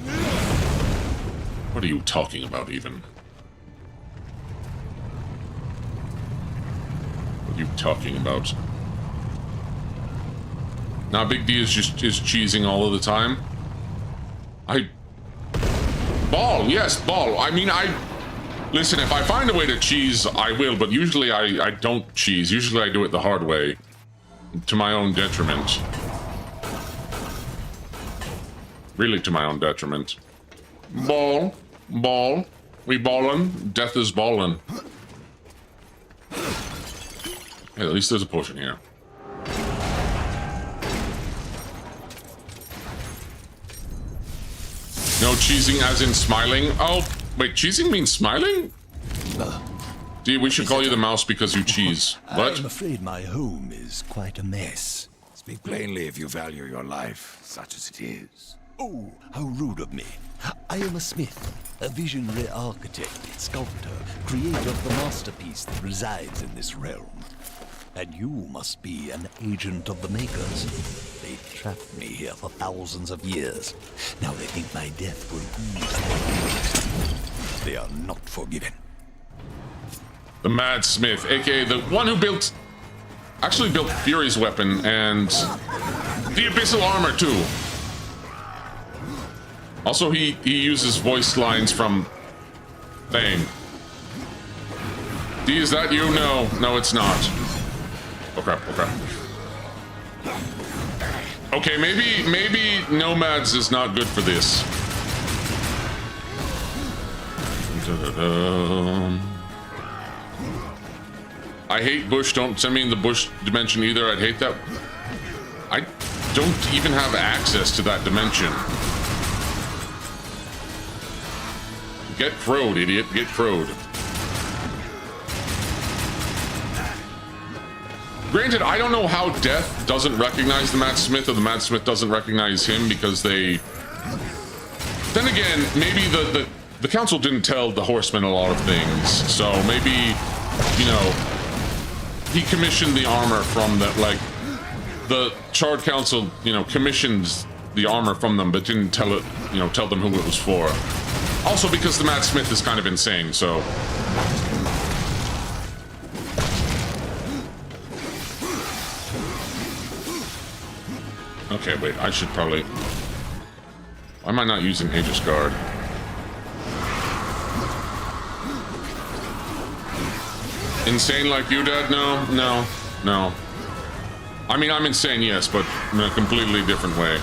What are you talking about even? What are you talking about? Now Big D is cheesing all of the time. Ball, yes, ball. I mean, listen, if I find a way to cheese, I will, but usually I don't cheese. Usually I do it the hard way. To my own detriment. Really to my own detriment. Ball. We ballin'. Death is ballin'. Hey, at least there's a potion here. No cheesing as in smiling. Oh, wait, cheesing means smiling? We should call you the mouse because you cheese. What? I'm afraid my home is quite a mess. Speak plainly if you value your life, such as it is. Oh, how rude of me. I am a smith, a visionary architect, sculptor, creator of the masterpiece that resides in this realm. And you must be an agent of the Makers. They trapped me here for thousands of years. Now they think my death will ease their pain. They are not forgiven. The Mad Smith, aka the one who actually built Fury's weapon and the Abyssal armor too. Also, he uses voice lines from Thane. D, is that you? No, it's not. Oh crap, Okay, maybe Nomads is not good for this. I hate bush. Don't send me in the bush dimension either. I'd hate that. I don't even have access to that dimension. Get crowed, idiot. Get crowed. Granted, I don't know how Death doesn't recognize the Matt Smith or the Matt Smith doesn't recognize him because they... Then again, maybe the council didn't tell the Horsemen a lot of things, so maybe, you know, he commissioned the armor from the, like, the Charred Council, you know, commissioned the armor from them, but didn't tell it, you know, tell them who it was for. Also because the Matt Smith is kind of insane, so... Okay, wait, I should probably... Why am I not using Aegis Guard? Insane like you, Dad? No. I mean, I'm insane, yes, but in a completely different way.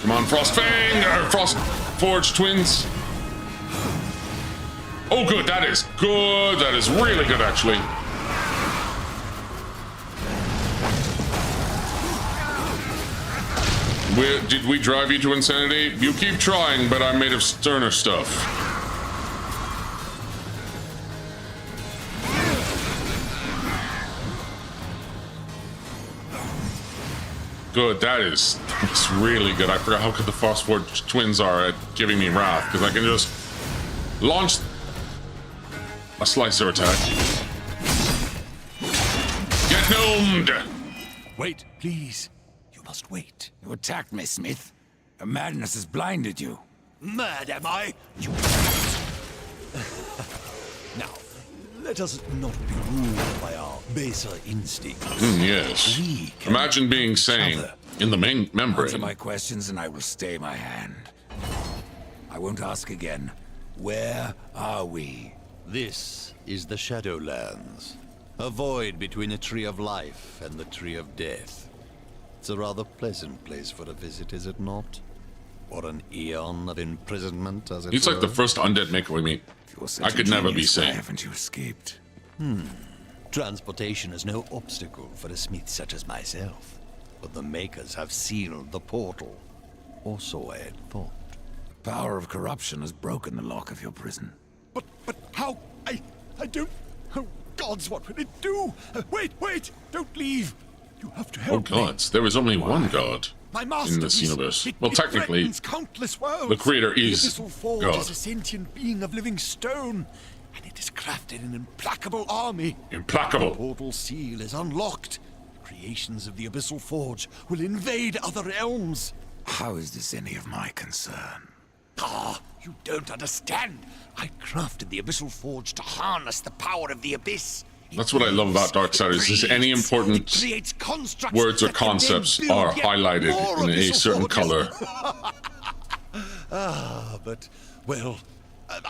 Come on, Frostfang! Frost Forge twins. Oh, good. That is good. That is really good, actually. Did we drive you to insanity? You keep trying, but I'm made of sterner stuff. Good, that's really good. I forgot how good the Frostforge twins are at giving me wrath, because I can just launch a slicer attack. Get gnomed! Wait, please. You must wait. You attacked me, Smith. Your madness has blinded you. Mad am I? You... Now, let us not be ruled by our baser instincts. Yes. Imagine being sane in the main membrane. Answer my questions and I will stay my hand. I won't ask again. Where are we? This is the Shadowlands. A void between the Tree of Life and the Tree of Death. It's a rather pleasant place for a visit, is it not? Or an eon of imprisonment, as it He's were. like the first undead maker we meet. I could never be sane. Why haven't you escaped? Transportation is no obstacle for a smith such as myself. But the Makers have sealed the portal. Or so I had thought. The power of corruption has broken the lock of your prison. But how? I don't... Oh, gods, what will it do? Wait, don't leave. You have to Oh help me. gods, there is only one god My in master, this universe. it Well, technically, threatens countless worlds. the creator is The Abyssal Forge God. is a sentient being of living stone, and it is crafted an implacable army. The implacable. portal seal is unlocked. Creations of the Abyssal Forge will invade other realms. How is this any of my concern? Ah, you don't understand. I crafted the Abyssal Forge to harness the power of the Abyss. That's what I love about Darksiders, is any important words or concepts are highlighted in a certain color. But, well,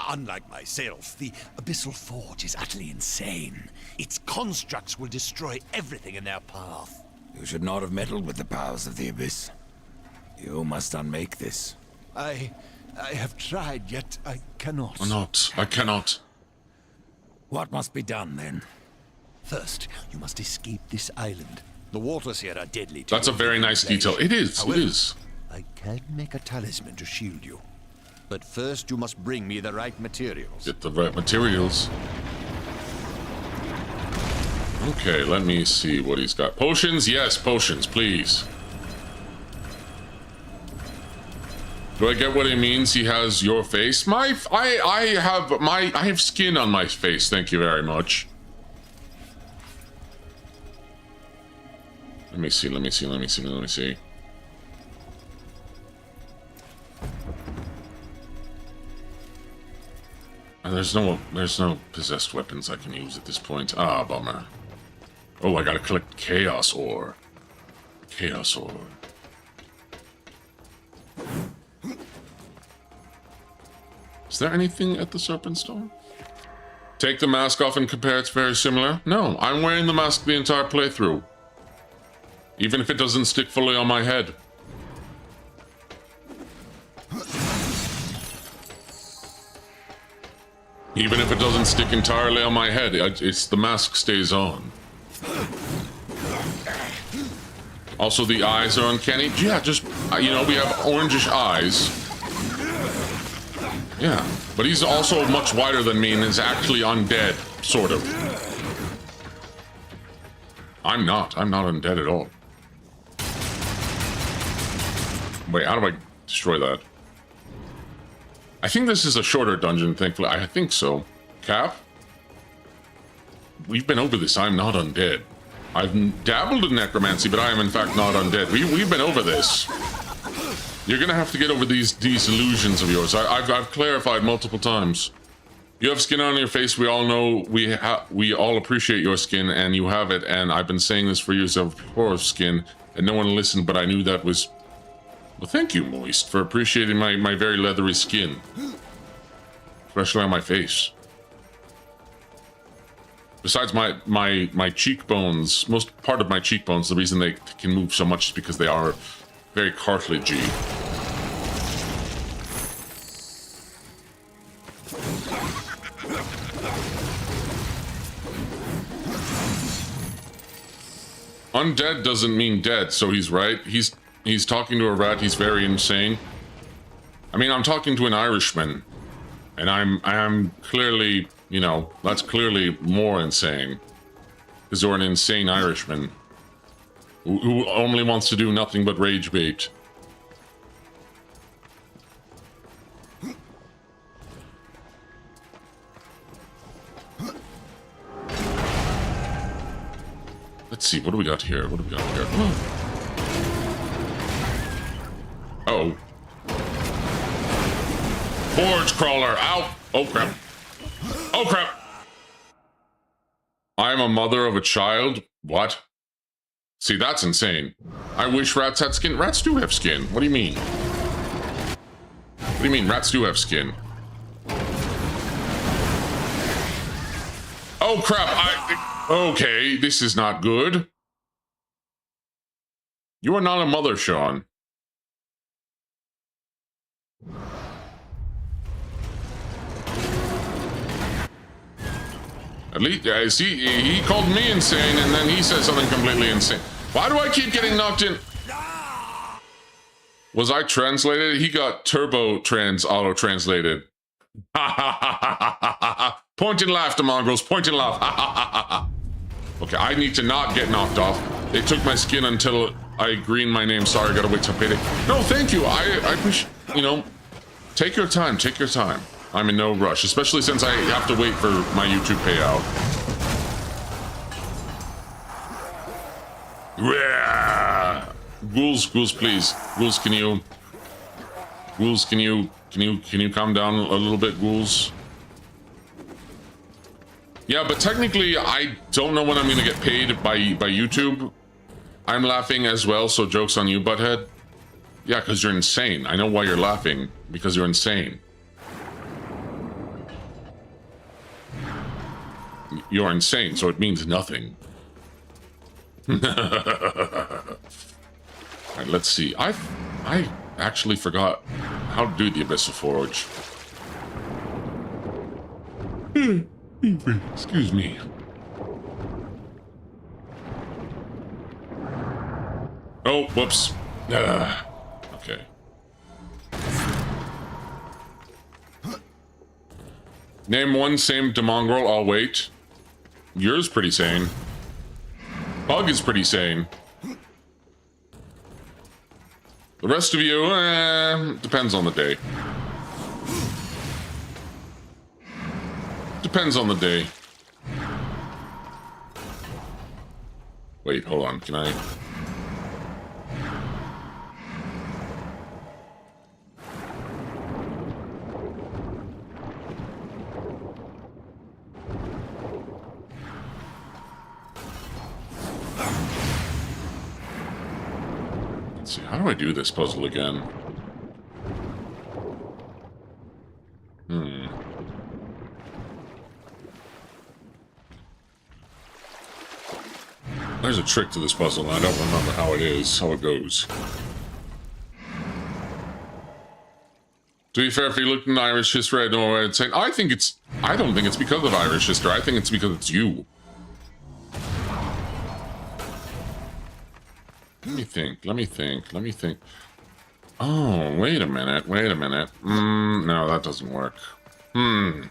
unlike myself, the Abyssal Forge is utterly insane. Its constructs will destroy everything in their path. You should not have meddled with the powers of the Abyss. You must unmake this. I have tried, yet I cannot. I cannot. What must be done, then? First, you must escape this island. The waters here are deadly to That's a you. very nice detail. It is, it However, is. I can make a talisman to shield you. But first you must bring me the right materials. Get the right materials. Okay, let me see what he's got. Potions? Yes, potions, please. Do I get what he means? He has your face. I have skin on my face. Thank you very much. Let me see. And there's no possessed weapons I can use at this point. Ah, bummer. Oh, I gotta collect Chaos Ore. Chaos Ore. Is there anything at the Serpent Stone? Take the mask off and compare it's very similar? No, I'm wearing the mask the entire playthrough. Even if it doesn't stick fully on my head. Even if it doesn't stick entirely on my head, it's the mask stays on. Also, the eyes are uncanny. Yeah, just, you know, we have orangish eyes. Yeah, but he's also much wider than me and is actually undead, sort of. I'm not undead at all. Wait, how do I destroy that? I think this is a shorter dungeon, thankfully. I think so. Cap? We've been over this. I'm not undead. I've dabbled in necromancy, but I am in fact not undead. We've been over this. You're gonna have to get over these illusions of yours. I've clarified multiple times. You have skin on your face. We all know we all appreciate your skin, and you have it. And I've been saying this for years of poor skin, and no one listened. But I knew that was. Well, thank you, Moist, for appreciating my very leathery skin, especially on my face. Besides my cheekbones, most part of my cheekbones, the reason they can move so much is because they are very cartilagey. Undead doesn't mean dead, so he's right. He's talking to a rat. He's very insane. I mean, I'm talking to an Irishman, and I'm clearly, you know, that's clearly more insane, because you're an insane Irishman who only wants to do nothing but rage bait. Let's see, what do we got here? What do we got here? Oh. Forge crawler, out! Oh crap. Oh crap! I'm a mother of a child? What? See, that's insane. I wish rats had skin. Rats do have skin. What do you mean? What do you mean, rats do have skin? Oh crap, okay, this is not good. You are not a mother, Sean. At least, he called me insane, and then he said something completely insane. Why do I keep getting knocked in? Was I translated? He got auto-translated. Point and laugh, the mongrels. Point and laugh. Okay, I need to not get knocked off. They took my skin until I green my name. Sorry, gotta wait till payday. No, thank you. I appreciate, you know, take your time. Take your time. I'm in no rush, especially since I have to wait for my YouTube payout. Yeah. Ghouls, please. Ghouls, can you calm down a little bit, ghouls? Yeah, but technically, I don't know when I'm gonna get paid by YouTube. I'm laughing as well, so joke's on you, butthead. Yeah, because you're insane. I know why you're laughing, because you're insane. You're insane, so it means nothing. Alright, let's see. I actually forgot how to do the Abyssal Forge. Excuse me. Oh, whoops. Okay. Name one same demongrel, I'll wait. Yours pretty sane. Pug is pretty sane. The rest of you, depends on the day. Depends on the day. Wait, hold on, can I... Let's see, how do I do this puzzle again? trick to this puzzle, and I don't remember how it goes. To be fair, if you looked in Irish history, I know what I'd say. I don't think it's because of Irish history. I think it's because it's you. Let me think. Oh, wait a minute. No, that doesn't work. Let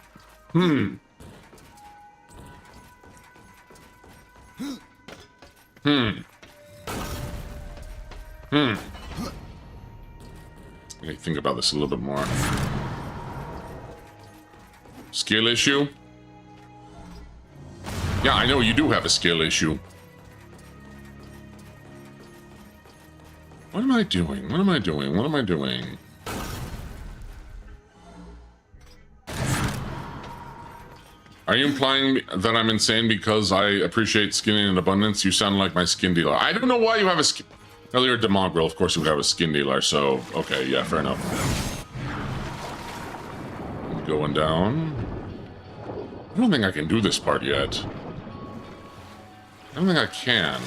me think about this a little bit more. Skill issue? Yeah, I know you do have a skill issue. What am I doing? Are you implying that I'm insane because I appreciate skinning in abundance? You sound like my skin dealer. I don't know why you have a skin... Well, you're a demograph, of course you would have a skin dealer, so... Okay, yeah, fair enough. Going down. I don't think I can do this part yet. I don't think I can.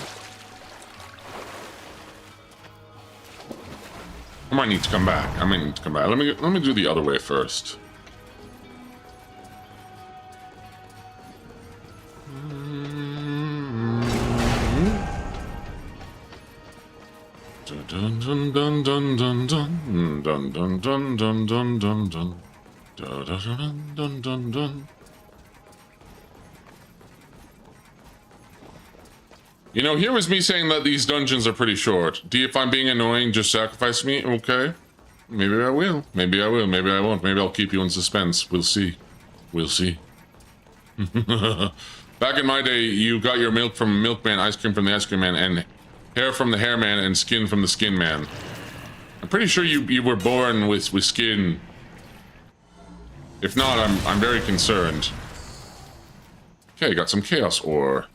I might need to come back. Let me do the other way first. Dun dun dun dun dun dun dun dun dun dun dun dun dun dun dun dun dun. You know, here was me saying that these dungeons are pretty short. D, if I'm being annoying, just sacrifice me. Okay. Maybe I will. Maybe I won't. Maybe I'll keep you in suspense. We'll see. Back in my day, you got your milk from Milkman, ice cream from the ice cream man, and hair from the hair man, and skin from the skin man. I'm pretty sure you were born with skin. If not, I'm very concerned. Okay, got some chaos ore.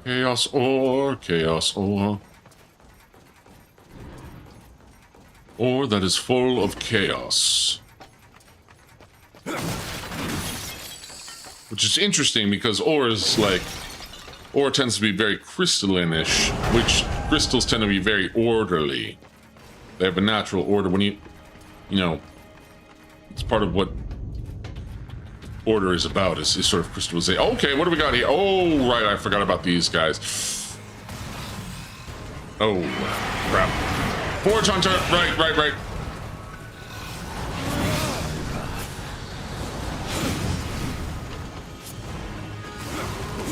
Chaos ore. Ore that is full of chaos. Which is interesting because ore tends to be very crystalline-ish, which crystals tend to be very orderly. They have a natural order when you know, it's part of what order is about, is sort of crystallization. Okay, what do we got here? Oh, right, I forgot about these guys. Oh, crap. Forge Hunter, right.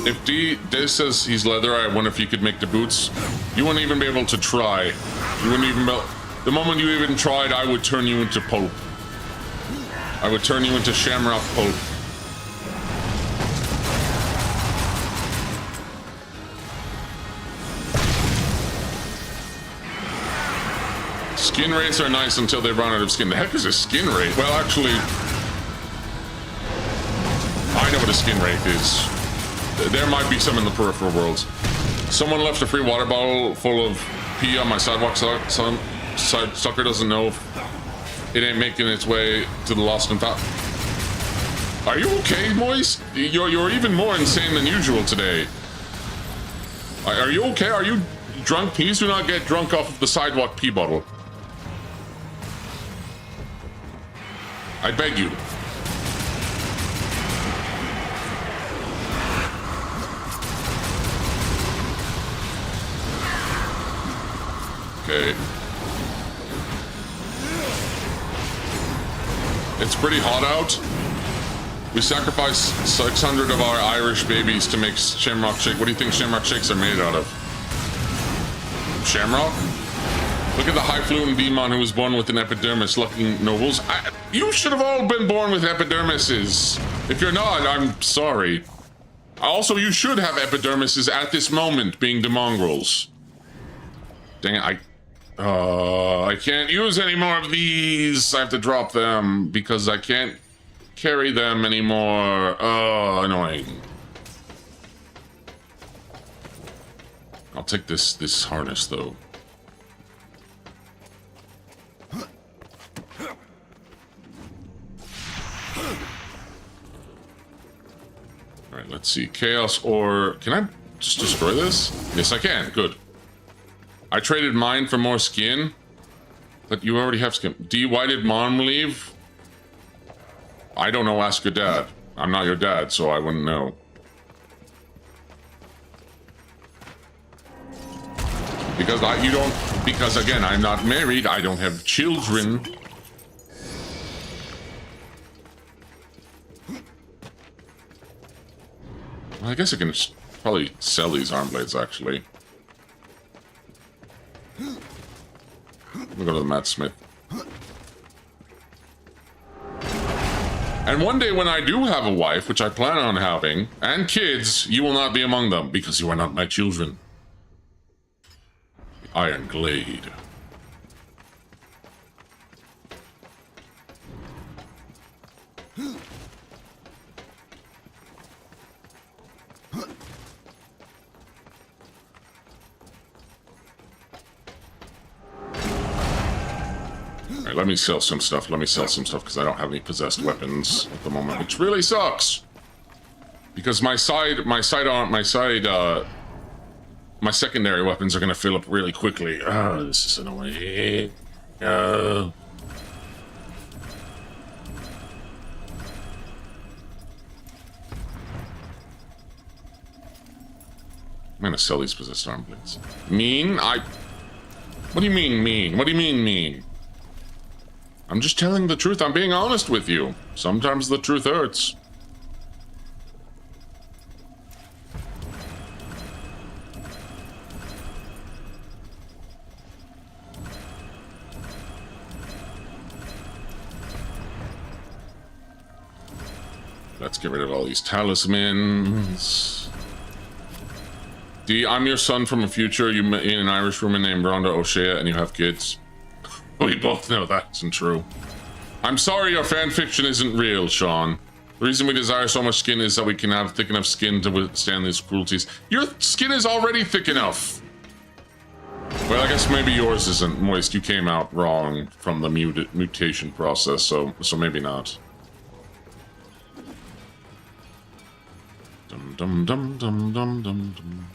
If D says he's leather, I wonder if you could make the boots. You wouldn't even be able to try. You wouldn't even be... The moment you even tried, I would turn you into pulp. I would turn you into shamrock pulp. Skin rates are nice until they run out of skin. The heck is a skin rate? Well, actually... I know what a skin rate is. There might be some in the peripheral worlds. Someone left a free water bottle full of pee on my sidewalk. Some sucker doesn't know if it ain't making its way to the lost and found. Are you okay, Moist? You're even more insane than usual today. Are you okay? Are you drunk? Please do not get drunk off of the sidewalk pee bottle. I beg you. Okay. It's pretty hot out. We sacrificed 600 of our Irish babies to make shamrock shake. What do you think shamrock shakes are made out of? Shamrock? Look at the highfalutin demon who was born with an epidermis, lucky nobles. You should have all been born with epidermises. If you're not, I'm sorry. Also, you should have epidermises at this moment, being demongrels. Dang it, I can't use any more of these. I have to drop them because I can't carry them anymore. Oh, annoying. I'll take this harness though. All right, let's see. Chaos ore. Can I just destroy this? Yes, I can. Good. I traded mine for more skin. But you already have skin. Why did Mom leave? I don't know. Ask your dad. I'm not your dad, so I wouldn't know. Because again, I'm not married. I don't have children. Well, I guess I can probably sell these arm blades, actually. We'll go to the Matt Smith. And one day when I do have a wife, which I plan on having, and kids, you will not be among them, because you are not my children. The Iron Glade. Alright, let me sell some stuff. Because I don't have any possessed weapons at the moment, which really sucks. Because my secondary weapons are gonna fill up really quickly. Oh, this is annoying. I'm gonna sell these possessed arm blades. Mean? What do you mean mean? What do you mean mean? I'm just telling the truth. I'm being honest with you. Sometimes the truth hurts. Let's get rid of all these talismans. I'm your son from a future. You met in an Irish woman named Rhonda O'Shea, and you have kids. We both know that isn't true. I'm sorry your fanfiction isn't real, Sean. The reason we desire so much skin is that we can have thick enough skin to withstand these cruelties. Your skin is already thick enough. Well, I guess maybe yours isn't moist. You came out wrong from the mutation process, so maybe not. Dum dum dum dum dum dum dum.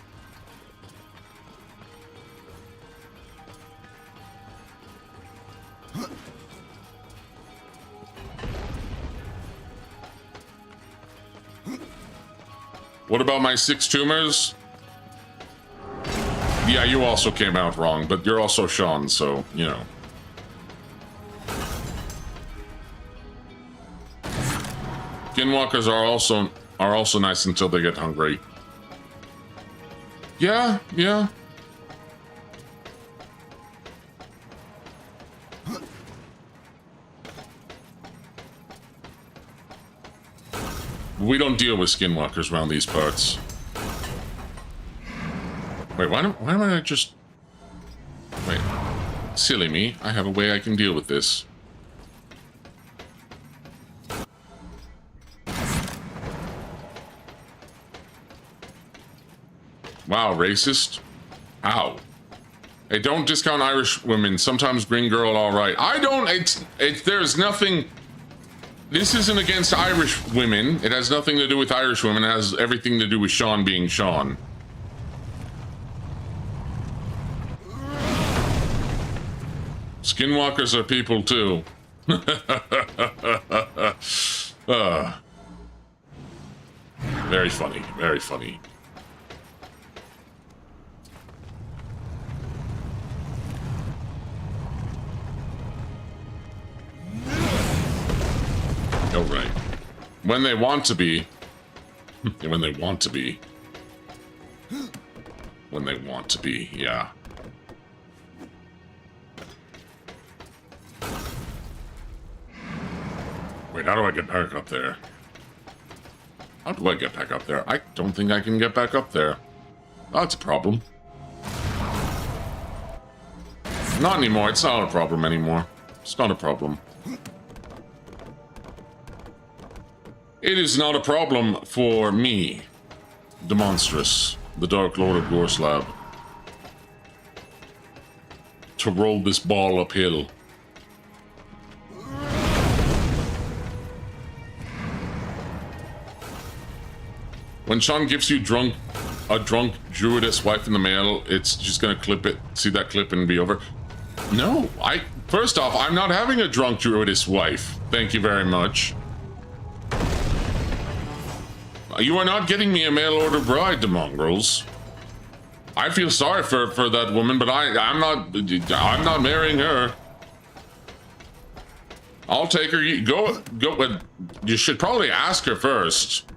What about my 6 tumors? Yeah, you also came out wrong, but you're also Sean, so, you know. Skinwalkers are also nice until they get hungry. Yeah. We don't deal with skinwalkers around these parts. Wait, why don't I just... Wait. Silly me. I have a way I can deal with this. Wow, racist? Ow. Hey, don't discount Irish women. Sometimes green girl alright. I don't... There's nothing... This isn't against Irish women. It has nothing to do with Irish women. It has everything to do with Sean being Sean. Skinwalkers are people too. Very funny. Very funny. Oh, right. When they want to be. When they want to be. When they want to be, yeah. Wait, how do I get back up there? How do I get back up there? I don't think I can get back up there. Oh, that's a problem. Not anymore. It's not a problem anymore. It's not a problem. It is not a problem for me, Demonstrous, the Dark Lord of Gorslab, to roll this ball uphill. When Sean gives you drunk a drunk druidess wife in the mail, it's just gonna clip it, see that clip and be over. No, first off, I'm not having a drunk druidess wife. Thank you very much. You are not getting me a mail order bride, the mongrels. I feel sorry for that woman, but I'm not marrying her. I'll take her. Go. But you should probably ask her first.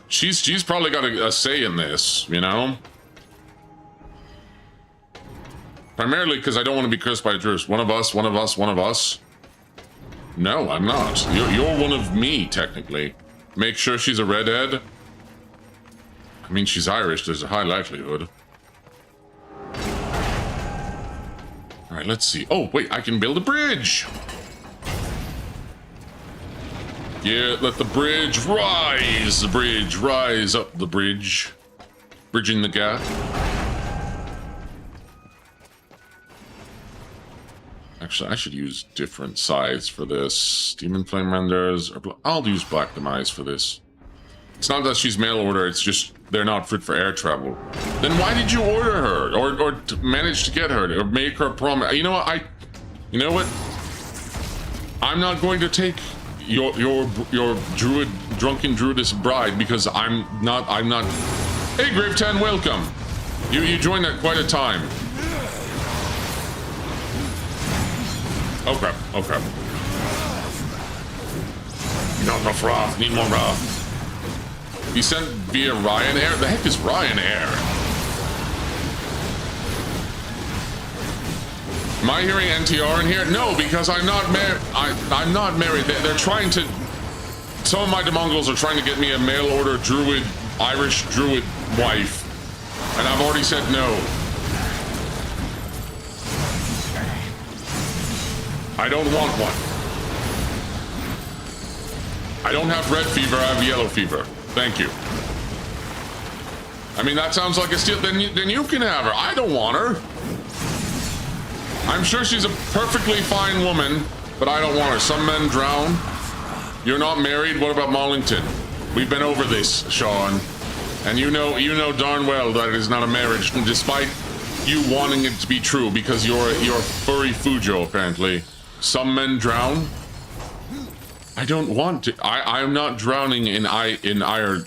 She's probably got a say in this, you know. Primarily because I don't want to be cursed by a druid. One of us. One of us. One of us. No, I'm not. You're one of me, technically. Make sure she's a redhead. I mean, she's Irish. There's a high likelihood. All right, let's see. Oh, wait, I can build a bridge. Yeah, let the bridge rise. The bridge rise up the bridge. Bridging the gap. Actually, I should use different size for this. Demon Flame Renders. I'll use Black Demise for this. It's not that she's mail order, it's just they're not fit for air travel. Then why did you order her? Or manage to get her? Or make her promise? You know what? You know what? I'm not going to take your drunken druidess bride because I'm not. Hey, Grave 10, welcome. You joined at quite a time. Oh crap, oh crap. Not enough Wrath, need more Wrath. You sent via Ryanair? The heck is Ryanair? Am I hearing NTR in here? No, because I'm not married. I'm not married. They're trying to... Some of my demongols are trying to get me a mail order druid, Irish druid wife. And I've already said no. I don't want one. I don't have red fever, I have yellow fever. Thank you. I mean, that sounds like a steal. Then you can have her. I don't want her. I'm sure she's a perfectly fine woman, but I don't want her. Some men drown. You're not married? What about Mollington? We've been over this, Sean. And you know darn well that it is not a marriage, despite you wanting it to be true, because you're furry Fujo, apparently. Some men drown. I don't want to. I'm not drowning in ire.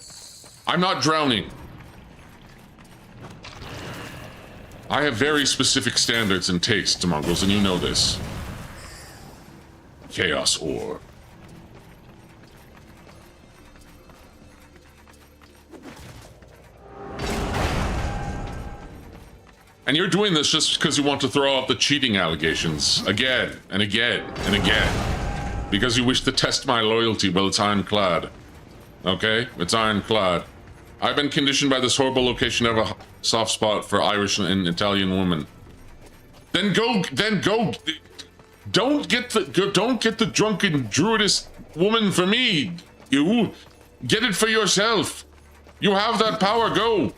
I'm not drowning. I have very specific standards and tastes, mongrels, and you know this. Chaos Ore. And you're doing this just because you want to throw out the cheating allegations again and again and again. Because you wish to test my loyalty. Well, it's ironclad. Okay? It's ironclad. I've been conditioned by this horrible location to have a soft spot for Irish and Italian women. Then go. Don't get the drunken druidess woman for me. You get it for yourself. You have that power. Go.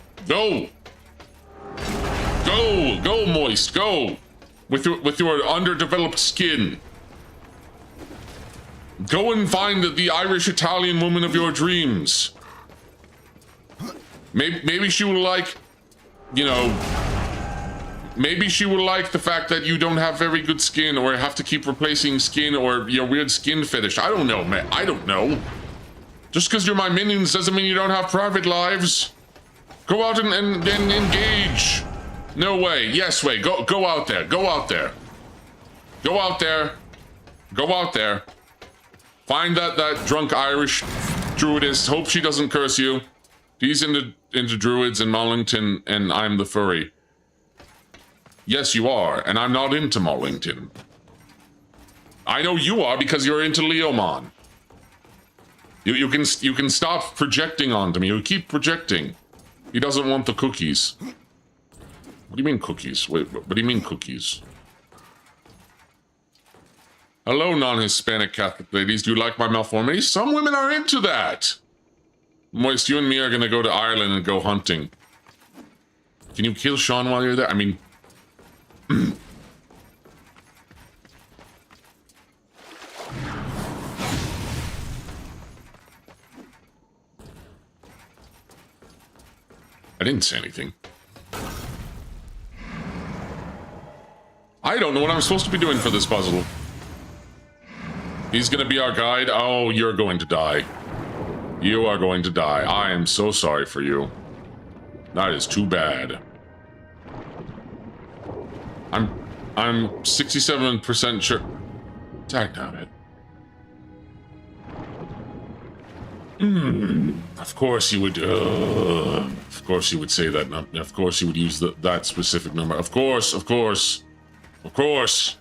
Go, Moist, go! With your underdeveloped skin. Go and find the Irish-Italian woman of your dreams. Maybe she will like, you know... Maybe she will like the fact that you don't have very good skin, or have to keep replacing skin, or your weird skin fetish. I don't know, man. I don't know. Just because you're my minions doesn't mean you don't have private lives. Go out and engage. No way. Yes way. Go out there. Go out there. Go out there. Go out there. Find that drunk Irish druidess. Hope she doesn't curse you. He's into druids and Mollington, and I'm the furry. Yes, you are, and I'm not into Mollington. I know you are because you're into Leomon. You can stop projecting onto me. You keep projecting. He doesn't want the cookies. What do you mean cookies? Wait, what do you mean cookies? Hello, non-Hispanic Catholic ladies. Do you like my malformity? Some women are into that. Moist, you and me are gonna go to Ireland and go hunting. Can you kill Sean while you're there? I mean... I didn't say anything. I don't know what I'm supposed to be doing for this puzzle. He's gonna be our guide. Oh, you're going to die. You are going to die. I am so sorry for you. That is too bad. I'm 67% sure. Dagnabbit. Of course you would. Of course you would say that. Of course you would use that specific number. Of course. Of course. Of course.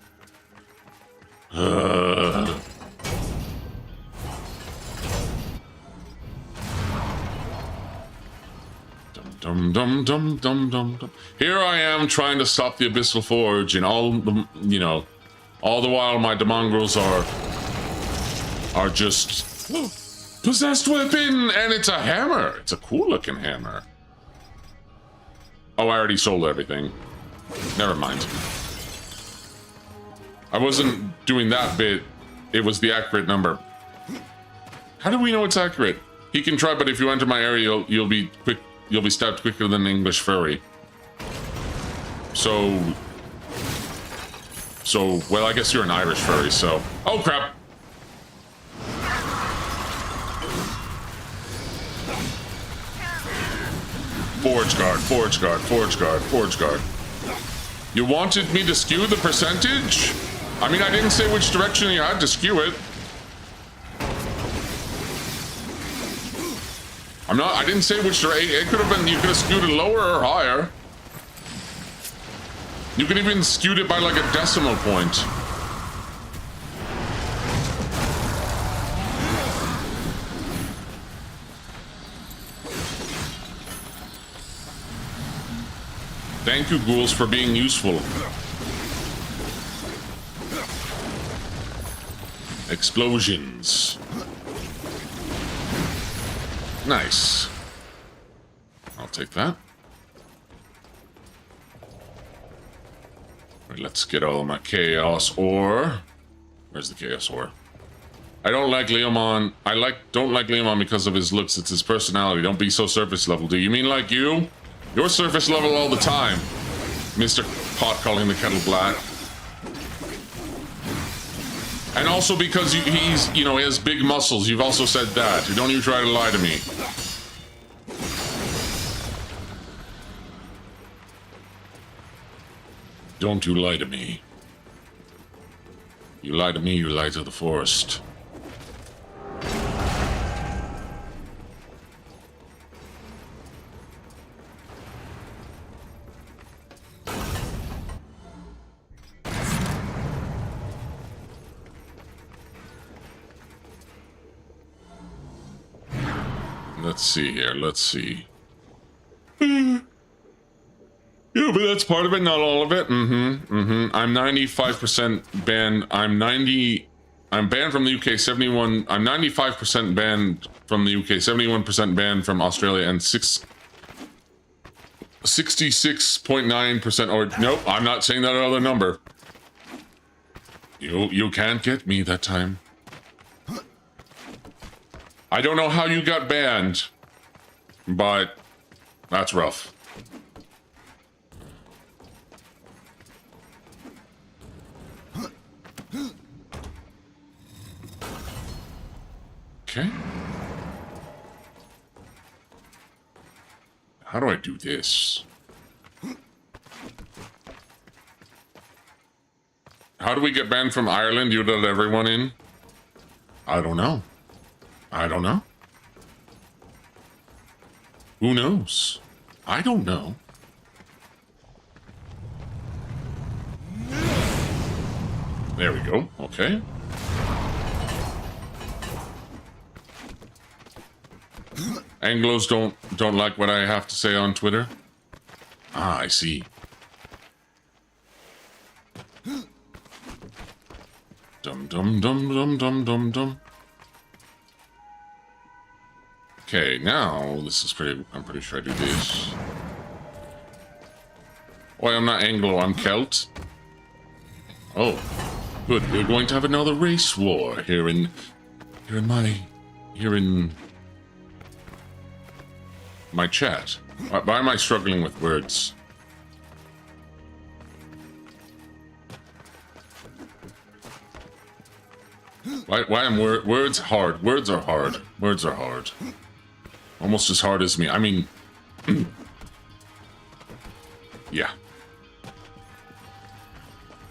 Dum dum dum dum dum dum. Here I am trying to stop the Abyssal Forge, and all the, you know, all the while my demongrels are just possessed weapon, and it's a hammer. It's a cool looking hammer. Oh, I already sold everything. Never mind. I wasn't doing that bit. It was the accurate number. How do we know it's accurate? He can try, but if you enter my area, you'll be quick. You'll be stabbed quicker than an English furry. So, well, I guess you're an Irish furry, so. Oh, crap! Forge guard, forge guard, forge guard, forge guard. You wanted me to skew the percentage? I mean, I didn't say which direction you had to skew it. I didn't say which direction. It could have been, you could have skewed it lower or higher. You could even skewed it by like a decimal point. Thank you, ghouls, for being useful. Explosions. Nice. I'll take that. Right, let's get all my chaos ore. Where's the chaos ore? I don't like Leomon. Don't like Leomon because of his looks. It's his personality. Don't be so surface level. Do you mean like you? You're surface level all the time, Mr. Pot calling the kettle black. And also because he's, you know, he has big muscles. You've also said that. Don't you try to lie to me. Don't you lie to me. You lie to me, you lie to the forest. Let's see here, let's see. Yeah, but that's part of it, not all of it. I'm 95% banned. I'm banned from the UK, 71. I'm 95% banned from the UK, 71% banned from Australia, and 66.9%. Or nope, I'm not saying that other number. You can't get me that time. I don't know how you got banned, but that's rough. Okay. How do I do this? How do we get banned from Ireland? You let everyone in? I don't know. I don't know. Who knows? I don't know. There we go. Okay. Anglos don't like what I have to say on Twitter. Ah, I see. Dum dum dum dum dum dum dum. Okay, now this is pretty. I'm pretty sure I do this. Oh, I'm not Anglo. I'm Celt. Oh, good. We're going to have another race war here in my chat. Why am I struggling with words? Why am words hard? Words are hard. Words are hard. Almost as hard as me. I mean... yeah.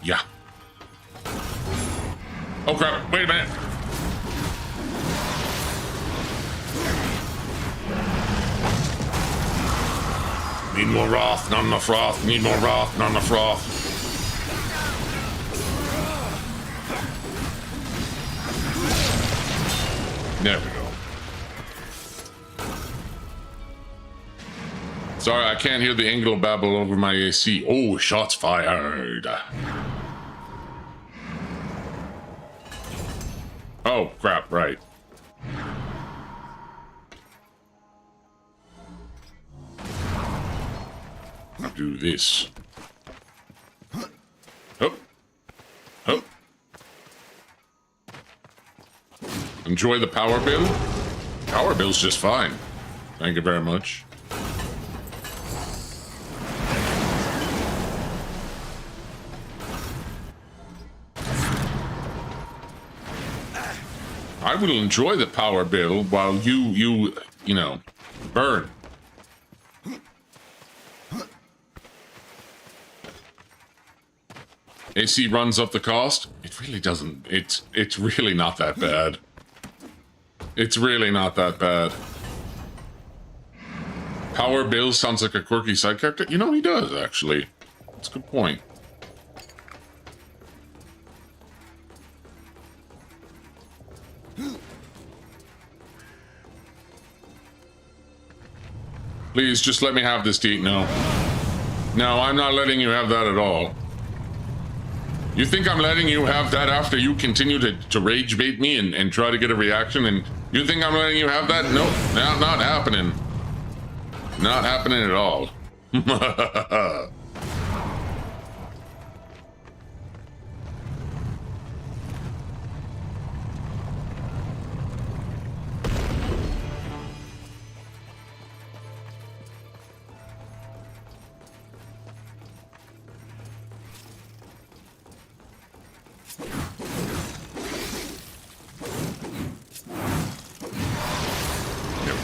Yeah. Oh crap, wait a minute. Need more Wrath, not enough Wrath. Need more Wrath, not enough Wrath. There we go. Sorry, I can't hear the angle babble over my AC. Oh, shots fired. Oh, crap, right. I'll do this. Hup. Hup. Enjoy the power bill? Power bill's just fine. Thank you very much. I will enjoy the power bill while you know, burn. AC runs up the cost? It really doesn't. It's really not that bad. It's really not that bad. Power Bill sounds like a quirky side character. You know, he does, actually. That's a good point. Please, just let me have this, Deke. No. No, I'm not letting you have that at all. You think I'm letting you have that after you continue to rage bait me and try to get a reaction? And you think I'm letting you have that? No, not happening. Not happening at all.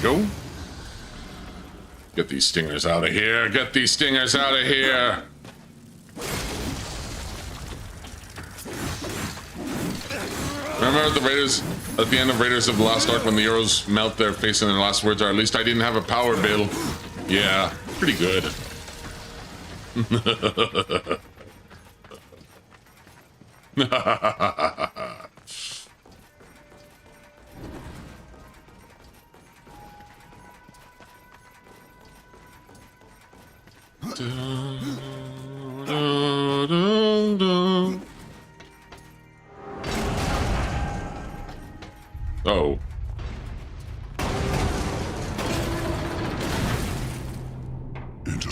Go. Get these stingers out of here. Get these stingers out of here. Remember at the Raiders, at the end of Raiders of the Lost Ark when the arrows melt their face and their last words are, at least I didn't have a power bill. Yeah, pretty good. Oh.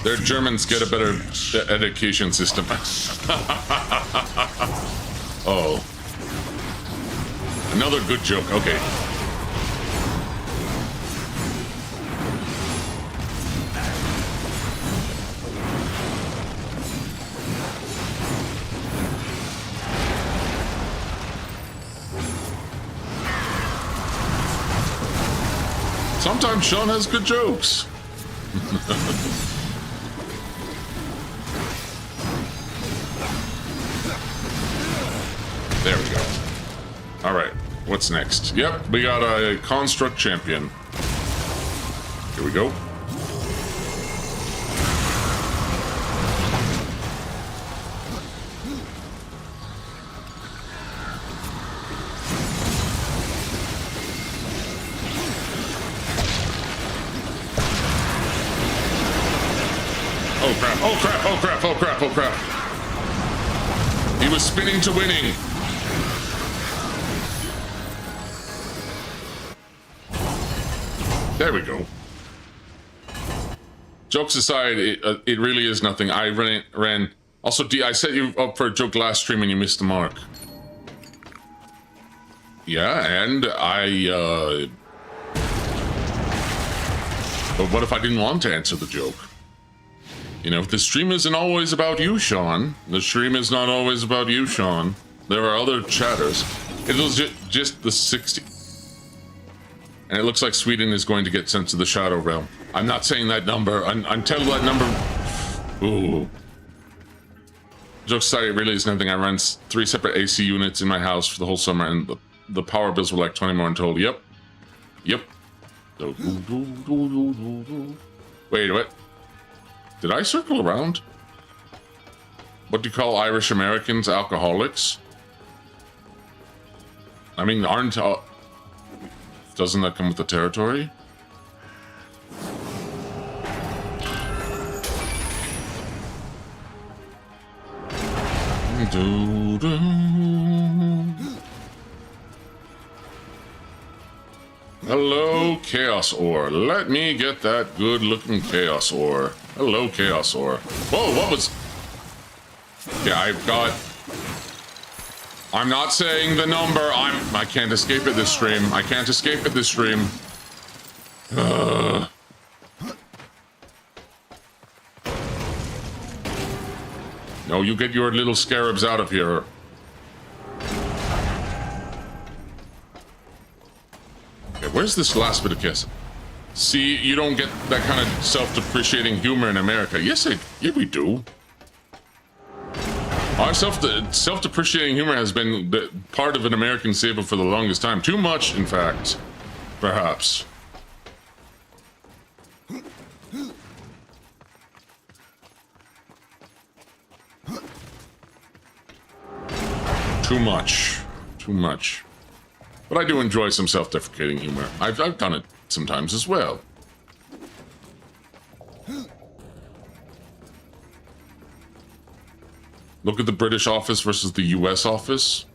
Their Germans get a better education system. Oh. Another good joke. Okay. Sometimes Sean has good jokes. There we go. All right, what's next? Yep, we got a construct champion. Here we go. Oh crap, oh crap, oh crap, oh crap, oh crap. He was spinning to winning. There we go. Jokes aside, it really is nothing. I ran. Also, D, I set you up for a joke last stream and you missed the mark. Yeah, and I But what if I didn't want to answer the joke? You know, the stream isn't always about you, Sean. The stream is not always about you, Sean. There are other chatters. It was just the 60. And it looks like Sweden is going to get sent to the Shadow Realm. I'm not saying that number. Until that number... Ooh. Joke society really isn't anything. I ran 3 separate AC units in my house for the whole summer, and the power bills were like 20 more in total. Yep. Yep. Wait, what? Did I circle around? What do you call Irish Americans? Alcoholics? I mean, aren't... doesn't that come with the territory? Hello, Chaos Ore. Let me get that good-looking Chaos Ore. Hello, Chaos Ore. Whoa, what was... Yeah, I've got... I'm not saying the number. I can't escape it this stream. I can't escape it this stream. No, you get your little scarabs out of here. Okay, where's this last bit of kiss? See, you don't get that kind of self-depreciating humor in America. Yes, yeah, we do. Our self-depreciating humor has been part of an American staple for the longest time. Too much, in fact. Perhaps. Too much. Too much. But I do enjoy some self-deprecating humor. I've done it sometimes as well. Look at the British office versus the US office.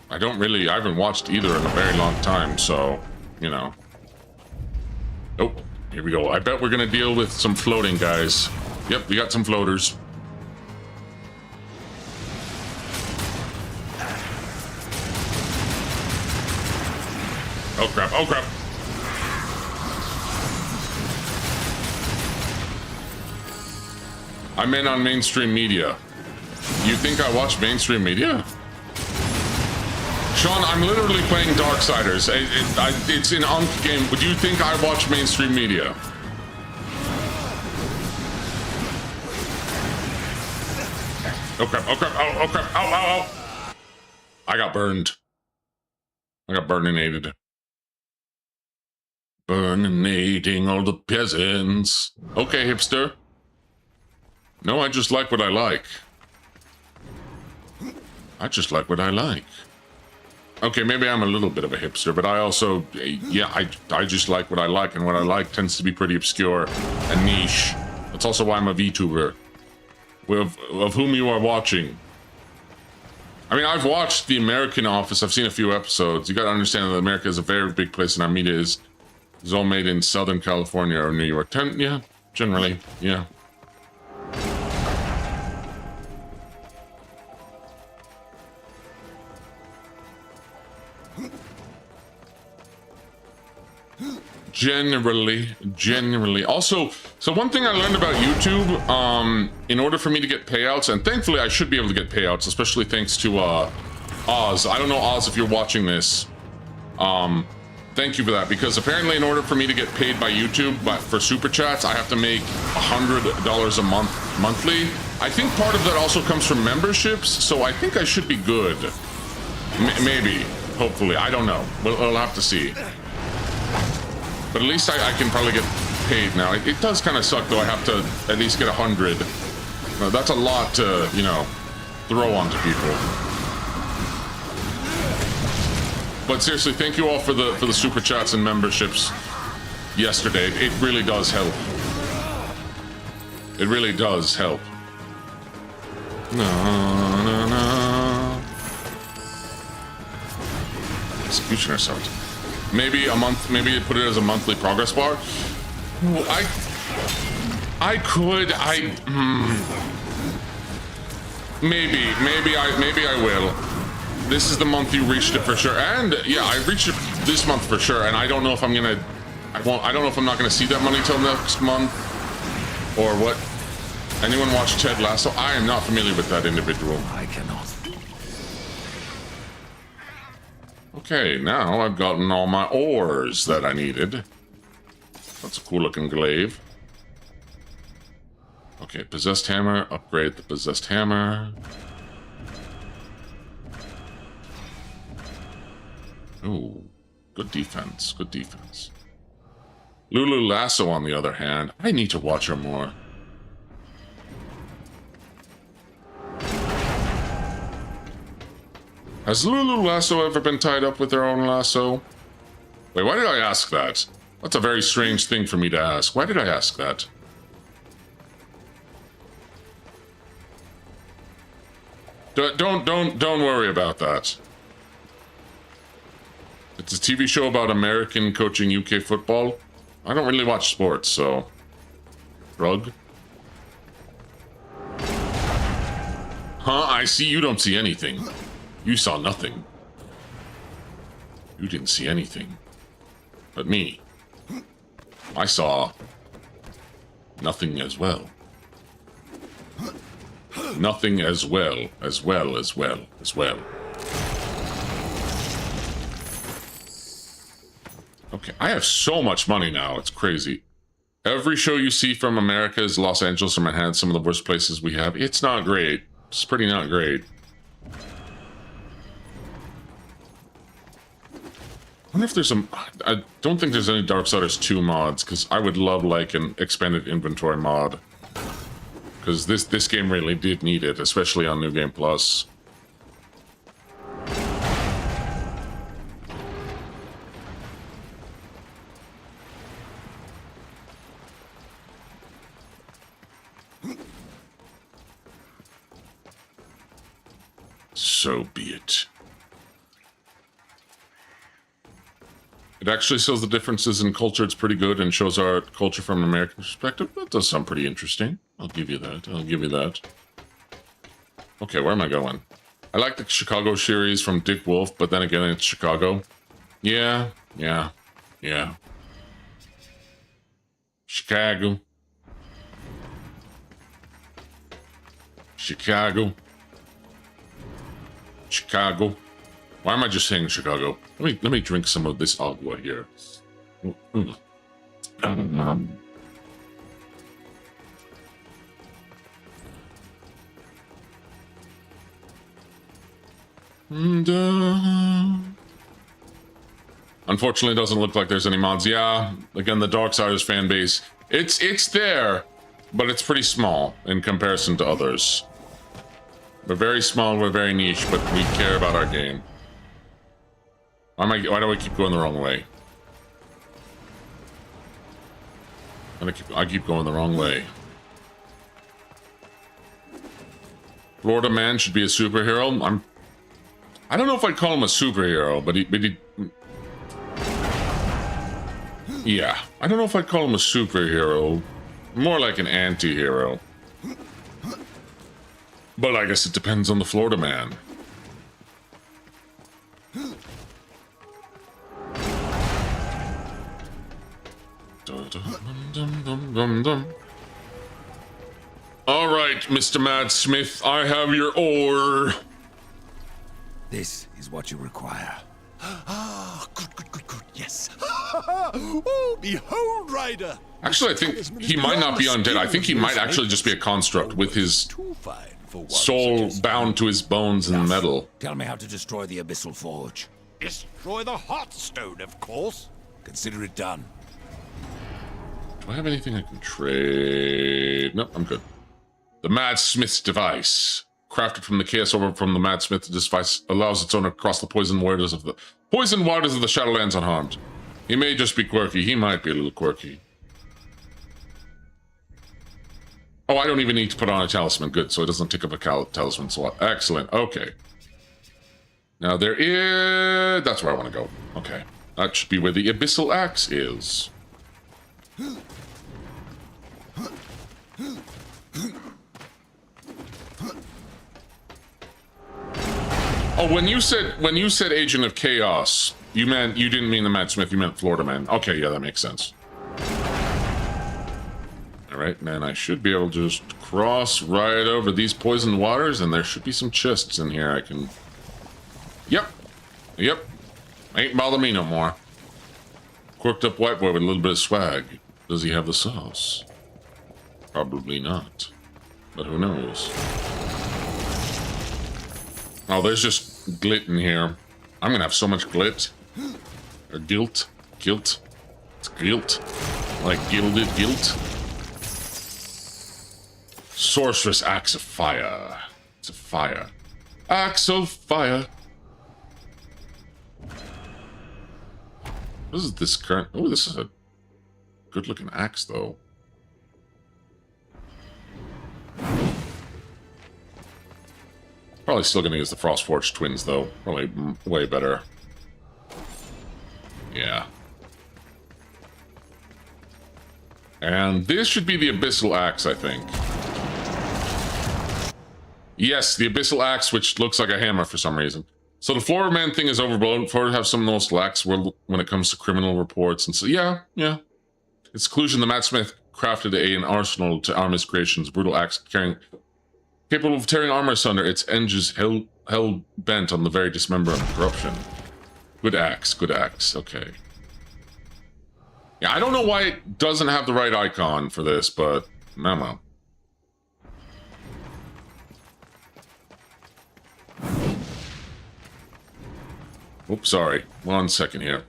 I haven't watched either in a very long time, so, you know. Oh, here we go. I bet we're gonna deal with some floating guys. Yep, we got some floaters. Oh crap, oh crap. I'm in on mainstream media. You think I watch mainstream media? Sean, I'm literally playing Darksiders. It's an UNC game. Would you think I watch mainstream media? Oh crap, oh crap, oh crap, ow, ow, ow. I got burned. I got burninated. Burninating all the peasants. Okay, hipster. No, I just like what I like. I just like what I like. Okay, maybe I'm a little bit of a hipster, but I also, yeah, I just like what I like, and what I like tends to be pretty obscure and niche. That's also why I'm a VTuber. Of whom you are watching. I mean, I've watched The American Office. I've seen a few episodes. You gotta understand that America is a very big place, and our media is all made in Southern California or New York. Yeah, generally, yeah. Generally. Also, so one thing I learned about YouTube, in order for me to get payouts, and thankfully I should be able to get payouts, especially thanks to Oz. I don't know, Oz, if you're watching this. Thank you for that, because apparently in order for me to get paid by YouTube, but for super chats, I have to make $100 a month, monthly. I think part of that also comes from memberships, so I think I should be good. Maybe, hopefully, I don't know. We'll have to see. But at least I can probably get paid now. It does kind of suck, though. I have to at least get 100. That's a lot to, you know, throw onto people. But seriously, thank you all for the super chats and memberships yesterday. It really does help. It really does help. No. Executioner sound. Maybe a month, maybe put it as a monthly progress bar. I could, maybe I will. This is the month you reached it for sure. And yeah, I reached it this month for sure. And I don't know if I'm gonna I don't know if I'm not going to see that money till next month or what. Anyone watch Ted Lasso? I am not familiar with that individual. I cannot. Okay, now I've gotten all my ores that I needed. That's a cool looking glaive. Okay, possessed hammer. Upgrade the possessed hammer. Ooh, good defense. Good defense. Lulu Lasso, on the other hand, I need to watch her more. Has Lulu Lasso ever been tied up with her own lasso? Wait, why did I ask that? That's a very strange thing for me to ask. Why did I ask that? Don't worry about that. It's a TV show about American coaching UK football. I don't really watch sports, so... Drug? Huh? I see you don't see anything. You saw nothing. You didn't see anything. But me. I saw... nothing as well. Nothing as well. Okay, I have so much money now, it's crazy. Every show you see from America is Los Angeles or Manhattan, some of the worst places we have. It's not great. It's pretty not great. I wonder if there's some... I don't think there's any Darksiders 2 mods, because I would love, like, an expanded inventory mod. Because this game really did need it, especially on New Game Plus. So be it. It actually shows the differences in culture. It's pretty good and shows our culture from an American perspective. That does sound pretty interesting. I'll give you that. I'll give you that. Okay, where am I going? I like the Chicago series from Dick Wolf, but then again, it's Chicago. Yeah. Chicago. Why am I just saying Chicago? Let me drink some of this agua here. Unfortunately, it doesn't look like there's any mods. Yeah, again, the Darksiders fan base. It's there, but it's pretty small in comparison to others. We're very small, we're very niche, but we care about our game. Why do I keep going the wrong way? I keep going the wrong way. Florida Man should be a superhero. I don't know if I'd call him a superhero, but he yeah, I don't know if I'd call him a superhero. More like an anti-hero. But I guess it depends on the Florida Man. All right, Mr. Mad Smith, I have your ore. This is what you require. Ah, good. Yes. Oh, behold, Rider. Actually, I think he might not be undead. I think he might actually just be a construct with his soul bound to his bones in metal. Tell me how to destroy the Abyssal Forge. Destroy the Heartstone, of course. Consider it done. Do I have anything I can trade? Nope, I'm good. The Mad Smith's device. Crafted from the Chaos Orb from the Mad Smith, this device allows its owner to cross the poison waters of the Shadowlands unharmed. He may just be quirky. He might be a little quirky. Oh, I don't even need to put on a talisman. Good, so it doesn't take up a talisman slot. Excellent. Okay. Now there is... That's where I want to go. Okay. That should be where the Abyssal Axe is. Oh, when you said Agent of Chaos, you didn't mean the Matt Smith, you meant Florida Man. Okay, yeah, that makes sense. All right, man, I should be able to just cross right over these poisoned waters, and there should be some chests in here I can... Yep. Ain't bother me no more. Quirked up white boy with a little bit of swag. Does he have the sauce? Probably not. But who knows? Oh, there's just glit in here. I'm gonna have so much glit. Or guilt. Guilt. It's guilt. Like gilded guilt. Sorceress Axe of Fire. It's a fire. Axe of Fire. What is this current? Oh, this is a good looking axe, though. Probably still gonna use the Frostforged Twins, though. Probably way better. Yeah. And this should be the Abyssal Axe, I think. Yes, the Abyssal Axe, which looks like a hammer for some reason. So the Florida Man thing is overblown. Florida have some of the most lax when it comes to criminal reports. And so, yeah. Its conclusion, the Matt Smith crafted an arsenal to arm his creations. Brutal axe capable of tearing armor asunder. Its edges hell bent on the very dismemberment of corruption. Good axe. Okay. Yeah, I don't know why it doesn't have the right icon for this, but well. Oops, sorry. 1 second here.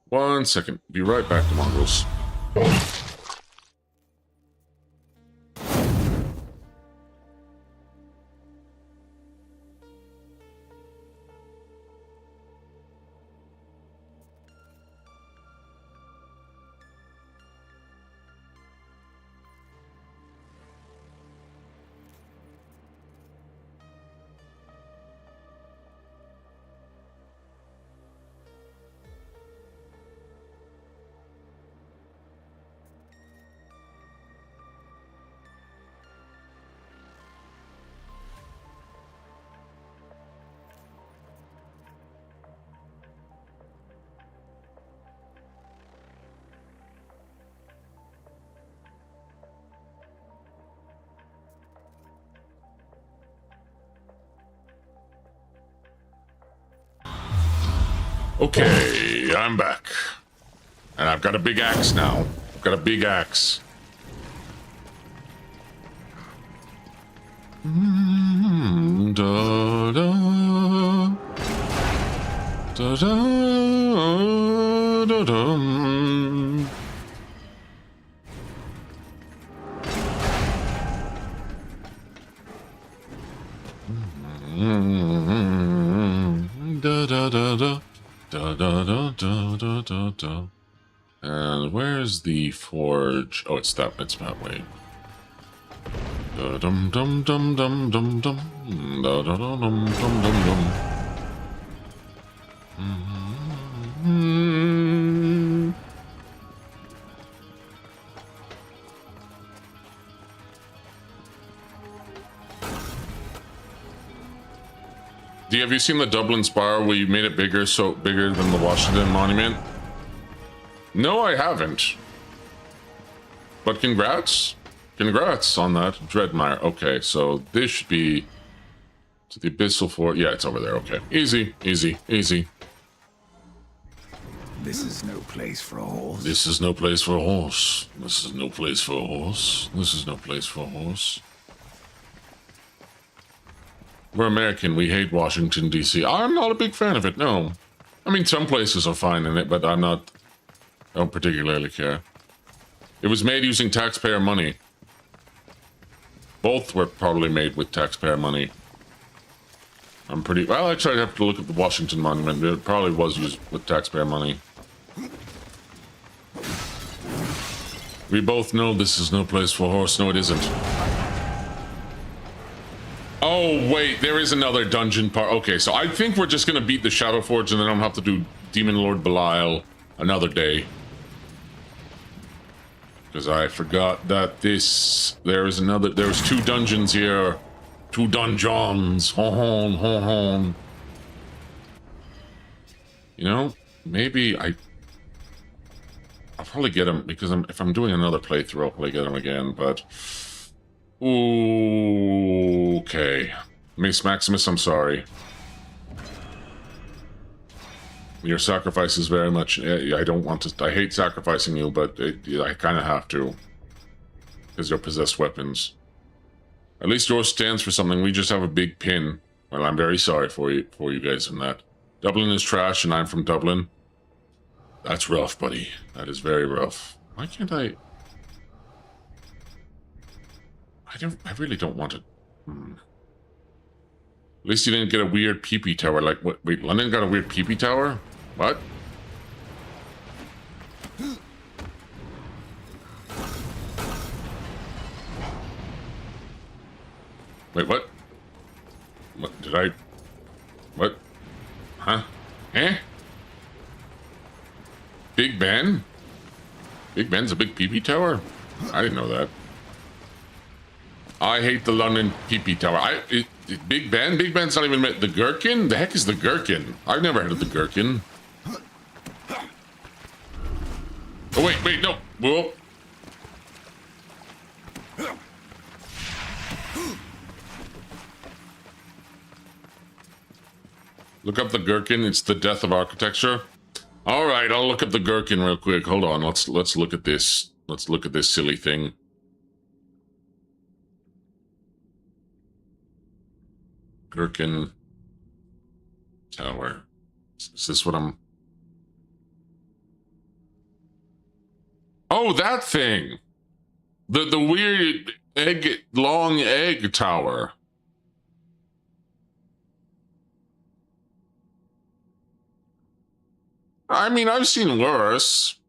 1 second. Be right back, the mongrels. Okay, I'm back. And I've got a big axe now. I've got a big axe. Da, da, da, da, da, da. Da, da, da, da. Da da da da da da da. And where's the forge? Oh, it's that way. Da dum dum dum dum dum dum. Da da da dum dum dum dum. Have you seen the Dublin Spire where you made it bigger than the Washington Monument? No, I haven't. But congrats. Congrats on that. Dreadmire. Okay, so this should be to the Abyssal Fort. Yeah, it's over there. Okay. Easy. This is no place for a horse. This is no place for a horse. This is no place for a horse. This is no place for a horse. We're American. We hate Washington, D.C. I'm not a big fan of it, no. I mean, some places are fine in it, but I don't particularly care. It was made using taxpayer money. Both were probably made with taxpayer money. Well, actually, I'd have to look at the Washington Monument. It probably was used with taxpayer money. We both know this is no place for a horse. No, it isn't. Oh, wait, there is another dungeon part. Okay, so I think we're just going to beat the Shadow Forge and then I'll have to do Demon Lord Belial another day. Because I forgot that there's 2 dungeons here. 2 dungeons. You know, maybe I'll probably get him because if I'm doing another playthrough, I'll probably get him again. But okay, Mace Maximus, I'm sorry. Your sacrifice is very much. I don't want to. I hate sacrificing you, but I kind of have to because they're possessed weapons. At least yours stands for something. We just have a big pin. Well, I'm very sorry for you guys in that. Dublin is trash, and I'm from Dublin. That's rough, buddy. That is very rough. Why can't I really don't want to. At least you didn't get a weird pee-pee tower. Like, what? Wait, London got a weird pee-pee tower? What? Wait, what? What did I? What? Huh? Eh? Big Ben? Big Ben's a big pee-pee tower? I didn't know that. I hate the London pee-pee tower. Big Ben? Big Ben's not even the Gherkin? The heck is the Gherkin? I've never heard of the Gherkin. Oh, wait, no. Whoa. Look up the Gherkin. It's the death of architecture. All right, I'll look up the Gherkin real quick. Hold on. Let's look at this. Let's look at this silly thing. Gherkin Tower. Is this what I'm... Oh, that thing! The weird long egg tower. I mean, I've seen worse.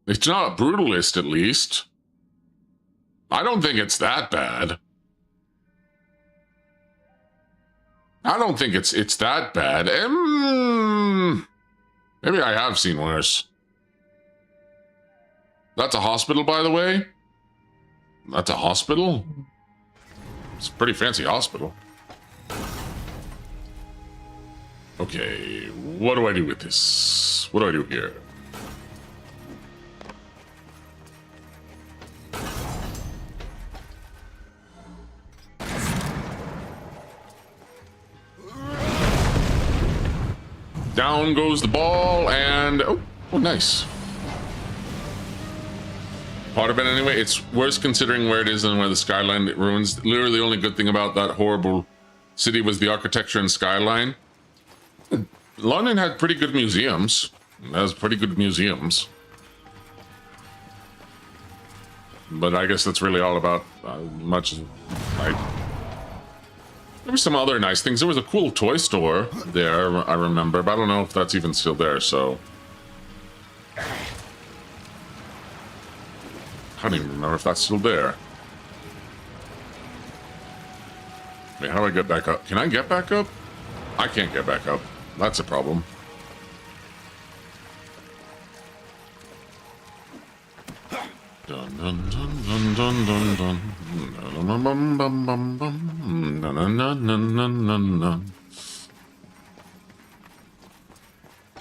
It's not brutalist, at least. I don't think it's that bad. I don't think it's that bad. Maybe I have seen worse. That's a hospital, by the way. That's a hospital? It's a pretty fancy hospital. Okay, what do I do with this? What do I do here? Down goes the ball, and oh, nice. Potterbed anyway, it's worse considering where it is and where the skyline ruins. Literally the only good thing about that horrible city was the architecture and skyline. London had pretty good museums. It has pretty good museums. But I guess that's really all about much as there were some other nice things. There was a cool toy store there, I remember, but I don't know if that's even still there, so... I don't even remember if that's still there. Wait, how do I get back up? Can I get back up? I can't get back up. That's a problem. Dun dun dun dun dun dun dun.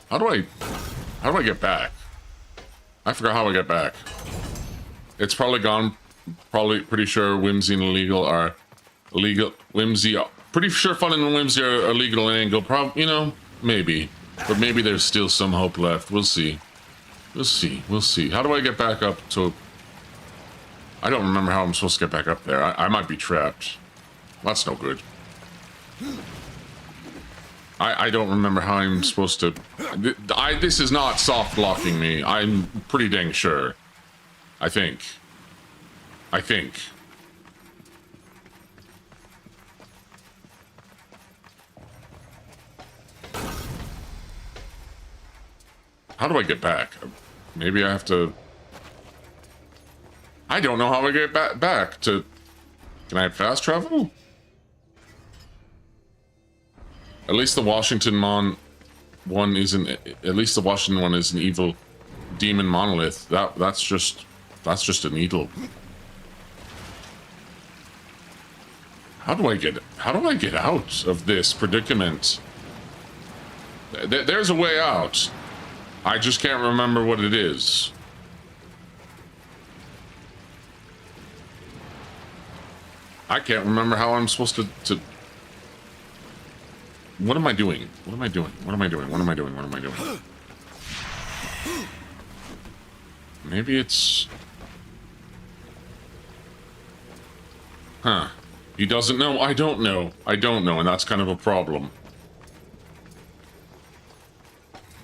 How do I get back? I forgot how I get back. It's probably gone. Probably pretty sure whimsy and illegal are illegal. Whimsy, pretty sure fun and whimsy are illegal and angle. You know, maybe, but maybe there's still some hope left. We'll see. We'll see. We'll see. How do I get back up to? I don't remember how I'm supposed to get back up there. I might be trapped. That's no good. I don't remember how I'm supposed to... This is not soft locking me. I'm pretty dang sure. I think. How do I get back? Maybe I have to... I don't know how I get back to... Can I fast travel? At least the Washington one isn't... At least the Washington one is an evil demon monolith. That's just a needle. How do I get out of this predicament? There's a way out. I just can't remember what it is. I can't remember how I'm supposed to... What am I doing? What am I doing? What am I doing? What am I doing? What am I doing? Maybe it's... Huh. He doesn't know. I don't know. I don't know, and that's kind of a problem.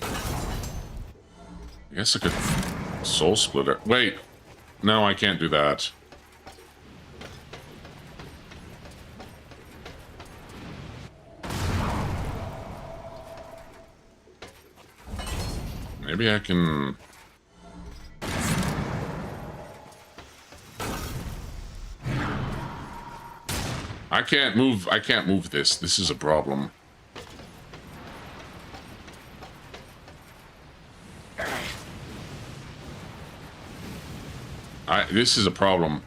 I guess I could soul splitter. Wait. No, I can't do that. Maybe I can... I can't move this. This is a problem. This is a problem.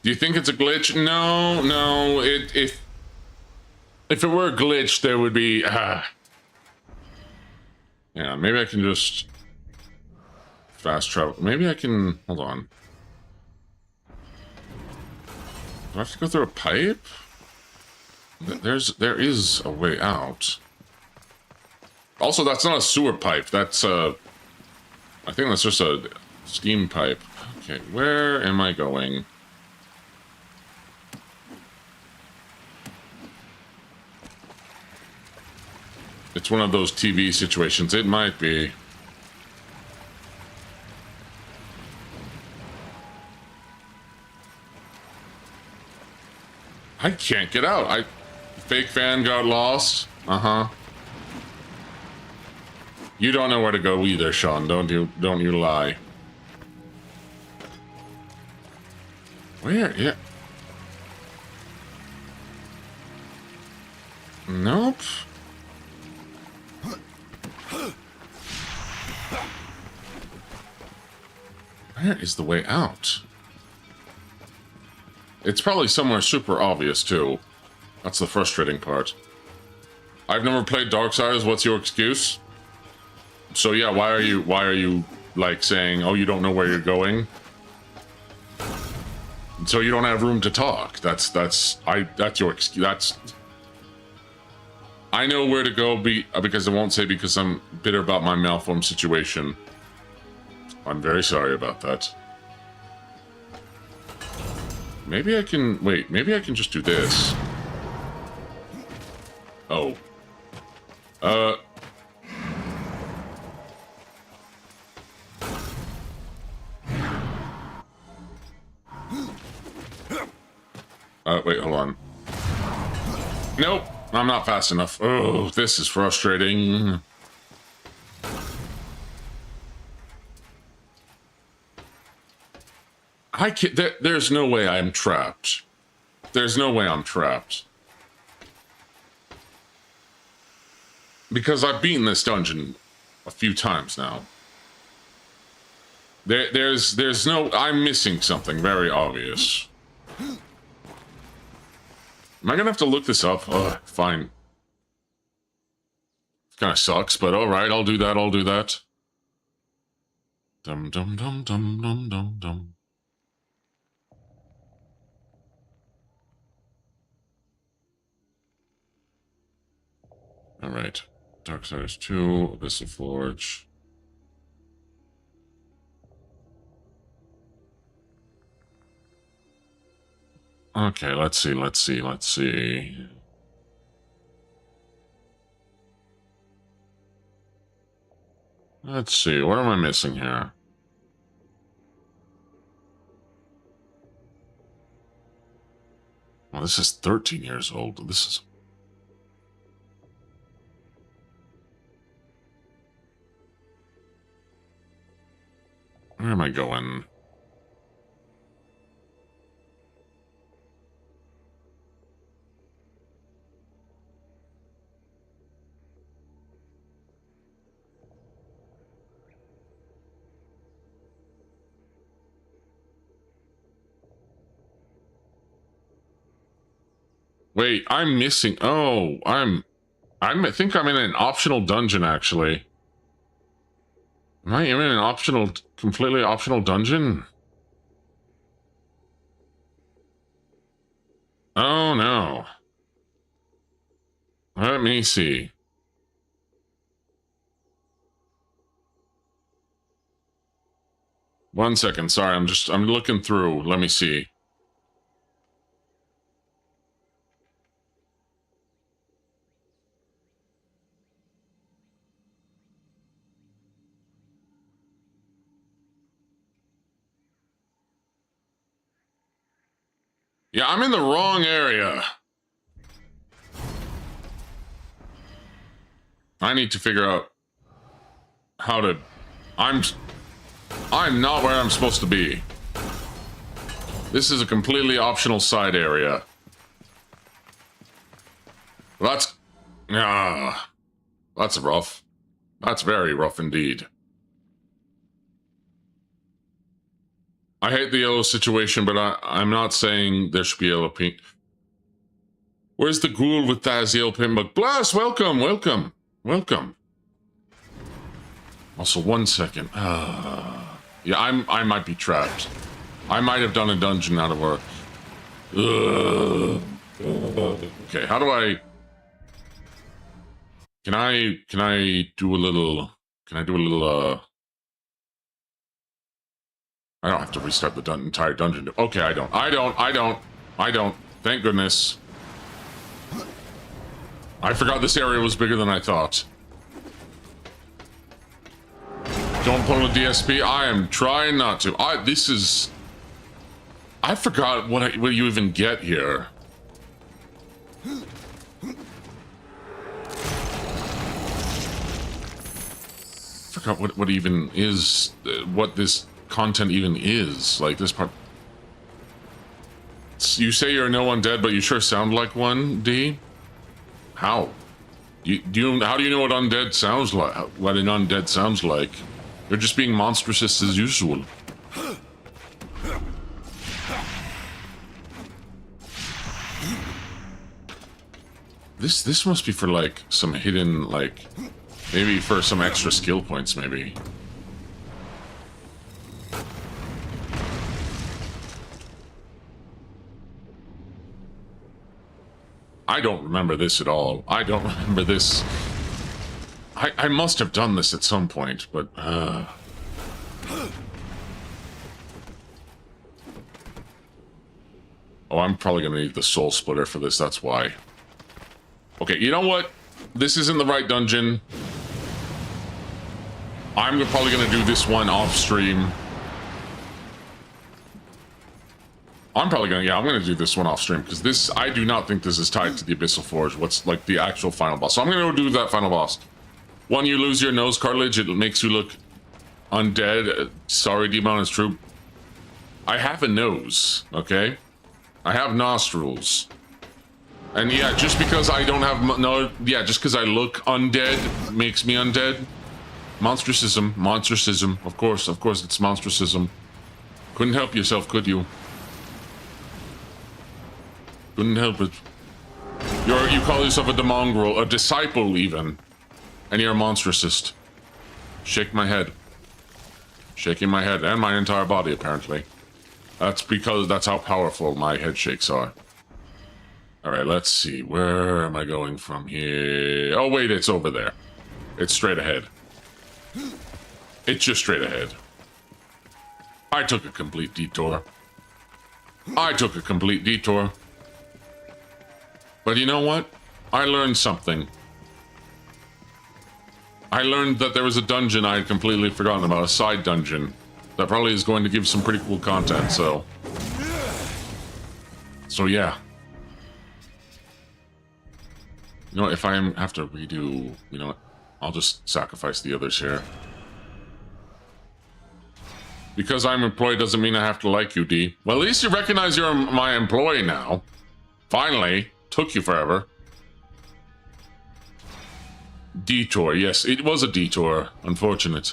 Do you think it's a glitch? No, no. If it were a glitch, there would be... Yeah, maybe I can just... fast travel. Maybe I can... Hold on. Do I have to go through a pipe? There is a way out. Also, that's not a sewer pipe. That's a... I think that's just a steam pipe. Okay, where am I going? It's one of those TV situations. It might be. I can't get out. Fake fan got lost. Uh-huh. You don't know where to go either, Sean. Don't you lie. Where? Yeah. Nope. Where is the way out? It's probably somewhere super obvious, too. That's the frustrating part. I've never played Darksiders. What's your excuse? So yeah, why are you like saying, oh, you don't know where you're going? So you don't have room to talk. That's your excuse. I know where to go because I won't say because I'm bitter about my malformed situation. I'm very sorry about that. Maybe I can... Wait, maybe I can just do this. Oh. Wait, hold on. Nope, I'm not fast enough. Oh, this is frustrating. I can't... There's no way I'm trapped. There's no way I'm trapped. Because I've beaten this dungeon a few times now. There's no... I'm missing something very obvious. Am I gonna have to look this up? Fine. Kinda sucks, but alright, I'll do that, I'll do that. Dum dum dum dum dum dum dum. Alright. Darksiders 2, Abyssal Forge. Okay, let's see. Let's see, what am I missing here? Well, this is 13 years old. This is... Where am I going? Wait, I'm missing. Oh, I think I'm in an optional dungeon, actually. Am I in an optional, completely optional dungeon? Oh, no. Let me see. One second, sorry, I'm looking through. Let me see. Yeah, I'm in the wrong area. I need to figure out how to... I'm not where I'm supposed to be. This is a completely optional side area. That's... that's rough. That's very rough indeed. I hate the yellow situation, but I'm not saying there should be yellow paint. Where's the ghoul with that yellow paint? But Blast, welcome, welcome, welcome. Also, one second. Yeah, I might be trapped. I might have done a dungeon out of work. Okay, how do I... Can I do a little... I don't have to restart the entire dungeon. Okay, I don't. Thank goodness. I forgot this area was bigger than I thought. Don't pull a DSP. I am trying not to. I forgot what you even get here. Forgot what even is, what this content even is. Like this part. You say you're no undead, but you sure sound like one, D? How? How do you know what undead sounds like? What an undead sounds like? You're just being monstrous as usual. This must be for like some hidden, like maybe for some extra skill points, maybe. I don't remember this at all. I don't remember this. I must have done this at some point, but oh, I'm probably gonna need the soul splitter for this, that's why. Okay, you know what? This isn't the right dungeon. I'm probably gonna do this one off stream. I'm gonna do this one off stream, because this, I do not think this is tied to the Abyssal Forge, what's like the actual final boss. So I'm gonna go do that final boss. One, you lose your nose cartilage, it makes you look undead. Sorry, Demon, it's true. I have a nose, okay? I have nostrils. And yeah, just because I don't have, just because I look undead makes me undead. Monstricism, of course it's monstricism. Couldn't help yourself, could you? Couldn't help it. You call yourself a demongrel, a disciple even. And you're a monstricist. Shake my head. Shaking my head and my entire body, apparently. That's because that's how powerful my head shakes are. Alright, let's see. Where am I going from here? Oh, wait, it's over there. It's straight ahead. It's just straight ahead. I took a complete detour. But you know what? I learned something. I learned that there was a dungeon I had completely forgotten about, a side dungeon, that probably is going to give some pretty cool content, so yeah. You know, if I have to redo, you know what? I'll just sacrifice the others here. Because I'm employed doesn't mean I have to like you, D. Well, at least you recognize you're my employee now. Finally. Took you forever. Detour, yes, it was a detour. Unfortunate.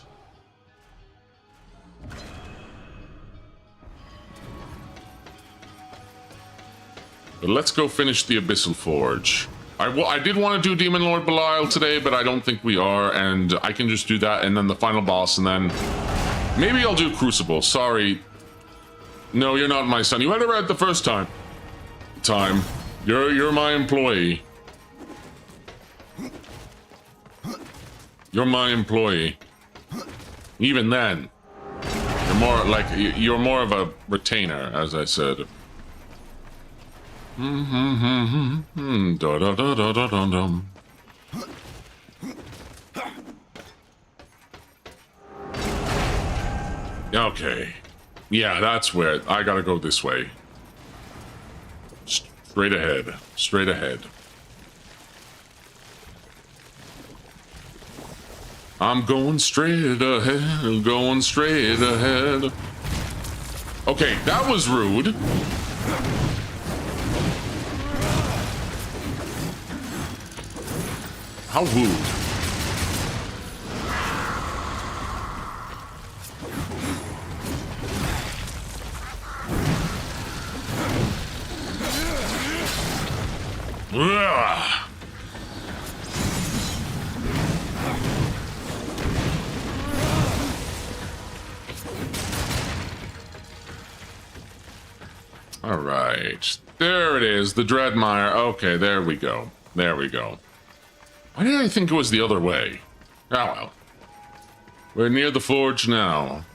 But let's go finish the Abyssal Forge. I did want to do Demon Lord Belial today, but I don't think we are, and I can just do that, and then the final boss, and then maybe I'll do Crucible. Sorry. No, you're not my son. You had it right the first time. You're my employee. You're my employee. Even then, you're more of a retainer, as I said. Okay. Yeah, that's where I gotta go this way. Straight ahead. Straight ahead. I'm going straight ahead. Going straight ahead. Okay, that was rude. How rude. Ugh. All right. There it is, the Dreadmire. Okay, there we go. There we go. Why did I think it was the other way? Oh well. We're near the forge now.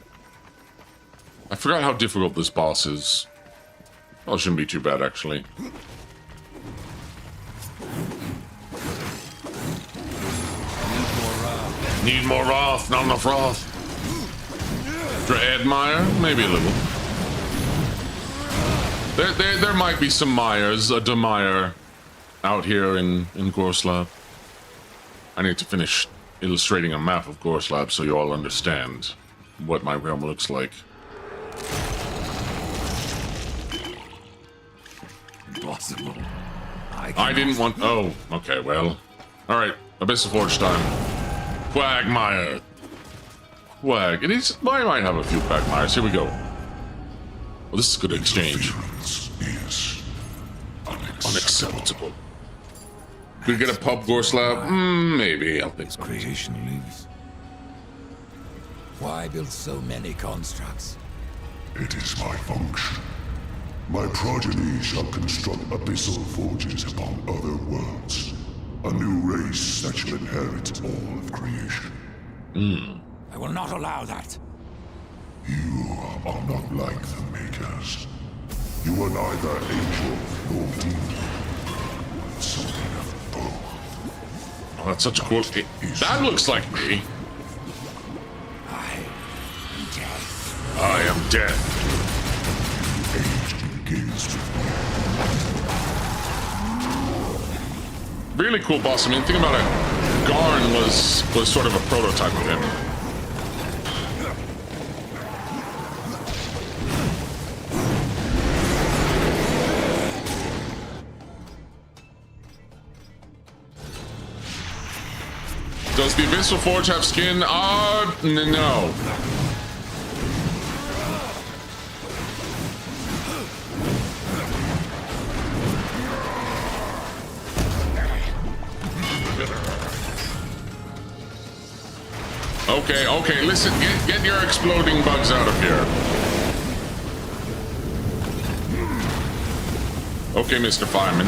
I forgot how difficult this boss is. Well, it shouldn't be too bad, actually. Need more Wrath, not enough Wrath. Dreadmire? Maybe a little. There might be some Myers, a Demire, out here in Gorslab. I need to finish illustrating a map of Gorslab so you all understand what my realm looks like. Impossible. I didn't want... Oh, okay, well. Alright, Abyssal Forge time. Quagmire. Quag. It is... I might have a few Quagmires. Here we go. Well, this is a good exchange. Is Unacceptable. Could we get a pub Gorslab? Maybe. I'll think so. Creation lives. Why build so many constructs? It is my function. My progeny shall construct abyssal forges upon other worlds. A new race that shall inherit all of creation. I will not allow that. You are not like the Makers. You are neither angel nor demon. Something of both. Oh, that's such a cool... That looks like me. I am death. I am death. Age begins with me. Really cool boss. I mean, think about it. Garn was sort of a prototype of him. Does the Abyssal Forge have skin? No. Okay, listen, get your exploding bugs out of here. Okay, Mr. Fireman.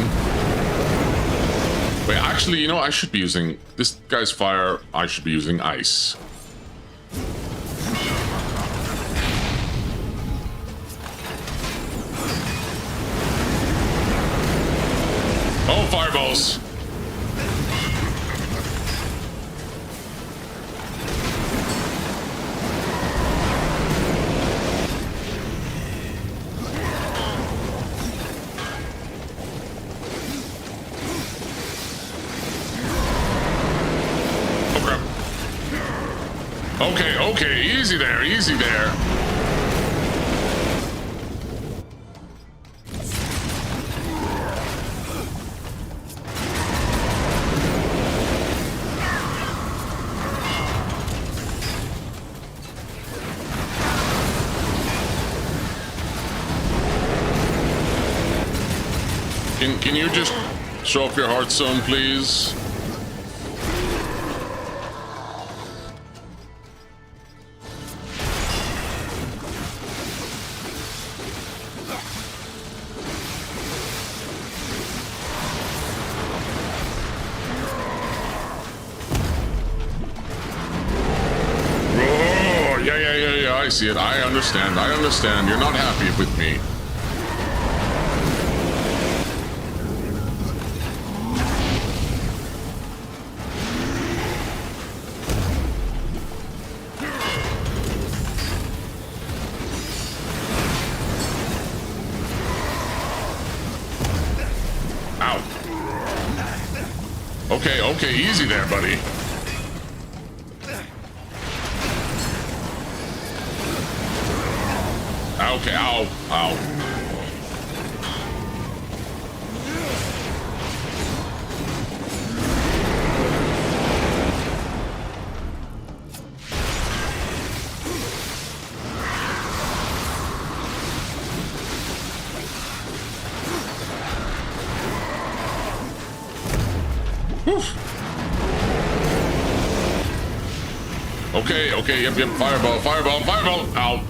Wait, actually, you know, I should be using... This guy's fire, I should be using ice. Oh, fireballs! Okay, easy there, easy there. Can you just show off your heart zone, please? I see it. I understand. I understand. You're not happy with me. Ow. Okay, easy there, buddy. Okay, ow. Whew. Okay, yep, fireball, ow.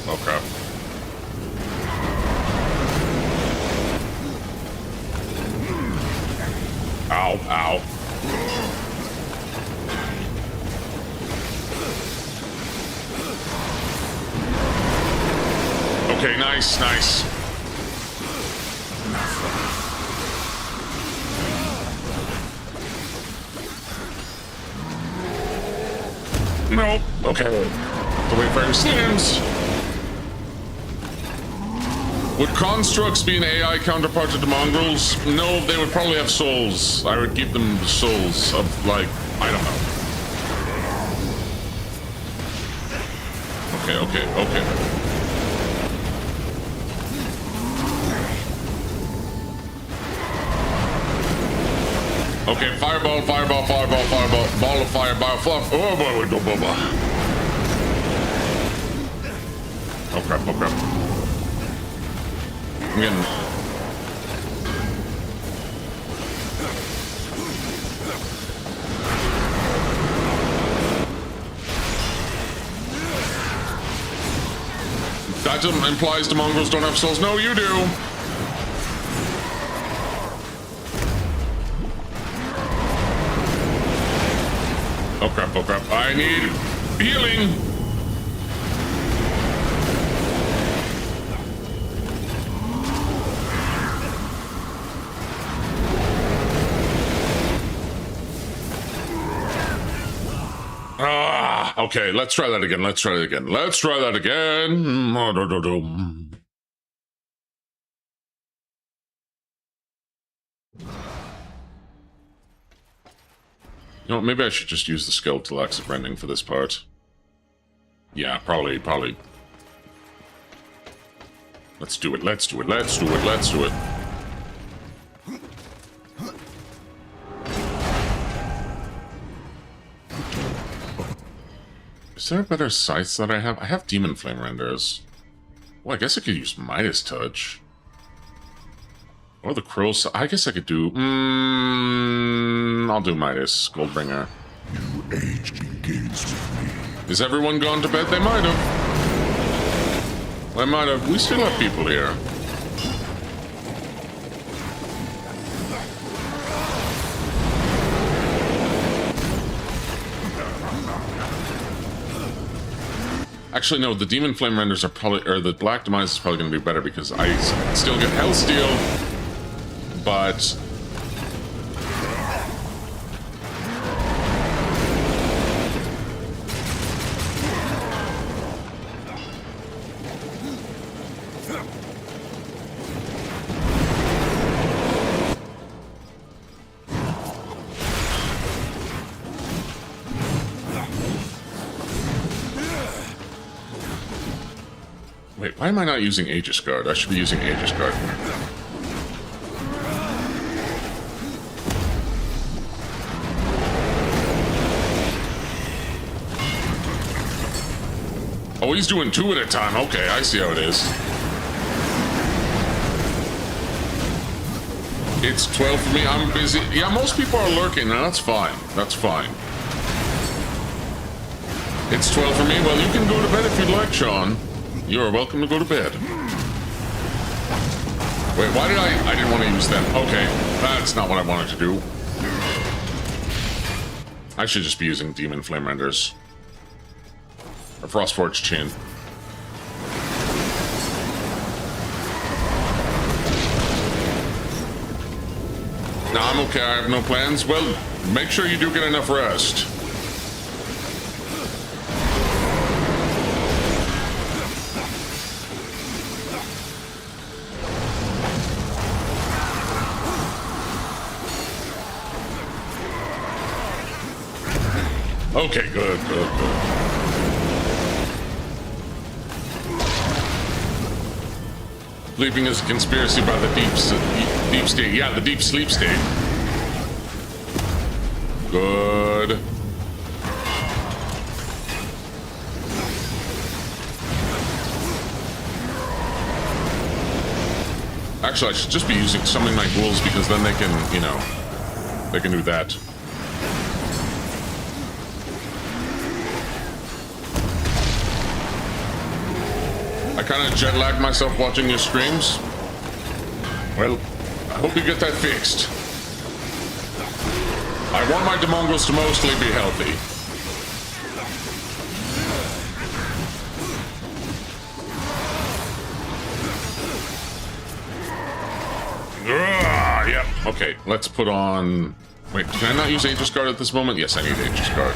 Okay. Ow. Okay, nice. No. Okay. The way fire slams. Would constructs be an AI counterpart to the mongrels? No, they would probably have souls. I would give them the souls of, like, I don't know. Okay. Okay, fireball, ball of fire, fluff. Oh boy, we go, boba. Oh crap. I'm getting... That implies the mongrels don't have souls. No, you do. Oh crap. I need healing. Okay, let's try that again. You know, maybe I should just use the skeletal axe of rending for this part. Yeah, probably. Let's do it. Is there a better scythe that I have? I have Demon Flame Renders. Well, I guess I could use Midas Touch. Or the Crow's... I guess I could do... I'll do Midas, Goldbringer. New age begins with me. Is everyone gone to bed? They might have. We still have people here. Actually, no, the Demon Flame Renders are probably... Or the Black Demise is probably going to be better because I still get Hellsteel, but... Wait, why am I not using Aegis Guard? I should be using Aegis Guard. Oh, he's doing 2 at a time. Okay, I see how it is. It's 12 for me. I'm busy. Yeah, most people are lurking. Now, that's fine. That's fine. It's 12 for me. Well, you can go to bed if you'd like, Sean. You are welcome to go to bed. Wait, why did I didn't want to use them. Okay, that's not what I wanted to do. I should just be using Demon Flame Renders. Or Frostforged Chin. No, I'm okay. I have no plans. Well, make sure you do get enough rest. Okay, good. Sleeping is a conspiracy by the deep state. Yeah, the deep sleep state. Good. Actually, I should just be using summoning my ghouls because then they can, you know, they can do that. I kind of jet-lagged myself watching your streams. Well, I hope you get that fixed. I want my demongos to mostly be healthy. Yep. Okay, let's put on... Wait, can I not use Aegis Guard at this moment? Yes, I need Aegis Guard.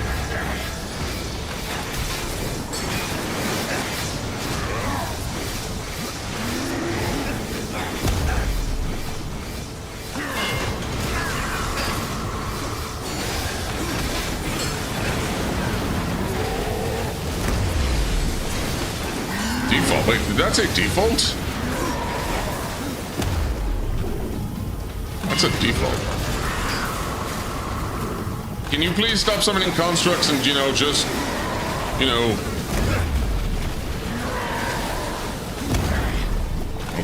Default. Wait, did that say default? That's a default. Can you please stop summoning constructs and, you know, just, you know...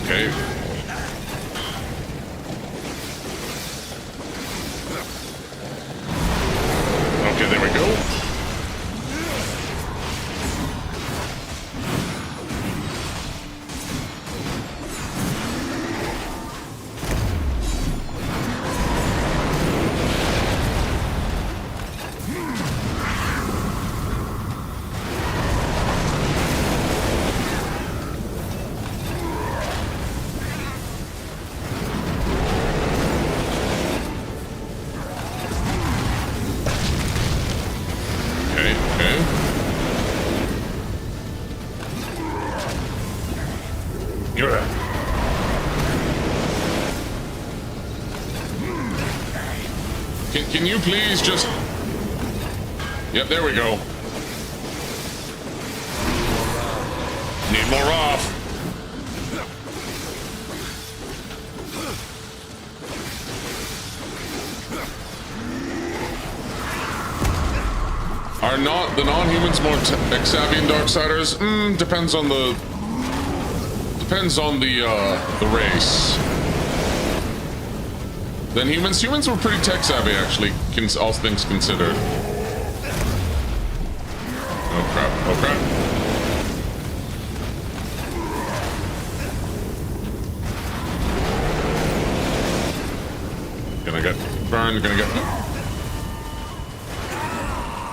Okay. Okay, there we go. Can you please just... Yep, there we go. Need more off. Are not the non-humans more tech-savvy in Darksiders? Depends on the race. Then humans were pretty tech-savvy, actually, all things considered. Oh crap, oh crap. Gonna get burned, gonna get...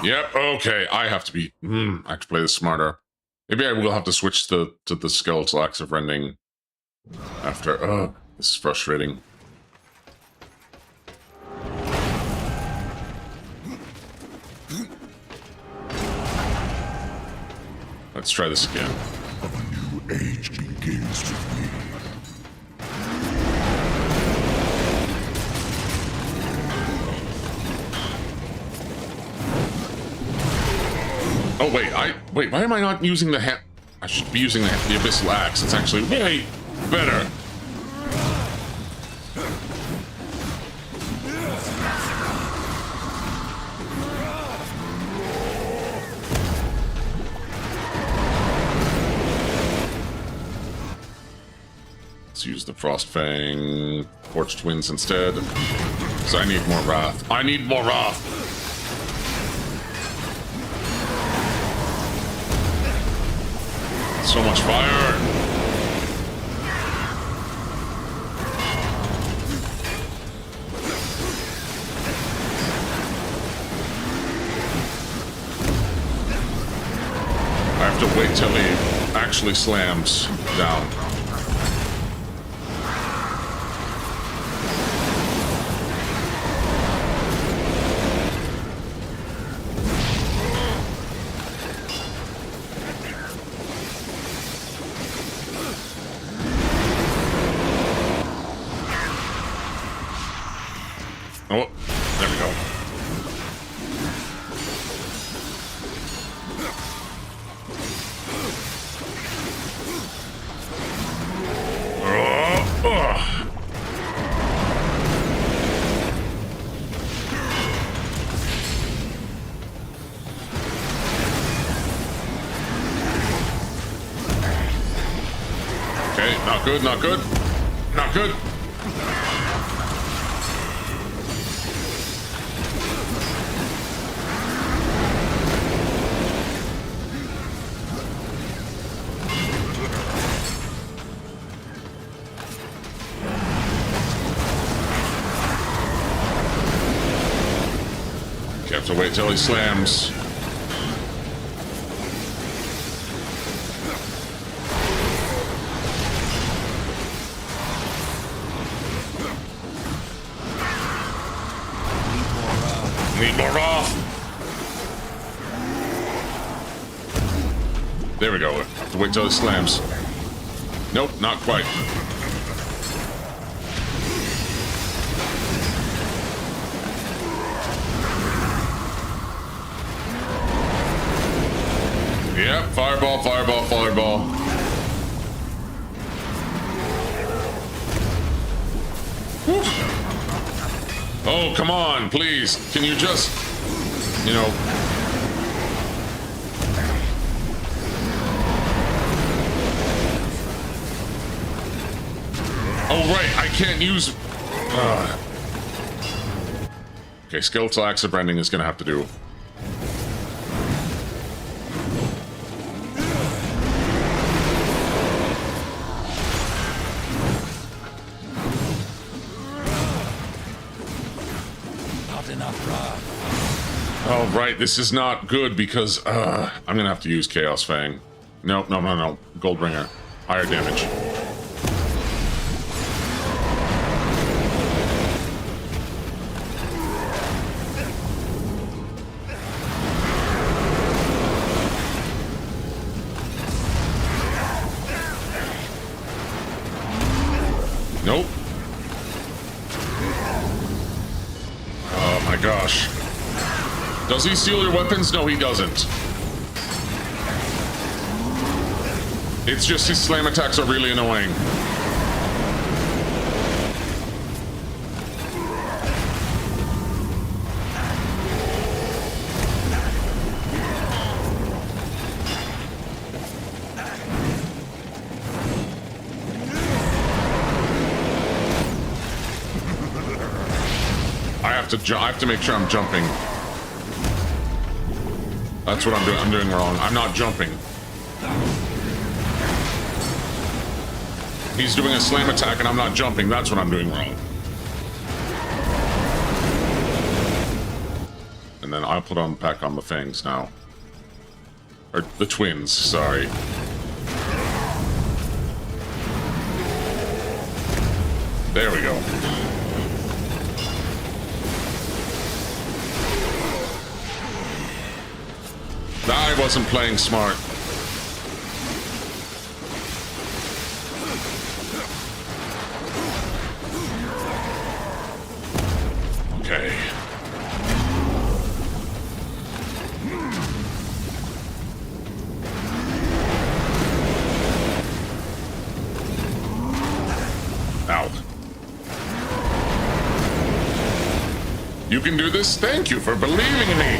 Yep, okay, I have to be... I have to play this smarter. Maybe I will have to switch to the skeletal axe of rending after... Oh, this is frustrating. Let's try this again. A new age begins with me. Oh wait, wait, why am I not using the hand? I should be using the Abyssal Axe. It's actually way better. Let's use the Frostfang Forged Winds instead. Because I need more Wrath. I need more Wrath! So much fire! I have to wait till he actually slams down. Oh, there we go. Okay, not good, not good. Not good. You have to wait till he slams. Need more off. There we go. Have to wait till he slams. Nope, not quite. Yep, fireball, fireball, fireball. Whew. Oh, come on, please. Can you just, you know... Oh, right, I can't use... Okay, skeletal axe of branding is going to have to do. Oh, right, this is not good because I'm gonna have to use Chaos Fang. No, no, no, no. Goldbringer. Higher damage. Nope. Oh my gosh. Does he steal your weapons? No, he doesn't. It's just his slam attacks are really annoying. I have to make sure I'm jumping. That's what I'm doing. I'm doing wrong. I'm not jumping. He's doing a slam attack and I'm not jumping. That's what I'm doing wrong. And then I'll put on back on the fangs now. Or the twins, sorry. There we go. I wasn't playing smart. Okay. You can do this. Thank you for believing in me.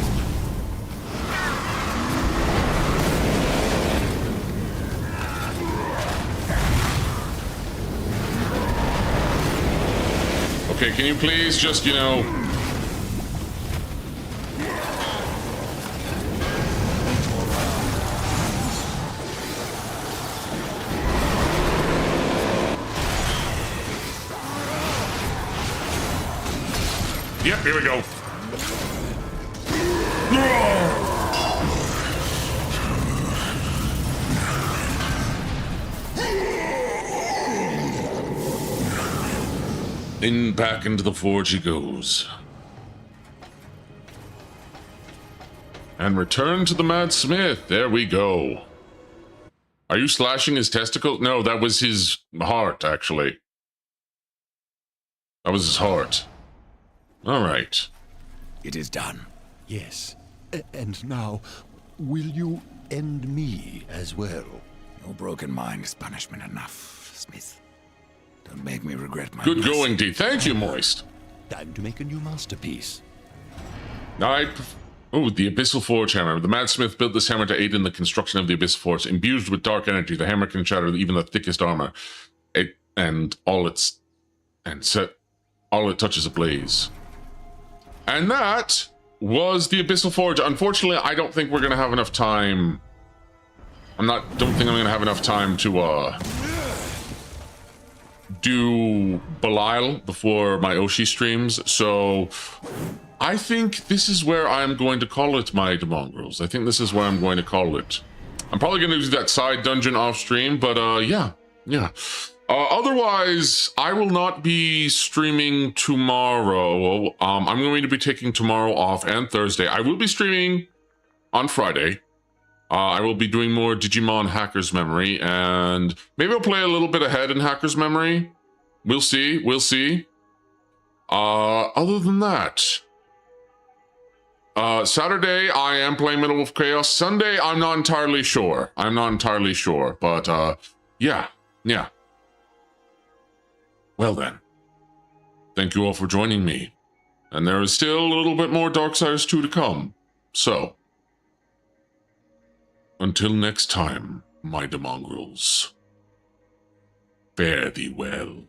Okay, can you please just, you know... Yep, here we go. Back into the forge he goes. And return to the Mad Smith. There we go. Are you slashing his testicle? No, that was his heart, actually. That was his heart. All right. It is done. Yes. And now, will you end me as well? Your broken mind is punishment enough, Smith. Don't make me regret my Good mess. going, D. Thank you, Moist. Time to make a new masterpiece. Oh, the Abyssal Forge Hammer. The Mad Smith built this hammer to aid in the construction of the Abyssal Forge. Imbued with dark energy, the hammer can shatter even the thickest armor. All it touches ablaze. And that was the Abyssal Forge. Unfortunately, I don't think we're gonna have enough time. Don't think I'm gonna have enough time to do Belial before my Oshi streams. So I think this is where I'm going to call it, my Mongrels. I think this is where I'm going to call it. I'm probably going to do that side dungeon off stream, but yeah. Otherwise, I will not be streaming tomorrow. I'm going to be taking tomorrow off and Thursday. I will be streaming on Friday. I will be doing more Digimon Hacker's Memory, and maybe I'll play a little bit ahead in Hacker's Memory. We'll see. Other than that, Saturday, I am playing Middle of Chaos. Sunday, I'm not entirely sure. But, yeah. Well then, thank you all for joining me. And there is still a little bit more Darksiders 2 to come. So, until next time, my Mongrels, fare thee well.